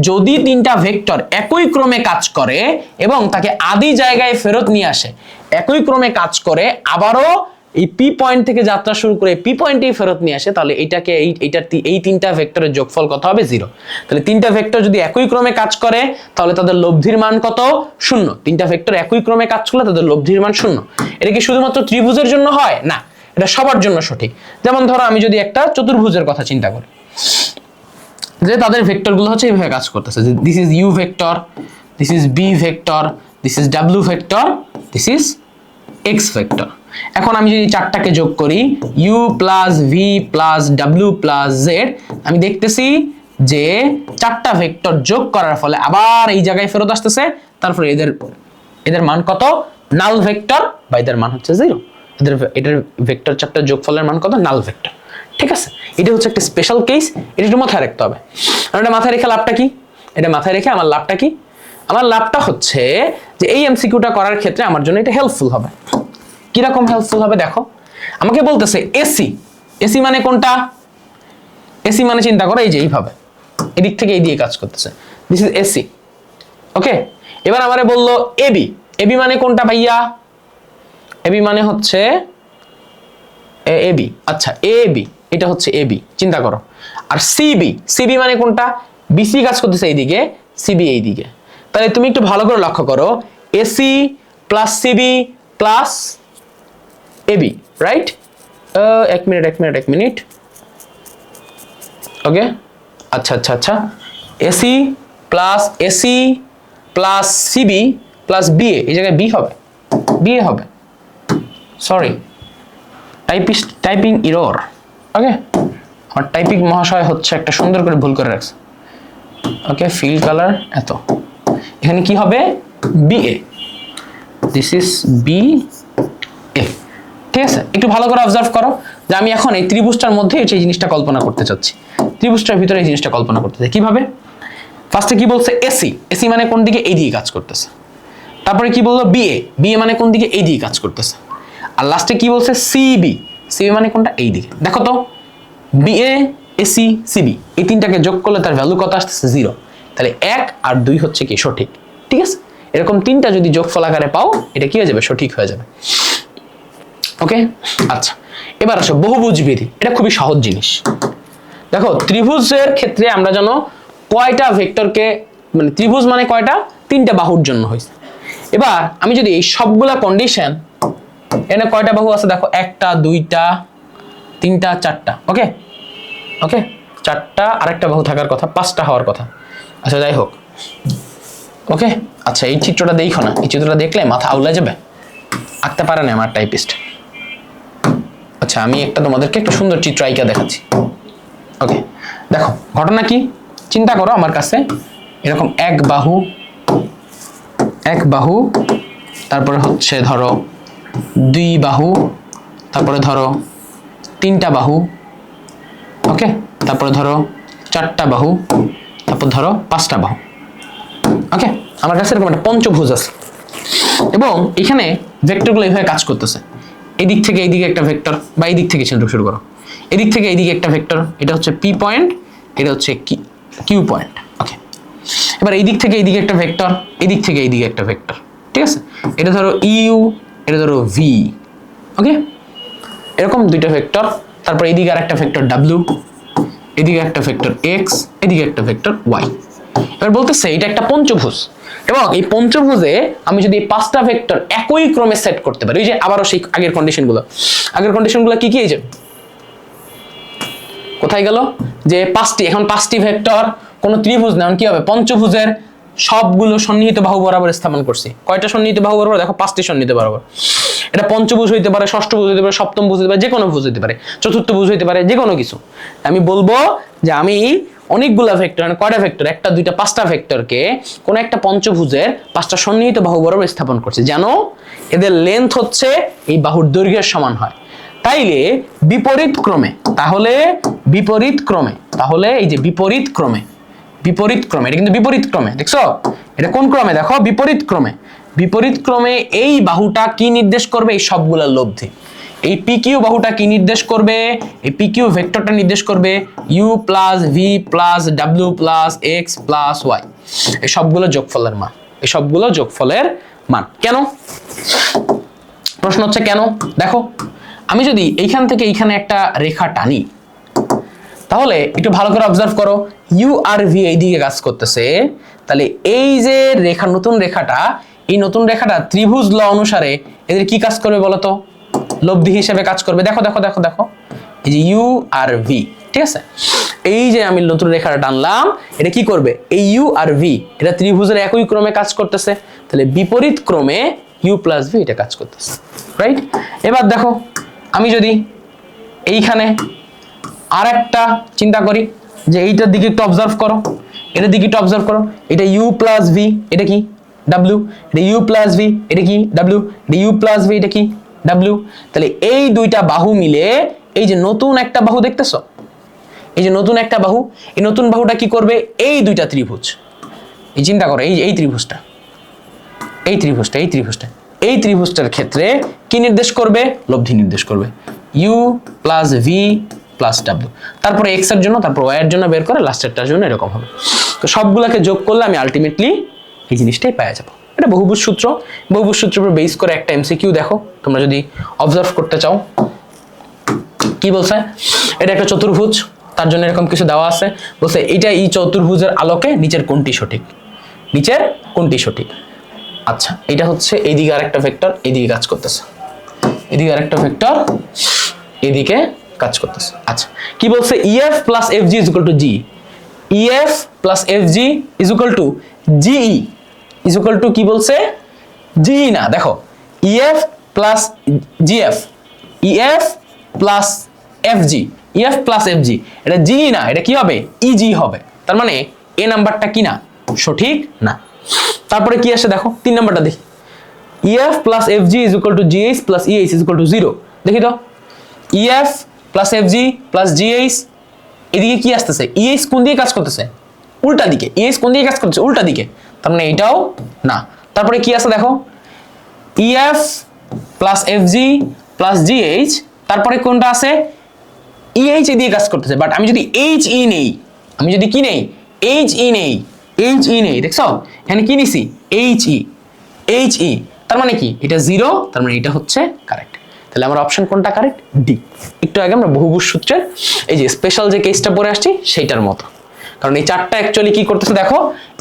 যদি তিনটা ভেক্টর একই ক্রমে কাজ করে এবং তাকে আদি জায়গায় ফেরত নিয়ে আসে, একই ক্রমে কাজ করে আবারও এই পি পয়েন্ট থেকে যাত্রা শুরু করে পি পয়েন্টেই ফেরত নিয়ে আসে, তাহলে এটাকে এই তিনটা ভেক্টরের যোগফল কত হবে? 0। তাহলে তিনটা ভেক্টর যদি একই ক্রমে কাজ করে তাহলে তাদের লব্ধির মান কত? 0। তিনটা ভেক্টর একই ক্রমে কাজ করলে তাদের লব্ধির মান 0। এটা কি শুধুমাত্র ত্রিভুজের জন্য হয়? না, এটা সবার জন্য সঠিক। যেমন ধরো আমি যদি একটা চতুর্ভুজের কথা চিন্তা করি, যে তাদের ভেক্টরগুলো হচ্ছে এইভাবে কাজ করতেছে, যে this is U vector, this is V vector, this is W vector, this is X vector. এখন আমি যদি চারটাকে যোগ করি, U plus V plus W plus Z, আমি দেখতেছি যে চারটা ভেক্টর যোগ করার ফলে আবার এই জায়গায় ফেরত আসতেছে, তারপরে এদের মান কত? নাল ভেক্টর, বা এদের মান হচ্ছে 0। এদের ভেক্টর চারটার যোগফলের মান কত? নাল ভেক্টর। ঠিক আছে, এটা হচ্ছে একটা স্পেশাল কেস, এটা একটু মাথায় রাখতে হবে। আর এটা মাথায় রেখে লাভটা কি? এটা মাথায় রেখে আমার লাভটা কি? আমার লাভটা হচ্ছে যে এই এমসিকিউটা করার ক্ষেত্রে আমার জন্য এটা হেল্পফুল হবে। কিরকম হেল্পফুল হবে দেখো, আমাকে বলতেছে এসি, এসি মানে কোনটা? এসি মানে চিন্তা করো এই যে এইভাবে এদিক থেকে এই দিয়ে কাজ করতেছে, দিস ইজ এসি। ওকে, এবার আমারে বললো এবি, এবি মানে কোনটা ভাইয়া? এবি মানে হচ্ছে এবি, আচ্ছা এবি, এটা হচ্ছে এবি, চিন্তা করো। আর সিবি, সিবি মানে কোনটা? বিসি কাজ করতেছে এইদিকে, সিবি এইদিকে। তাহলে তুমি একটু ভালো করে লক্ষ্য করো, AC plus CB plus AB, right? এক মিনিট। ওকে, আচ্ছা, AC plus CB plus BA, এই জায়গায় বিএ হবে, সরি টাইপিং এরর। ওকে, আমার টাইপিং মহাশয় হচ্ছে একটা সুন্দর করে ভুল করে রাখছে। ওকে, ফিল কালার এত, এখানে কি হবে? BA, this is B A. ঠিক আছে, একটু ভালো করে অবজার্ভ করো যে আমি এখন এই ত্রিভুজটার মধ্যে এই জিনিসটা কল্পনা করতে চাচ্ছি, ত্রিভুজটার ভিতরে এই জিনিসটা কল্পনা করতে চাই। কিভাবে? ফার্স্টে কি বলছে? এসি, এসি মানে কোন দিকে? এই দিকে কাজ করতেছে। তারপরে কি বললো? বিএ, বিএ মানে কোন দিকে? এই দিকে কাজ করতেছে। আর লাস্টে কি বলছে? সিবি, সিবি মানে কোনটা? এই দিকে। দেখো তো, বিএ, এসি, সিবি, এই তিনটাকে যোগ করলে তার ভ্যালু কত আসতেছে? 0। তাহলে 1 আর 2 হচ্ছে কি সঠিক। ঠিক আছে, এরকম তিনটা যদি যোগফল আকারে পাও, এটা কি হয়ে যাবে? সঠিক হয়ে যাবে। ওকে, আচ্ছা, এবার আসো বহুভুজ বিধি। এটা খুবই সহজ জিনিস। দেখো, ত্রিভুজের ক্ষেত্রে আমরা জানো কয়টা ভেক্টরকে, মানে ত্রিভুজ মানে কয়টা? তিনটা বাহুর জন্য হয়েছে। এবার আমি যদি এই সবগুলা কন্ডিশন, এখানে কয়টা বাহু আছে দেখো, 1টা 2টা 3টা 4টা। ওকে, চারটা, আরেকটা বাহু থাকার কথা, 5টা হওয়ার কথা। আচ্ছা, যাই হোক। ওকে, আচ্ছা, এই চিত্রটা দেখো না, এই চিত্রটা দেখলে মাথা আউলা যাবে, আঁকতে পারে না আমার টাইপিস্ট। আচ্ছা, আমি একটা তোমাদেরকে একটা সুন্দর চিত্র আঁকা দেখাচ্ছি। ওকে, দেখো ঘটনা কি, চিন্তা করো আমার কাছে এরকম এক বাহু, তারপরে হচ্ছে ধরো 2 বাহু, তারপরে ধরো 3টা বাহু, ওকে, তারপরে ধরো 4টা বাহু, তারপর ধরো 5টা বাহু। ওকে, আমার কাছে এরকম একটা পঞ্চভুজ আছে এবং এখানে ভেক্টরগুলো এইভাবে কাজ করতেছে। এদিক থেকে এইদিকে একটা ভেক্টর, বা এই দিক থেকে শুরু করো, এদিক থেকে এইদিকে একটা ভেক্টর, এটা হচ্ছে পি পয়েন্ট, এটা হচ্ছে কিউ পয়েন্ট। ওকে, এবার এই দিক থেকে এইদিকে একটা ভেক্টর, এদিক থেকে এইদিকে একটা ভেক্টর। ঠিক আছে, এটা ধরো ইউ, এটা ধরো ভি। ওকে, এরকম দুইটা ভেক্টর, তারপর এইদিকে আর একটা ভেক্টর ডাব্লিউ, এদিকে একটা ভেক্টর এক্স, এদিকে একটা ভেক্টর ওয়াই। এবার বলতেছে এটা একটা পঞ্চভুজ, এবং এই পঞ্চভুজে আমি যদি 5টা ভেক্টর একই ক্রমে সেট করতে পারি, ওই যে আবারও সেই আগের কন্ডিশনগুলো কি কি? এই যে কোথায় গেল, যে 5টি, এখন 5টি ভেক্টর কোন ত্রিভুজ না, কি হবে? পঞ্চভুজের সবগুলো সন্নিহিত বাহু বরাবর স্থাপন করছি। কয়টা সন্নিহিত বাহু বরাবর? দেখো 5টি সন্নিহিত বরাবর। এটা পঞ্চভুজ হইতে পারে, ষষ্ঠভুজ হইতে পারে, সপ্তম ভুজ হইতে পারে, যে কোনো ভুজ হইতে পারে, চতুর্থ ভুজ হইতে পারে, যে কোনো কিছু। আমি বলবো যে আমি অনেকগুলা ভেক্টর, মানে কয়টা ভেক্টর? 1টা 2টা 5টা ভেক্টরকে কোন একটা পঞ্চভুজের 5টা সন্নিহিত বাহু বরাবর স্থাপন করছি, যেন এদের লেন্থ হচ্ছে এই বাহুর দৈর্ঘ্যের সমান হয়। তাইলে বিপরীত ক্রমে, তাহলে এই যে বিপরীত ক্রমে, এটা কিন্তু বিপরীত ক্রমে, দেখছো? এটা কোন ক্রমে? দেখো, বিপরীত ক্রমে এই বাহুটা কি নির্দেশ করবে? এই সবগুলা লব্ধি, এই PQ বাহুটা কি নির্দেশ করবে? এই PQ ভেক্টরটা নির্দেশ করবে u plus v plus w plus x plus y, এই সবগুলো যোগফলের মান, এই সবগুলো যোগফলের মান। কেন? প্রশ্ন হচ্ছে কেন? দেখো আমি যদি এইখান থেকে এইখানে একটা রেখা টানি, তাহলে একটু ভালো করে অবজার্ভ করো, u আর v এই দিকে কাজ করতেছে, তাহলে এই যে রেখা, নতুন রেখাটা, এই নতুন রেখাটা ত্রিভুজ ল অনুসারে এদের কি কাজ করবে বলো তো? লব্ধি হিসেবে কাজ করবে। দেখো দেখো দেখো দেখো, এই যে u আর v, ঠিক আছে, এই যে আমি নতুন রেখাটা টানলাম, এটা কি করবে? এই u আর v এটা ত্রিভুজের একই ক্রমে কাজ করতেছে, তাহলে বিপরীত ক্রমে u প্লাস v এটা কাজ করতেছে, রাইট? এবার দেখো আমি যদি এইখানে আর একটা চিন্তা করি, যে এইটার দিকে একটু অবজার্ভ করো, এটার দিকে একটু অবজার্ভ করো, এটা u প্লাস v এটা কি? w, এটা u প্লাস v এটা কি? w, এটা u প্লাস v এটা কি? w, তাহলে এই দুইটা বাহু মিলে এই যে নতুন একটা বাহু দেখতেছো, এই যে নতুন একটা বাহু, এই নতুন বাহুটা কি করবে? এই দুইটা ত্রিভুজ, এই চিন্তা করো, এই ত্রিভুজটা, এই ত্রিভুজটা, এই ত্রিভুজটা, এই ত্রিভুজটার ক্ষেত্রে কি নির্দেশ করবে? লব্ধি নির্দেশ করবে, u plus v plus w, তারপরে x এর জন্য, তারপর y এর জন্য বের করে লাস্টেরটার জন্য এরকম হবে। তো সবগুলোকে যোগ করলে আমি আলটিমেটলি এই জিনিসটাই পেয়ে যাব। এটা বহুভুজ সূত্র, বহুভুজ সূত্রের উপর বেস করে একটা এমসিকিউ দেখো তোমরা যদি অবজার্ভ করতে চাও। কি বলছে? এটা একটা চতুর্ভুজ, তার জন্য এরকম কিছু দেওয়া আছে, বলছে এটা এই চতুর্ভুজের আলোকে নিচের কোনটি সঠিক, নিচের কোনটি সঠিক। আচ্ছা, এটা হচ্ছে এইদিকে আরেকটা ভেক্টর এদিকে কাজ করতেছে, এদিকে আরেকটা ভেক্টর এদিকে কাজ করতেছে। আচ্ছা, কি বলছে? EF plus FG is equal two G, EF plus FG is equal two GE, is equal to কি বলছে? GE না, দেখো EF plus GF, EF plus FG, EF plus FG, এটা GE না, এটা কি হবে? EG হবে। তার মানে এ নাম্বারটা কি না? সঠিক না। তারপরে কি আসে দেখো, 3 নাম্বারটা দেখি, EF plus FG is equal two GH plus EH is equal two 0, দেখি তো, EF plus FG plus GH, এদিকে কি আসতেছে? EH কোন দিকে কাজ করতেছে? উল্টা দিকে। EH কোন দিকে কাজ করতেছে? উল্টা দিকে, তার মানে এটাও না। তারপরে কি আছে দেখো, EF plus FG plus GH, তারপরে কোনটা আছে? EH এদিকে কাজ করতেছে, বাট আমি যদি HE নেই, আমি যদি কি নেই? HE নেই, HE নেই, দেখছো এখানে কি নিছি? HE, HE, তার মানে কি? এটা 0, তার মানে এটা হচ্ছে কারেক্ট। তাহলে আমার অপশন কোনটা কারেক্ট? ডি। একটু আগে আমরা বহুভুজ সূত্রের এই যে স্পেশাল যে কেসটা পড়ে আসছি সেইটার মতো, কারণ এই চারটা অ্যাকচুয়ালি কি করতেছে দেখো,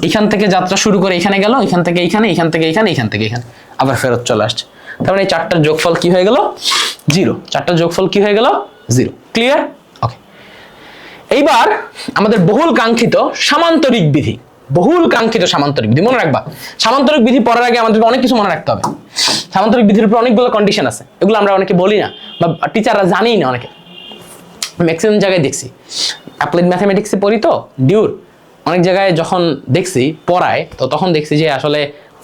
এখান থেকে যাত্রা শুরু করে এখানে গেল, এখান থেকে এখানে, এখান থেকে এখানে, এখান থেকে এখানে, আবার ফেরত চলে আসছে। তার মানে এই চারটার যোগফল কি হয়ে গেল? 0। চারটার যোগফল কি হয়ে গেল? 0। ক্লিয়ার? ওকে, এইবার আমাদের বহুল কাঙ্ক্ষিত সামান্তরিক বিধি, বহুল কাঙ্ক্ষিত সামান্তরিক বিধি মনে রাখবা। সামান্তরিক বিধি পড়ার আগে আমাদের অনেক কিছু মনে রাখতে হবে। সামান্তরিক বিধির উপর অনেকগুলো কন্ডিশন আছে, এগুলো আমরা অনেকে বলি না বা টিচাররা জানেই না, অনেকে ম্যাক্সিমাম জায়গায় দেখছি, অ্যাপ্লাইড ম্যাথমেটিক্সে পড়ি তো ডিউর, অনেক জায়গায় যখন দেখছি পড়ায়, তো তখন দেখছি যে আসলে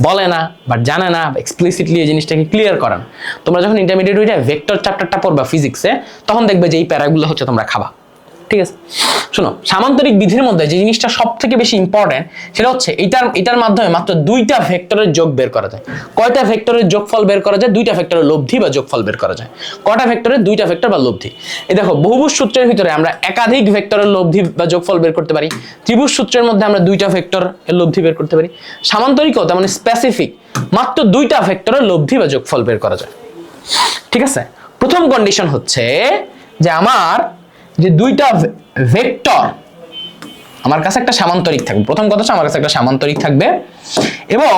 বলে না বাট জানে না, এক্সপ্লিসিটলি এই জিনিসটাকে ক্লিয়ার করান। তোমরা যখন ইন্টারমিডিয়েট হয়ে যায় ভেক্টর চ্যাপ্টারটা পড়বা ফিজিক্সে, তখন দেখবে যে এই প্যারাগুলো হচ্ছে তোমরা খাবা। ঠিক আছে, শোনো, সামান্তরিক বিধির মধ্যে যে জিনিসটা সব থেকে বেশি ইম্পর্টেন্ট সেটা হচ্ছে এটার মাধ্যমে মাত্র দুইটা ভেক্টরের যোগ বের করা যায়। কয়টা ভেক্টরের যোগফল বের করা যায়? দুইটা ভেক্টরের লব্ধি বা যোগফল বের করা যায়। কয়টা ভেক্টরের? দুইটা ভেক্টর বা লব্ধি। এই দেখো, বহুভুজ সূত্রের ভিতরে আমরা একাধিক ভেক্টরের লব্ধি বা যোগফল বের করতে পারি। ত্রিভুজ সূত্রের মধ্যে আমরা দুইটা ভেক্টর এর লব্ধি বের করতে পারি। সামান্তরিকও তেমন স্পেসিফিক, মাত্র দুইটা ভেক্টরের লব্ধি বা যোগফল বের করা যায়। ঠিক আছে, প্রথম কন্ডিশন হচ্ছে যে আমার যে দুইটা ভেক্টর, আমার কাছে একটা সামান্তরিক থাকবে। প্রথম কথা হচ্ছে আমার কাছে একটা সামান্তরিক থাকবে এবং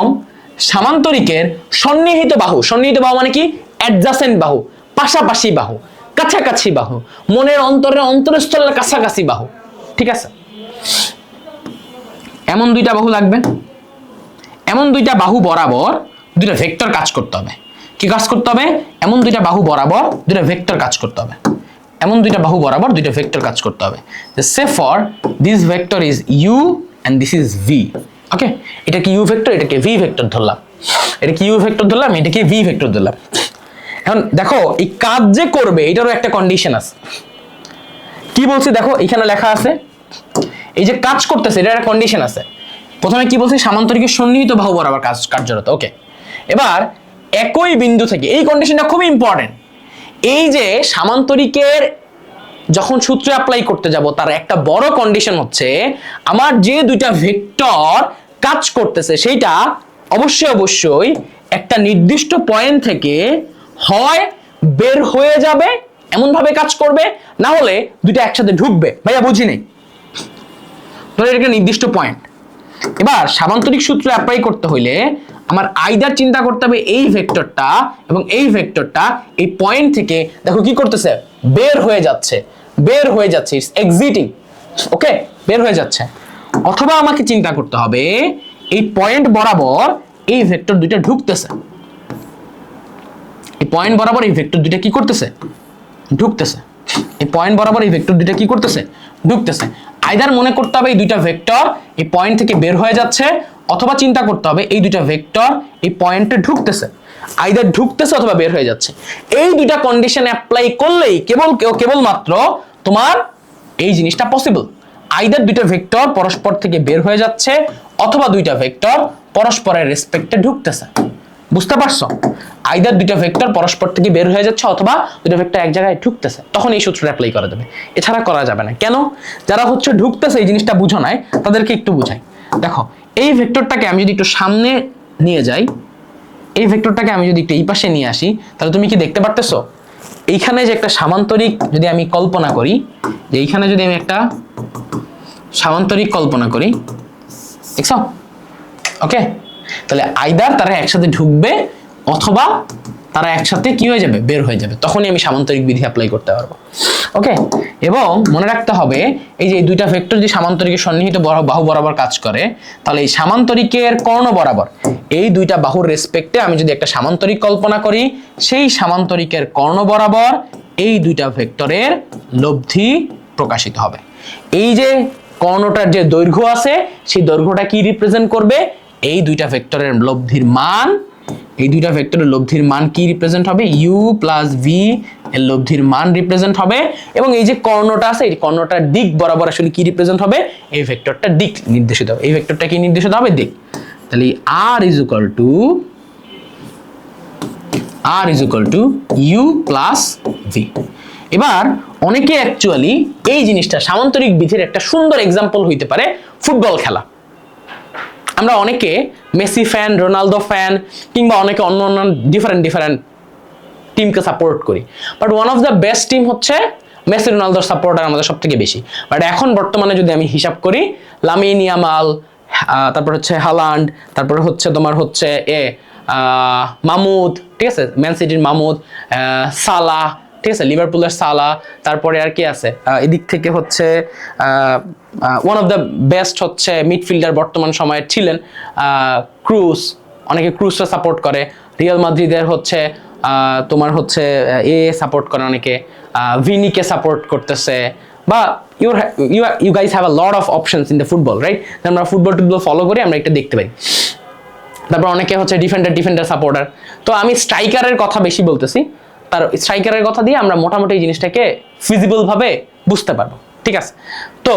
সামান্তরিকের সন্নিহিত বাহু, সন্নিহিত বাহু মানে কি? অ্যাডজাসেন্ট বাহু, পাশাপাশি বাহু, কাছাকাছি বাহু, মনের অন্তরস্থলের কাছাকাছি বাহু। ঠিক আছে, এমন দুইটা বাহু লাগবে। এমন দুইটা বাহু বরাবর দুইটা ভেক্টর কাজ করতে হবে। কি কাজ করতে হবে? এমন দুইটা বাহু বরাবর দুইটা ভেক্টর কাজ করতে হবে। এমন দুইটা বাহু বরাবর দুইটা ভেক্টর কাজ করতে হবে। Say for this vector is U and this is V. Okay, এটা কি ইউ ভেক্টর, এটাকে ভি ভেক্টর ধরলাম, এটা কি ইউ ভেক্টর ধরলাম, এটাকে ভি ভেক্টর ধরলাম। এখন দেখো, এই কাজ যে করবে এটারও একটা কন্ডিশন আছে। কি বলছি দেখো, এখানে লেখা আছে, এই যে কাজ করতেছে এটার একটা কন্ডিশন আছে। প্রথমে কি বলছি? সামান্তরিকের সন্নিহিত বাহু বরাবর কার্যরত। ওকে, এবার একই বিন্দু থেকে, এই কন্ডিশনটা খুবই ইম্পর্টেন্ট, এই যে সামান্তরিকের যখন সূত্র অ্যাপ্লাই করতে যাব তার একটা বড় কন্ডিশন হচ্ছে আমার যে দুইটা ভেক্টর কাজ করতেছে সেইটা অবশ্যই একটা নির্দিষ্ট পয়েন্ট থেকে হয় বের হয়ে যাবে এমন ভাবে কাজ করবে, না হলে দুইটা একসাথে ঢুকবে। ভাইয়া বুঝি নেই, ধরো এটা একটা নির্দিষ্ট পয়েন্ট। এবার সামান্তরিক সূত্র অ্যাপ্লাই করতে হইলে আমার আইদার চিন্তা করতে হবে এই ভেক্টরটা এবং এই ভেক্টরটা এই পয়েন্ট থেকে দেখো কি করতেছে, বের হয়ে যাচ্ছে ইটস এক্সিটিং, ওকে, বের হয়ে যাচ্ছে। অথবা আমাকে চিন্তা করতে হবে এই পয়েন্ট বরাবর এই ভেক্টর দুইটা ঢুকতেছে, এই পয়েন্ট বরাবর এই ভেক্টর দুইটা কি করতেছে, ঢুকতেছে। এই পয়েন্ট বরাবর এই ভেক্টর দুইটা কি করতেছে, ঢুকতেছে। আইদার মনে করতে হবে এই দুইটা ভেক্টর এই পয়েন্ট থেকে বের হয়ে যাচ্ছে, অথবা চিন্তা করতে হবে এই দুইটা ভেক্টর এই পয়েন্টে ঢুকতেছে, আইদার ঢুকতেছে অথবা বের হয়ে যাচ্ছে। এই দুইটা কন্ডিশন অ্যাপ্লাই করলেই কেবলমাত্র তোমার এই জিনিসটা পসিবল। আইদার দুইটা ভেক্টর পরস্পর থেকে বের হয়ে যাচ্ছে অথবা দুইটা ভেক্টর পরস্পরের রেসপেক্টে ঢুকতেছে। বুঝতে পারছো? আইদার দুইটা ভেক্টর পরস্পর থেকে বের হয়ে যাচ্ছে অথবা দুইটা ভেক্টর এক জায়গায় ঢুকতেছে, তখন এই সূত্রটা অ্যাপ্লাই করা যাবে, এছাড়া করা যাবে না। কেন? যারা হচ্ছে ঢুকতেছে এই জিনিসটা বুঝো নাই, তাদেরকে একটু বুঝাই। দেখো এই ভেক্টরটাকে আমি যদি একটু সামনে নিয়ে যাই, এই ভেক্টরটাকে আমি যদি একটু এই পাশে নিয়ে আসি, তাহলে তুমি কি দেখতে পারতেছো এইখানে যে একটা সামান্তরিক যদি আমি কল্পনা করি, যে এইখানে যদি আমি একটা সামান্তরিক কল্পনা করি, দেখছো? ওকে, তাহলে আইদার তারা একসাথে ঢুকবে অথবা তারা একসাথে কি হয়ে যাবে, বের হয়ে যাবে, তখনই আমি সামান্তরিক বিধি অ্যাপ্লাই করতে পারবো। ওকে, এবং মনে রাখতে হবে এই যে দুইটা ভেক্টর যে সামান্তরিকের সন্নিহিত বাহু বরাবর কাজ করে, তাহলে এই সামান্তরিকের কর্ণ বরাবর এই দুইটা বাহুর রেসপেক্টে আমি যদি একটা সামান্তরিক কল্পনা করি, সেই সামান্তরিকের কর্ণ বরাবর এই দুইটা ভেক্টরের লব্ধি প্রকাশিত হবে। এই যে কর্ণটার যে দৈর্ঘ্য আছে সেই দৈর্ঘ্যটা কি রিপ্রেজেন্ট করবে, এই দুইটা ভেক্টরের লব্ধির মান, এই দুইটা ভেক্টরের লব্ধির মান কি রিপ্রেজেন্ট হবে, u প্লাস v এর লব্ধির মান রিপ্রেজেন্ট হবে। এবং এই যে কর্ণটা আছে এই কর্ণটার দিক বরাবর আসলে কি রিপ্রেজেন্ট হবে, এই ভেক্টরটার দিক নির্দেশিত হবে, এই ভেক্টরটা কি নির্দেশিত হবে, দিক। তাহলে r is equal to u plus v। এবার অনেকে অ্যাকচুয়ালি এই জিনিসটা সামান্তরিক বিধির একটা সুন্দর এক্সাম্পল হইতে পারে ফুটবল খেলা। আমরা অনেকে মেসি ফ্যান, রোনালদো ফ্যান, কিংবা অনেকে অন্য ডিফারেন্ট টিমকে সাপোর্ট করি, but one of the best team হচ্ছে মেসি রোনালদোর সাপোর্টার আমাদের সব থেকে বেশি। বাট এখন বর্তমানে যদি আমি হিসাব করি, লামিন ইয়ামাল, তারপর হচ্ছে হালান্ড, তারপরে হচ্ছে তোমার হচ্ছে মামুদ, ঠিক আছে, ম্যান সিটির মামুদ, সালাহ, ঠিক আছে, লিভারপুলের সালাহ, তারপরে আর কি আছে এদিক থেকে হচ্ছে ওয়ান অফ দ্য বেস্ট হচ্ছে মিডফিল্ডার বর্তমান সময়ে ছিলেন ক্রুজ, অনেকে ক্রুজটা সাপোর্ট করে। রিয়াল মাদ্রিদের হচ্ছে তোমার হচ্ছে সাপোর্ট করে অনেকে, ভিনিকে সাপোর্ট করতেছে, বা you guys have a lot of options in the football, right? আমরা ফুটবল ফলো করি, আমরা এটা দেখতে পাই। তারপর অনেকে হচ্ছে ডিফেন্ডার সাপোর্টার। তো আমি স্ট্রাইকারের কথা বেশি বলতেছি, তার স্ট্রাইকারের কথা দিয়ে আমরা মোটামুটি এই জিনিসটাকে ফিজিবল ভাবে বুঝতে পারবো, ঠিক আছে? তো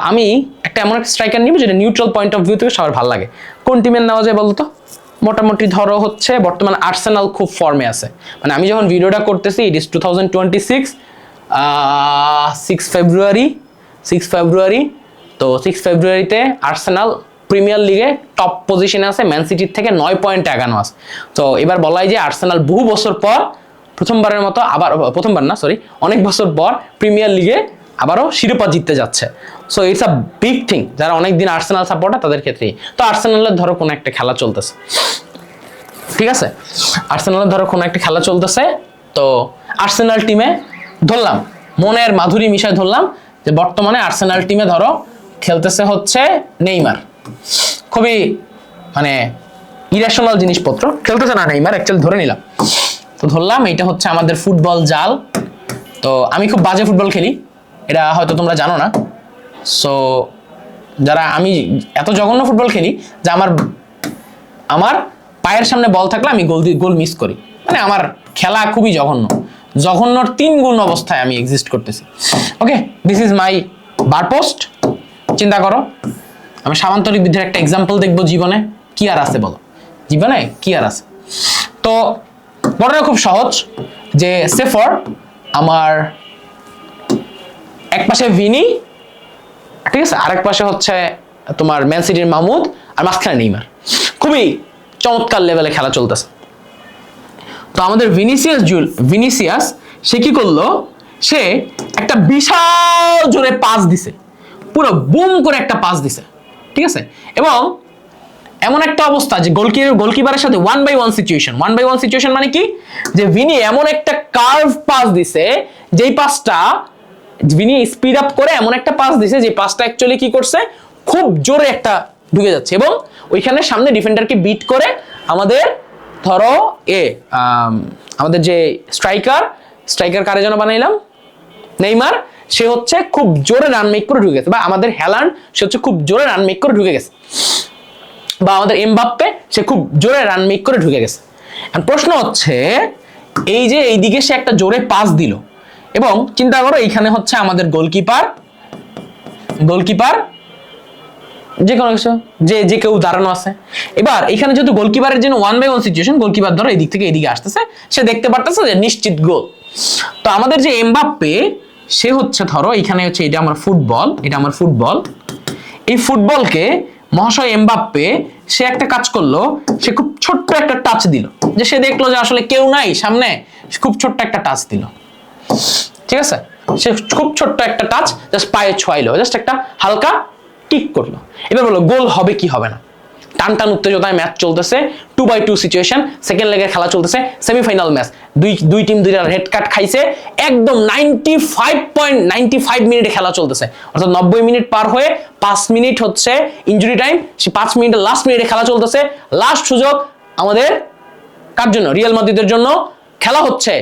আমি একটা এমন একটা স্ট্রাইকার নিব যেটা নিউট্রাল পয়েন্ট অফ ভিউ থেকে সবার ভালো লাগে। কোন টিমের নেওয়া যায় বলতো? মোটামুটি ধরো হচ্ছে বর্তমান আর্সেনাল খুব ফর্মে আছে, মানে আমি যখন ভিডিওটা করতেছি ইট ইজ 2026 6 ফেব্রুয়ারি। তো 6 ফেব্রুয়ারিতে আর্সেনাল প্রিমিয়ার লিগে টপ পজিশনে আছে, ম্যান সিটির থেকে 9 পয়েন্ট আগানো আছে। তো এবার বলাই যে আর্সেনাল বহু বছর পর প্রথমবারের মতো আবার, প্রথমবার না সরি, অনেক বছর পর প্রিমিয়ার লিগে আবারও শিরোপা জিততে যাচ্ছে। So it's a big thing যারা অনেকদিন আর্সেনাল সাপোর্টার তাদের ক্ষেত্রেই। তো আর্সেনালের ধরো কোনো একটা খেলা চলতেছে, ঠিক আছে, আর্সেনালের ধরো কোনো একটা খেলা চলতেছে, তো আর্সেনাল টিমে ধরলাম, মনের মাধুরী মিশায় ধরলাম যে বর্তমানে আর্সেনাল টিমে ধরো খেলতেছে হচ্ছে নেইমার, খুবই মানে ইরেশনাল জিনিসপত্র খেলতেছে না নেইমার, অ্যাকচুয়ালি ধরে নিলাম। তো ধরলাম এইটা হচ্ছে আমাদের ফুটবল জাল। তো আমি খুব বাজে ফুটবল খেলি, এটা হয়তো তোমরা জানো না। সো যারা, আমি এত জঘন্য ফুটবল খেলি যে আমার পায়ের সামনে বল থাকলে আমি গোল মিস করি, মানে আমার খেলা খুবই জঘন্যর 3 গুণ অবস্থায় আমি এক্সিস্ট করতেছি। Okay, this is my bar post. চিন্তা করো, আমি সামান্তরিক বিধির একটা এক্সাম্পল দেখবো জীবনে, কি আর আছে বলো, জীবনে কি আর আছে? তো ঘটনা খুব সহজ। যে সেফর আমার এক পাশে ভিনি, ঠিক আছে, আরেক পাশে হচ্ছে তোমার ম্যান সিটির মাহমুদ, আর মাঝখানে নেইমার। খুবই চমৎকার লেভেলে খেলা চলতেছে। তো আমাদের ভিনিসিয়াস সে কি করলো, সে একটা বিশাল জোরে পাস দিছে, পুরো বুম করে একটা পাস দিছে, ঠিক আছে। এবং এমন একটা অবস্থা যে গোলকিপারের সাথে 1-1 সিচুয়েশন। 1-1 সিচুয়েশন মানে কি, যে ভিনি এমন একটা কার্ভ পাস দিছে, যেই পাসটা ভিনি স্পিড আপ করে এমন একটা পাস দিছে, যে পাসটা অ্যাকচুয়ালি কি করছে, খুব জোরে একটা ঢুকে যাচ্ছে, এবং ওইখানে সামনে ডিফেন্ডারকে বিট করে আমাদের ধরো আমাদের যে স্ট্রাইকার কারে যেন বানাইলাম, নেইমার, সে হচ্ছে খুব জোরে রান মেক করে ঢুকে গেছে, বা আমাদের হ্যালান্ড সে হচ্ছে খুব জোরে রান মেক করে ঢুকে গেছে, বা আমাদের এমবাপ্পে সে খুব জোরে রান মেক করে ঢুকে গেছে। প্রশ্ন হচ্ছে এই যে এইদিকে সে একটা জোরে পাস দিল, এবং চিন্তা করো এইখানে হচ্ছে আমাদের গোলকিপার যে কোনো কিছু যে কেউ দাঁড়ানো আছে। এবার এখানে যেহেতু গোলকিপারের জন্য 1-1 সিচুয়েশন, গোলকিপার ধরো এদিক থেকে এদিকে আসতেছে, সে দেখতে পারতেছে যে নিশ্চিত গোল। তো আমাদের যে এমবাপ্পে, সে হচ্ছে ধরো এখানে হচ্ছে এটা আমার ফুটবল, এই ফুটবলকে মহাশয় এমবাপ্পে সে একটা কাজ করলো, সে খুব ছোট্ট একটা টাচ দিল, যে সে দেখলো যে আসলে কেউ নাই সামনে, খুব ছোট্ট একটা টাচ দিল, ঠিক আছে। সে খুব ছোট্ট একটা টাচ জাস্ট পায়ে ছোঁয়াইলো, জাস্ট একটা হালকা কিক করলো। এবার বলো গোল হবে কি হবে না? টান উত্তেজনায় ম্যাচ চলতেছে, 2-2 সিচুয়েশন, সেকেন্ড লেগের খেলা চলতেছে, সেমিফাইনাল ম্যাচ, দুই টিম দুইটা রেড কার্ড খাইছে, একদম 95 মিনিটে খেলা চলতেছে, অর্থাৎ 90 মিনিট পার হয়ে 5 মিনিট হচ্ছে ইনজুরি টাইম, সে 5 মিনিটের লাস্ট মিনিটে খেলা চলতেছে, লাস্ট সুযোগ আমাদের কার জন্য? রিয়াল মাদ্রিদের জন্য খেলা হচ্ছে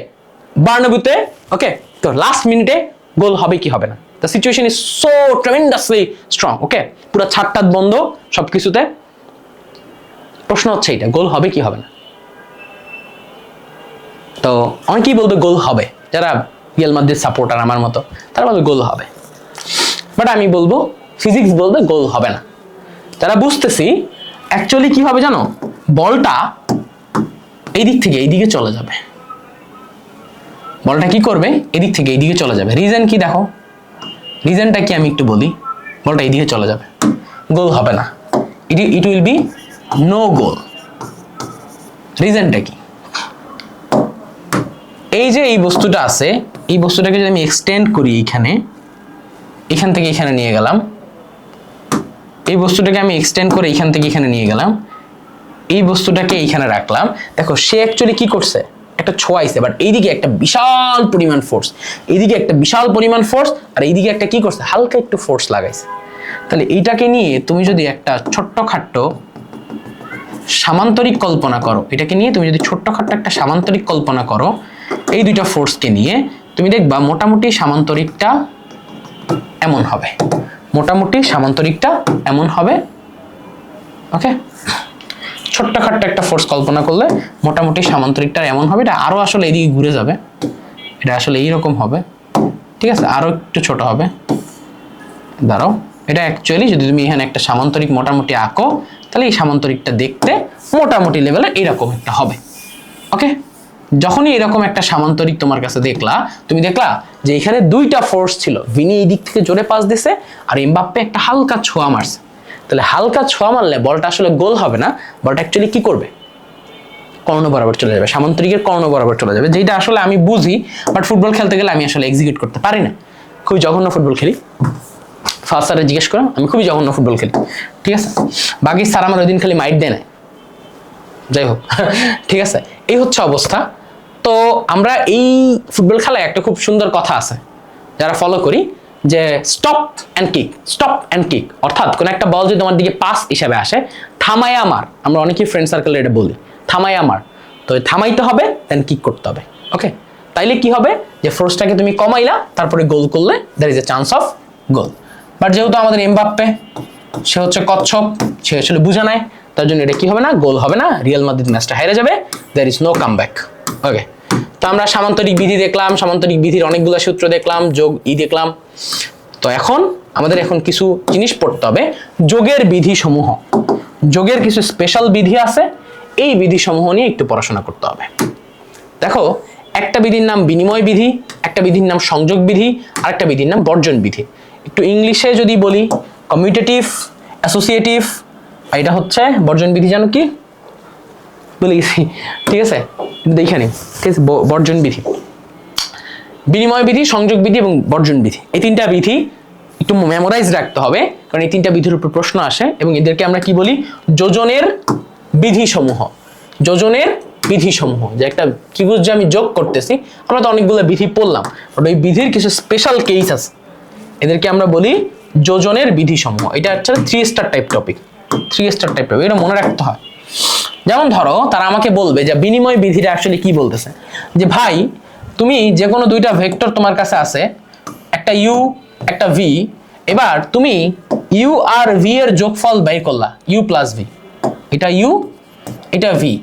বার্নাব্যুতে, ওকে। তো লাস্ট মিনিটে গোল হবে কি হবে না? The situation is so tremendously strong, okay? পুরো ছাড়টাত বন্ধ সবকিছুতে। প্রশ্ন হচ্ছে এটা, গোল হবে কি হবে না? তো অনেকেই বলবে গোল হবে, যারা রিয়াল মাদ্রিদ সাপোর্টার আমার মতো, তারা বলবে গোল হবে, বাট আমি বলবো ফিজিক্স বলবে গোল হবে না। যারা বুঝতেছি অ্যাকচুয়ালি কি হবে জানো, বলটা এই দিক থেকে এইদিকে চলে যাবে, বলটা কি করবে, এদিক থেকে এইদিকে চলে যাবে। রিজন কি দেখো, রিজনটা কি আমি একটু বলি, বলটা এইদিকে চলে যাবে, গোল হবে না, it will be no goal. রিজনটা কি, এই যে এই বস্তুটা আছে, এই বস্তুটাকে যদি আমি এক্সটেন্ড করি, এখান থেকে এখানে নিয়ে গেলাম, এই বস্তুটাকে আমি এক্সটেন্ড করে এখান থেকে এখানে নিয়ে গেলাম, এই বস্তুটাকে এইখানে রাখলাম, দেখো সে অ্যাকচুয়ালি কি করছে, একটা ছোঁয়াইছে, বাট এইদিকে একটা বিশাল পরিমাণ ফোর্স, এইদিকে একটা বিশাল পরিমাণ ফোর্স, আর এইদিকে একটা কি করছে, হালকা একটু ফোর্স লাগাইছে। তাহলে এইটাকে নিয়ে তুমি যদি একটা ছোট্টখাট্ট সামান্তরিক কল্পনা করো, এটাকে নিয়ে তুমি যদি ছোট্টখাট্ট একটা সামান্তরিক কল্পনা করো, এই দুইটা ফোর্সকে নিয়ে, তুমি দেখবা মোটামুটি সামান্তরিকটা এমন হবে, ওকে। ছোট্টখাট্ট একটা ফোর্স কল্পনা করলে মোটামুটি সামান্তরিকটা এমন হবে, এটা আরো আসলে এদিকে ঘুরে যাবে, এটা আসলে এইরকম হবে, ঠিক আছে, আরো একটু ছোট হবে। দাঁড়াও, এটা অ্যাকচুয়ালি যদি তুমি এখানে একটা সামান্তরিক মোটামুটি আঁকো, তাহলে এই সামান্তরিকটা দেখতে মোটামুটি লেভেলে এইরকম একটা হবে, ওকে। যখনই এরকম একটা সামান্তরিক তোমার কাছে তুমি দেখলা যে এখানে দুইটা ফোর্স ছিল, ভিনি এই দিক থেকে জোরে পাস দিছে, আর এমবাপ্পে একটা হালকা ছোঁয়া মারছে। তাহলে হালকা ছোঁয়া মারলে বলটা আসলে গোল হবে না, বলটা অ্যাকচুয়ালি কি করবে, কর্ণ বরাবর চলে যাবে, সামান্তরিকের কর্ণ বরাবর চলে যাবে, যেটা আসলে আমি বুঝি, বাট ফুটবল খেলতে গেলে আমি আসলে এক্সিকিউট করতে পারি না, খুবই জঘন্য ফুটবল খেলি। ফার্স্ট স্যারে জিজ্ঞেস করো, আমি খুবই জঘন্য ফুটবল খেলি, ঠিক আছে। বাকি স্যার আমার ওই দিন খালি মাইট দেয় না, যাই হোক, ঠিক আছে। এই হচ্ছে অবস্থা। তো আমরা এই ফুটবল খেলায় একটা খুব সুন্দর কথা আছে যারা ফলো করি, যে স্টপ অ্যান্ড কিক, অর্থাৎ কোন একটা বল যদি তোমার দিকে পাস হিসাবে আসে, থামায়া মার, আমরা অনেকেই ফ্রেন্ড সার্কেলে এটা বলি, থামায়া মার। তো থামাইতে হবে, দেন কিক করতে হবে, ওকে। তাইলে কি হবে, যে ফোর্সটাকে তুমি কমাইলা, তারপরে গোল করলে there is a chance of goal. But যেহেতু আমাদের এমবাপ্পে সে হচ্ছে কচ্ছপ, সে আসলে বুঝে নেয়, তার জন্য এটা কি হবে না, গোল হবে না, রিয়াল মাদ্রিদ ম্যাচটা হেরে যাবে, there is no comeback, okay. তো আমরা সামান্তরিক বিধি দেখলাম, সামান্তরিক বিধির অনেকগুলো সূত্র দেখলাম, যোগ দেখলাম। তো আমাদের কিছু জিনিস পড়তে হবে, যোগের বিধি সমূহ, যোগের কিছু স্পেশাল বিধি আছে, এই বিধি সমূহ নিয়ে একটু পড়াশোনা করতে হবে। দেখো একটা বিধির নাম বিনিময় বিধি, একটা বিধির নাম সংযোগ বিধি, আর একটা বিধির নাম বর্জন বিধি। একটু ইংলিশে যদি বলি কমিউটেটিভ, অ্যাসোসিয়েটিভ, এটা হচ্ছে বর্জন বিধি। জানো কি বলে গেছি? ঠিক আছে, দেখে নিন। ঠিক আছে, বর্জন বিধি, বিনিময় বিধি, সংযোগ বিধি এবং বর্জন বিধি, এই তিনটা বিধি একটু মেমোরাইজ রাখতে হবে, কারণ এই তিনটা বিধির উপর প্রশ্ন আসে এবং এদেরকে আমরা কি বলি? যোজনের বিধিসমূহ। যোজনের বিধিসমূহ, যে একটা ত্রিভুজ যে আমি যোগ করতেছি, আমরা তো অনেকগুলো বিধি পড়লাম, বাট ওই বিধির কিছু স্পেশাল কেস আছে, এদেরকে আমরা বলি যোজনের বিধিসমূহ। এটা হচ্ছে 3 star type topic, 3 star type topic, এটা মনে রাখতে হয়। যেমন ধরো তারা আমাকে বলবে যে বিনিময় বিধিটা আসলে কি বলতেছে, যে ভাই তুমি যে কোনো দুইটা ভেক্টর তোমার কাছে আছে, একটা ইউ একটা ভি, এবার তুমি ইউ আর ভি এর যোগফল বের করলা, ইউ প্লাস ভি, এটা ইউ এটা ভি,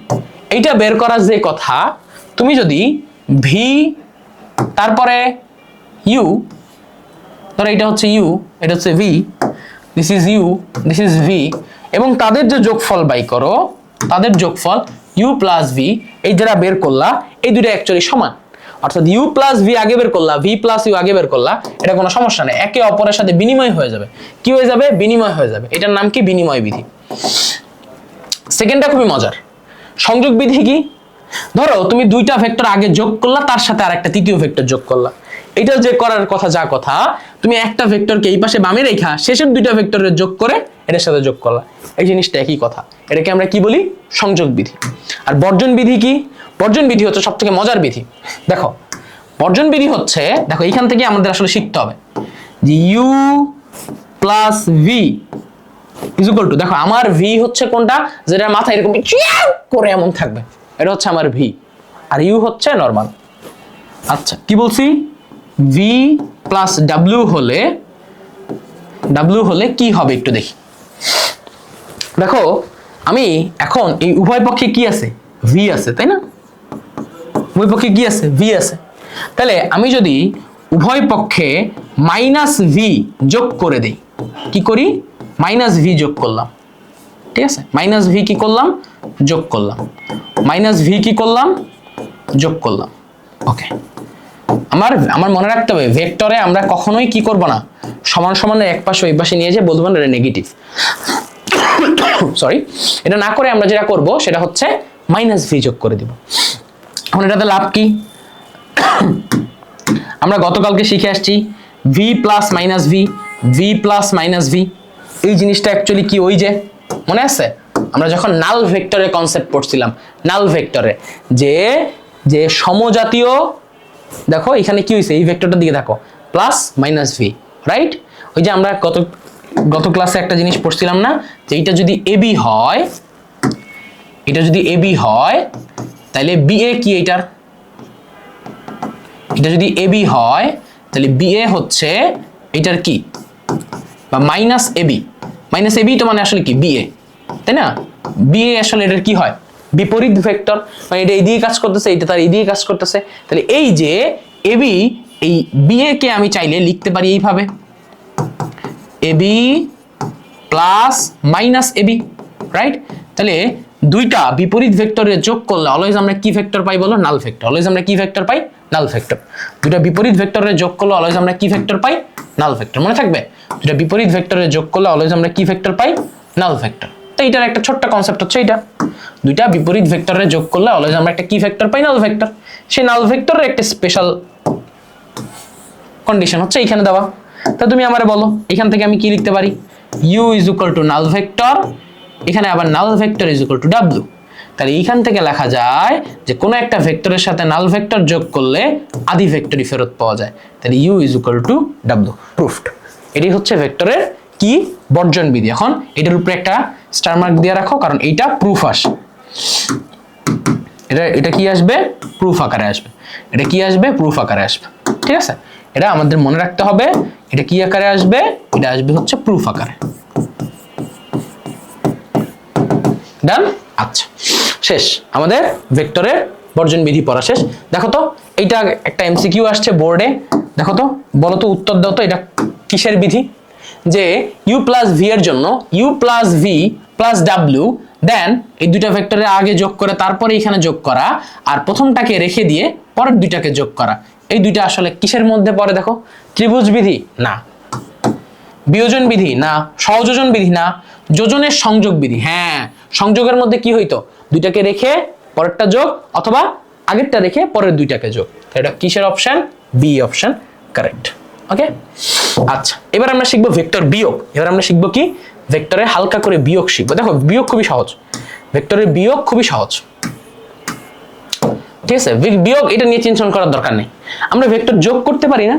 এইটা বের করার যে কথা, তুমি যদি ভি তারপরে ইউ, ধরো এটা হচ্ছে ইউ, এটা হচ্ছে V, this is U, this is V, এবং তাদের যে যোগফল বাই করো, তাদের যোগফল ইউ প্লাস ভি, এই যেটা বের করলা, এই দুটো অ্যাকচুয়ালি সমান। অর্থাৎ ইউ প্লাস ভি আগে বের করলা, ভি প্লাস ইউ আগে বের করলা, এটা কোনো সমস্যা নেই, একে অপরের সাথে বিনিময় হয়ে যাবে। কি হয়ে যাবে? বিনিময় হয়ে যাবে। এটার নাম কি? বিনিময় বিধি। সেকেন্ডটা খুবই মজার। সংযোগ বিধি কি? ধরো তুমি দুইটা ভেক্টর আগে যোগ করলা, তার সাথে আর একটা তৃতীয় ভেক্টর যোগ করলা, এটা যে করার কথা, যা কথা, তুমি একটা ভেক্টরকে এই পাশে বামে রেখা শেষের দুইটা ভেক্টরের যোগ করে এটার সাথে যোগ করলা, এই জিনিসটা একই কথা, এটাকে আমরা কি বলি? সংযোগ বিধি। আর বর্জন বিধি কি? বর্জন বিধি হচ্ছে সব থেকে মজার বিধি। দেখো বর্জন বিধি হচ্ছে, দেখো এইখান থেকে আমাদের আসলে শিখতে হবে যে U plus V is equal to, দেখো আমার ভি হচ্ছে কোনটা, যেটা মাথা এরকম করে এমন থাকবে, এটা হচ্ছে আমার ভি, আর ইউ হচ্ছে নরমাল। আচ্ছা কি বলছি? ভি প্লাস ডাব্লিউ হলে কি হবে একটু দেখি। দেখো আমি এখন এই উভয় পক্ষে কি আছে? ভি আছে, তাই না? উভয় পক্ষে কি আছে? ভি আছে। তাহলে আমি যদি উভয় পক্ষে মাইনাস ভি যোগ করে দেই, কি করি? মাইনাস ভি যোগ করলাম, ঠিক আছে? মাইনাস ভি কি করলাম? যোগ করলাম। মাইনাস ভি কি করলাম? যোগ করলাম। ওকে, আমার মনে রাখতে হবে ভেক্টরে আমরা কখনোই কি করব না, সমান সমানের এক পাশে ওই পাশে নিয়ে যে বলবো না এটা নেগেটিভ। সরি, এটা না করে আমরা যেটা করব সেটা হচ্ছে মাইনাস ভি যোগ করে দিব। এখন এটাতে লাভ কি? আমরা গতকালকে শিখে আসছি V plus minus V, V plus minus V, এই জিনিসটা অ্যাকচুয়ালি কি? ওই যে মনে আছে আমরা যখন নাল ভেক্টরের কনসেপ্ট পড়ছিলাম, নাল ভেক্টরে যে সমজাতীয়, দেখো এখানে কি হয়েছে, এই ভেক্টরটার দিকে দেখো, প্লাস মাইনাস ভি, রাইট? ওই যে আমরা গত ক্লাসে একটা জিনিস পড়ছিলাম না, যে এটা যদি এবি হয়, এটা যদি এবি হয় তাহলে বিএ কি? এটা যদি এবি হয় তাহলে বিএ হচ্ছে এটার কি, বা মাইনাস এবি। মাইনাস এবি তো মানে আসলে কি? বিএ, তাই না? বিএ আসলে এটার কি হয়? বিপরীত ভেক্টর, মানে এটা এইদিকে কাজ করতেছে, এটা তার এইদিকে কাজ করতেছে। তাহলে এই যে এবি, এই বিএ কে আমি চাইলে লিখতে পারি এইভাবে, AB plus minus AB, right? তাহলে দুইটা বিপরীত ভেক্টরের যোগ করলে অলওয়েজ আমরা কি ভেক্টর পাই বলো? নাল ভেক্টর। অলওয়েজ আমরা কি ভেক্টর পাই? নাল ভেক্টর। দুইটা বিপরীত ভেক্টরের যোগ করলে অলওয়েজ আমরা কি ভেক্টর পাই? নাল ভেক্টর। মনে থাকবে, দুইটা বিপরীত ভেক্টরের যোগ করলে অলওয়েজ আমরা কি ভেক্টর পাই? নাল ভেক্টর। তো এটার একটা ছোট্ট কনসেপ্ট হচ্ছে এটা, দুইটা বিপরীত ভেক্টরের যোগ করলে অলওয়েজ আমরা একটা কি ভেক্টর পাই? নাল ভেক্টর। সেই নাল ভেক্টরের একটা স্পেশাল কন্ডিশন হচ্ছে এখানে দেওয়া। তা তুমি আমারে বলো এখান থেকে আমি কি লিখতে পারি? U is equal to null vector, এখানে আবার null vector is equal to W. তাহলে এইখান থেকে লেখা যায় যে কোনো একটা ভেক্টরের সাথে নাল ভেক্টর যোগ করলে আদি ভেক্টরই ফেরত পাওয়া যায়। তাহলে U is equal to W, proved. এটাই হচ্ছে ভেক্টরের কি? বর্জন বিধি। এখন এটার উপরে একটা স্টার মার্ক দিয়ে রাখো, কারণ এইটা প্রুফ আসে। এটা কি আসবে? প্রুফ আকারে আসবে। এটা কি আসবে? প্রুফ আকারে আসবে। ঠিক আছে, এটা আমাদের মনে রাখতে হবে। এটা কি আকারে আসবে? এটা আসবে হচ্ছে প্রুফ আকারে। ডান? আচ্ছা, শেষ আমাদের ভেক্টরের বর্জন বিধি পড়া শেষ। দেখো তো এইটা একটা এমসিকিউ আসছে বোর্ডে, দেখো তো, বলো তো, উত্তর দাও তো, এটা কিসের বিধি? যে ইউ প্লাস ভি এর জন্য U plus V plus W, then এই দুইটা ভেক্টরের আগে যোগ করে তারপরে এখানে যোগ করা, আর প্রথমটাকে রেখে দিয়ে পরের দুইটাকে যোগ করা। এই দুইটা আসলে কিসের মধ্যে পড়ে দেখো? ত্রিভুজ বিধি না, বিয়োজন বিধি না, সহযোজন বিধি না, যোজনের সংযোগ বিধি। হ্যাঁ, সংযোগের মধ্যে কি হইতো? দুইটাকে রেখে পরেরটা যোগ, অথবা আগেরটা রেখে পরের দুইটাকে যোগ। এটা কিসের option? B option correct. Okay, আচ্ছা, এবার আমরা শিখবো ভেক্টর বিয়োগ। এবার আমরা শিখবো কি? ভেক্টরে হালকা করে বিয়োগ শিখবো। দেখো বিয়োগ খুবই সহজ, ভেক্টরের বিয়োগ খুবই সহজ, ঠিক আছে? বিয়োগ এটা নিয়ে টেনশন করার দরকার নেই। আমরা ভেক্টর যোগ করতে পারি না?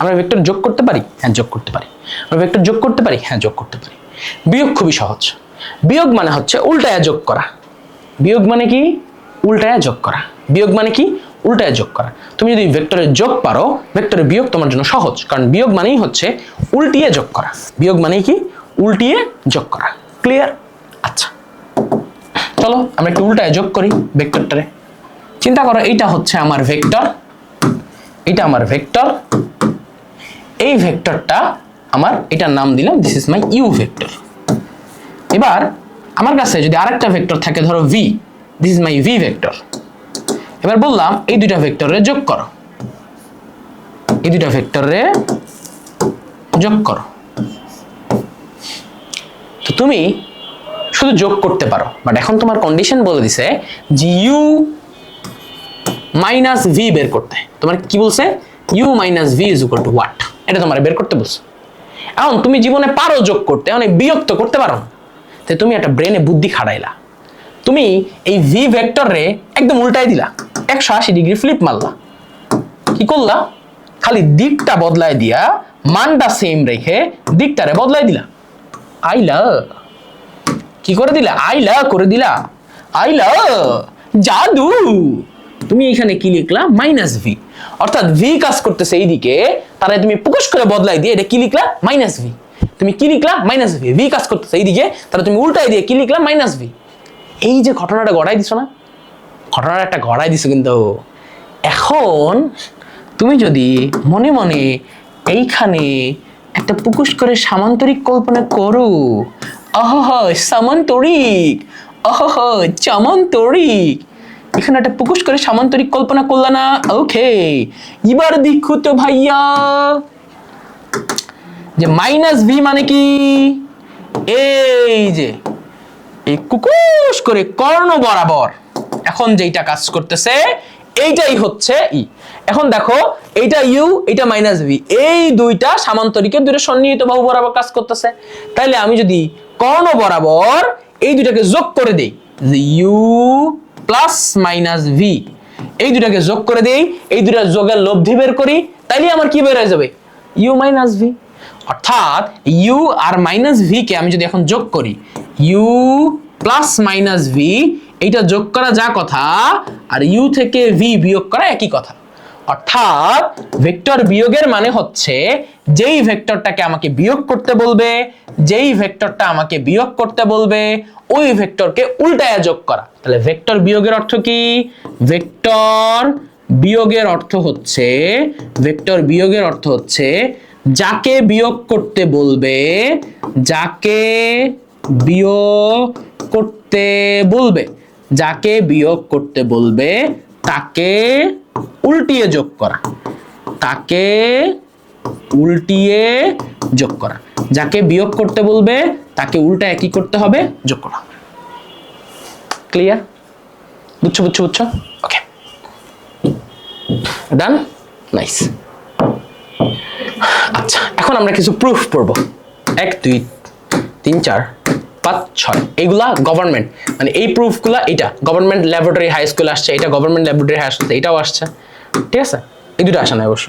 আমরা ভেক্টর যোগ করতে পারি, হ্যাঁ যোগ করতে পারি। আমরা ভেক্টর যোগ করতে পারি, হ্যাঁ যোগ করতে পারি। বিয়োগ খুবই সহজ। বিয়োগ মানে হচ্ছে উল্টায়া যোগ করা। বিয়োগ মানে কি? উল্টায়া যোগ করা। বিয়োগ মানে কি? উল্টায়া যোগ করা। তুমি যদি ভেক্টরের যোগ পারো, ভেক্টরের বিয়োগ তোমার জন্য সহজ, কারণ বিয়োগ মানেই হচ্ছে উল্টিয়ে যোগ করা। বিয়োগ মানেই কি? উল্টিয়ে যোগ করা। ক্লিয়ার? আচ্ছা, চলো আমরা একটু উল্টায় যোগ করি ভেক্টরটারে। চিন্তা করো, এইটা হচ্ছে আমার ভেক্টর, এটা আমার ভেক্টর, এই ভেক্টরটা আমার, এটার নাম দিলাম this is my U vector. এবার আমার কাছে যদি আরেকটা ভেক্টর থাকে, ধরো V, this is my V vector. এবার বললাম এই দুইটা ভেক্টরে যোগ করো, এই দুইটা ভেক্টরে যোগ করো। তো তুমি শুধু যোগ করতে পারো, বাট এখন তোমার কন্ডিশন বলে দিছে যে ইউ মাইনাস ভি বের করতে। তোমার কি বলছে? U minus V is equal to what, এটা তোমার বের করতে বলছে। এখন তুমি জীবনে পারো যোগ করতে, অনেক বিরক্ত করতে পারো না, তাই তুমি একটা ব্রেনে বুদ্ধি খাটাইলা। তুমি এই ভি ভেক্টরে একদম উল্টাই দিলা, 180 ডিগ্রি ফ্লিপ মারলা। কি করলা? খালি দিকটা বদলাই দিয়া মানটা সেম রেখে দিকটারে বদলাই দিলা। আইলা কি করে দিলা? আইলা করে দিলা। আইলা জাদু। তুমি এখানে কি লিখলা? মাইনাস ভি, অর্থাৎ ভি কাজ করতেছে এইদিকে, তাহলে তুমি প্রকাশ করে বদলাই দিয়ে এটা কি লিখলা? Minus V. তুমি কি লিখলা? Minus V. ভি কাজ করতেছে এইদিকে, তাহলে তুমি উল্টাই দিয়ে কি লিখলা? Minus V. এই যে ঘটনাটা গড়াই দিছো না, ঘটনাটা একটা গড়াই দিছো। কিন্তু এখন তুমি যদি মনে মনে এইখানে একটা পুকুশ করে সামান্তরিক কল্পনা করো, আহ সামান্তরিক, আহ চামান্তরিক, এখানে একটা পুকুশ করে সামান্তরিক কল্পনা করলা না? ওকে, এবার দেখো তো ভাইয়া যে মাইনাস ভি মানে কি? এই যে এই কুকুশ করে কর্ণ বরাবর এখন যেটা কাজ করতেছে এইটাই হচ্ছে ই। এখন দেখো এইটা ইউ, এটা মাইনাস ভি, এই দুইটা সামান্তরিকের দুইটা সন্নিহিত বাহু বরাবর কাজ করতেছে। তাইলে আমি যদি কর্ণ বরাবর এই দুইটাকে যোগ করে দেই, ইউ প্লাস মাইনাস ভি, এই দুইটাকে যোগ করে দেই, এই দুইটা যোগের লব্ধি বের করি, তাইলে আমার কি বের হয়ে যাবে? U minus V. অর্থাৎ ইউ আর মাইনাস ভি কে আমি যদি এখন যোগ করি, ইউ প্লাস মাইনাস ভি, এইটা যোগ করা যা কথা, আর ইউ থেকে ভি বিয়োগ করা একই কথা। অর্থাৎ ভেক্টর বিয়োগের মানে হচ্ছে যেই ভেক্টরটাকে আমাকে বিয়োগ করতে বলবে, যেই ভেক্টরটা আমাকে বিয়োগ করতে বলবে ওই ভেক্টরকে উল্টায়া যোগ করা। তাহলে ভেক্টর বিয়োগের অর্থ কি? ভেক্টর বিয়োগের অর্থ হচ্ছে, ভেক্টর বিয়োগের অর্থ হচ্ছে যাকে বিয়োগ করতে বলবে, যাকে বিয়োগ করতে বলবে, যাকে বিয়োগ করতে বলবে তাকে উল্টিয়ে যোগ করা, তাকে উল্টিয়ে যোগ করা। যাকে বিয়োগ করতে বলবে তাকে উল্টা একই করতে হবে, যোগ করা। ক্লিয়ার? বুঝছো বুঝছো বুঝছো? ওকে, ডান, নাইস। আচ্ছা, এখন আমরা কিছু প্রুফ পড়বো। 1 2 3 4 5 6, এইগুলা গভর্নমেন্ট, মানে এই প্রুফগুলা এটা গভর্নমেন্ট ল্যাবরেটরি হাই স্কুল আসছে, এটা গভর্নমেন্ট ল্যাবরেটরি হাই স্কুল এটাও আসছে, ঠিক আছে? এই দুটো আসে না অবশ্য।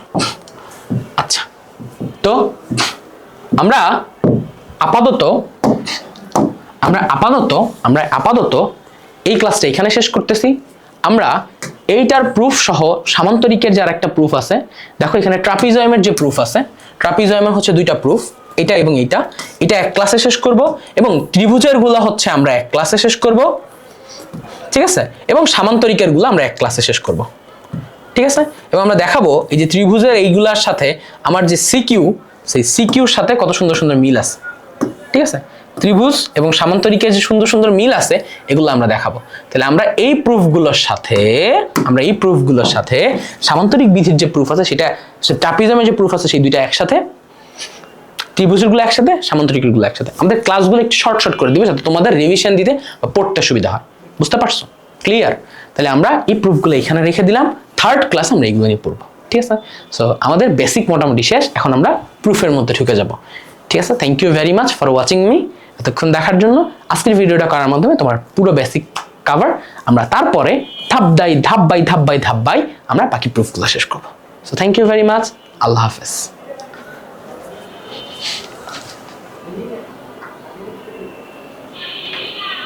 আচ্ছা, তো আমরা আপাতত এই ক্লাসটা এখানে শেষ করতেছি। আমরা এইটার প্রুফ সহ সামান্তরিকের যার একটা প্রুফ আছে, দেখো এখানে ট্রাপিজয়েমের যে প্রুফ আছে, ট্রাপিজয়েমের হচ্ছে দুইটা প্রুফ, এটা এবং এটা এক ক্লাসে শেষ করব, এবং ত্রিভুজের গুলা হচ্ছে আমরা এক ক্লাসে শেষ করব, ঠিক আছে? এবং সামান্তরিকের গুলো আমরা এক ক্লাসে শেষ করব, ঠিক আছে? এবং আমরা দেখাবো এই যে ত্রিভুজের এইগুলার সাথে আমার যে সিকিউ, সেই সিকিউর সাথে কত সুন্দর সুন্দর মিল আছে, ঠিক আছে? ত্রিভুজ এবং সামান্তরিকের যে সুন্দর সুন্দর মিল আছে এগুলো আমরা দেখাবো। তাহলে আমরা এই প্রুফগুলোর সাথে সামান্তরিক বিধির যে প্রুফ আছে সেটা, ট্রাপিজমের যে প্রুফ আছে সেই দুইটা একসাথে, ত্রিভুজের গুলো একসাথে, সামান্তরিকের গুলো একসাথে। আমাদের ক্লাসগুলো একটু শর্ট করে দিবে যাতে তোমাদের রিভিশন দিতে বা পড়তে সুবিধা হয়। বুঝতে পারছো? ক্লিয়ার? তাহলে আমরা এই প্রুফগুলো এখানে রেখে দিলাম, থার্ড ক্লাস আমরা এইগুলো নিয়ে পড়বো। ঠিক আছে? সো আমাদের বেসিক মোটামুটি শেষ, এখন আমরা প্রুফের মধ্যে ঢুকে যাব। ঠিক আছে? Thank you very much for watching me. এতক্ষণ দেখার জন্য। আজকের ভিডিওটা করার মাধ্যমে তোমার পুরো বেসিক কভার। আমরা তারপরে ধাপ বাই ধাপ আমরা বাকি প্রুফগুলো শেষ করবো। So thank you very much. আল্লাহ হাফেজ।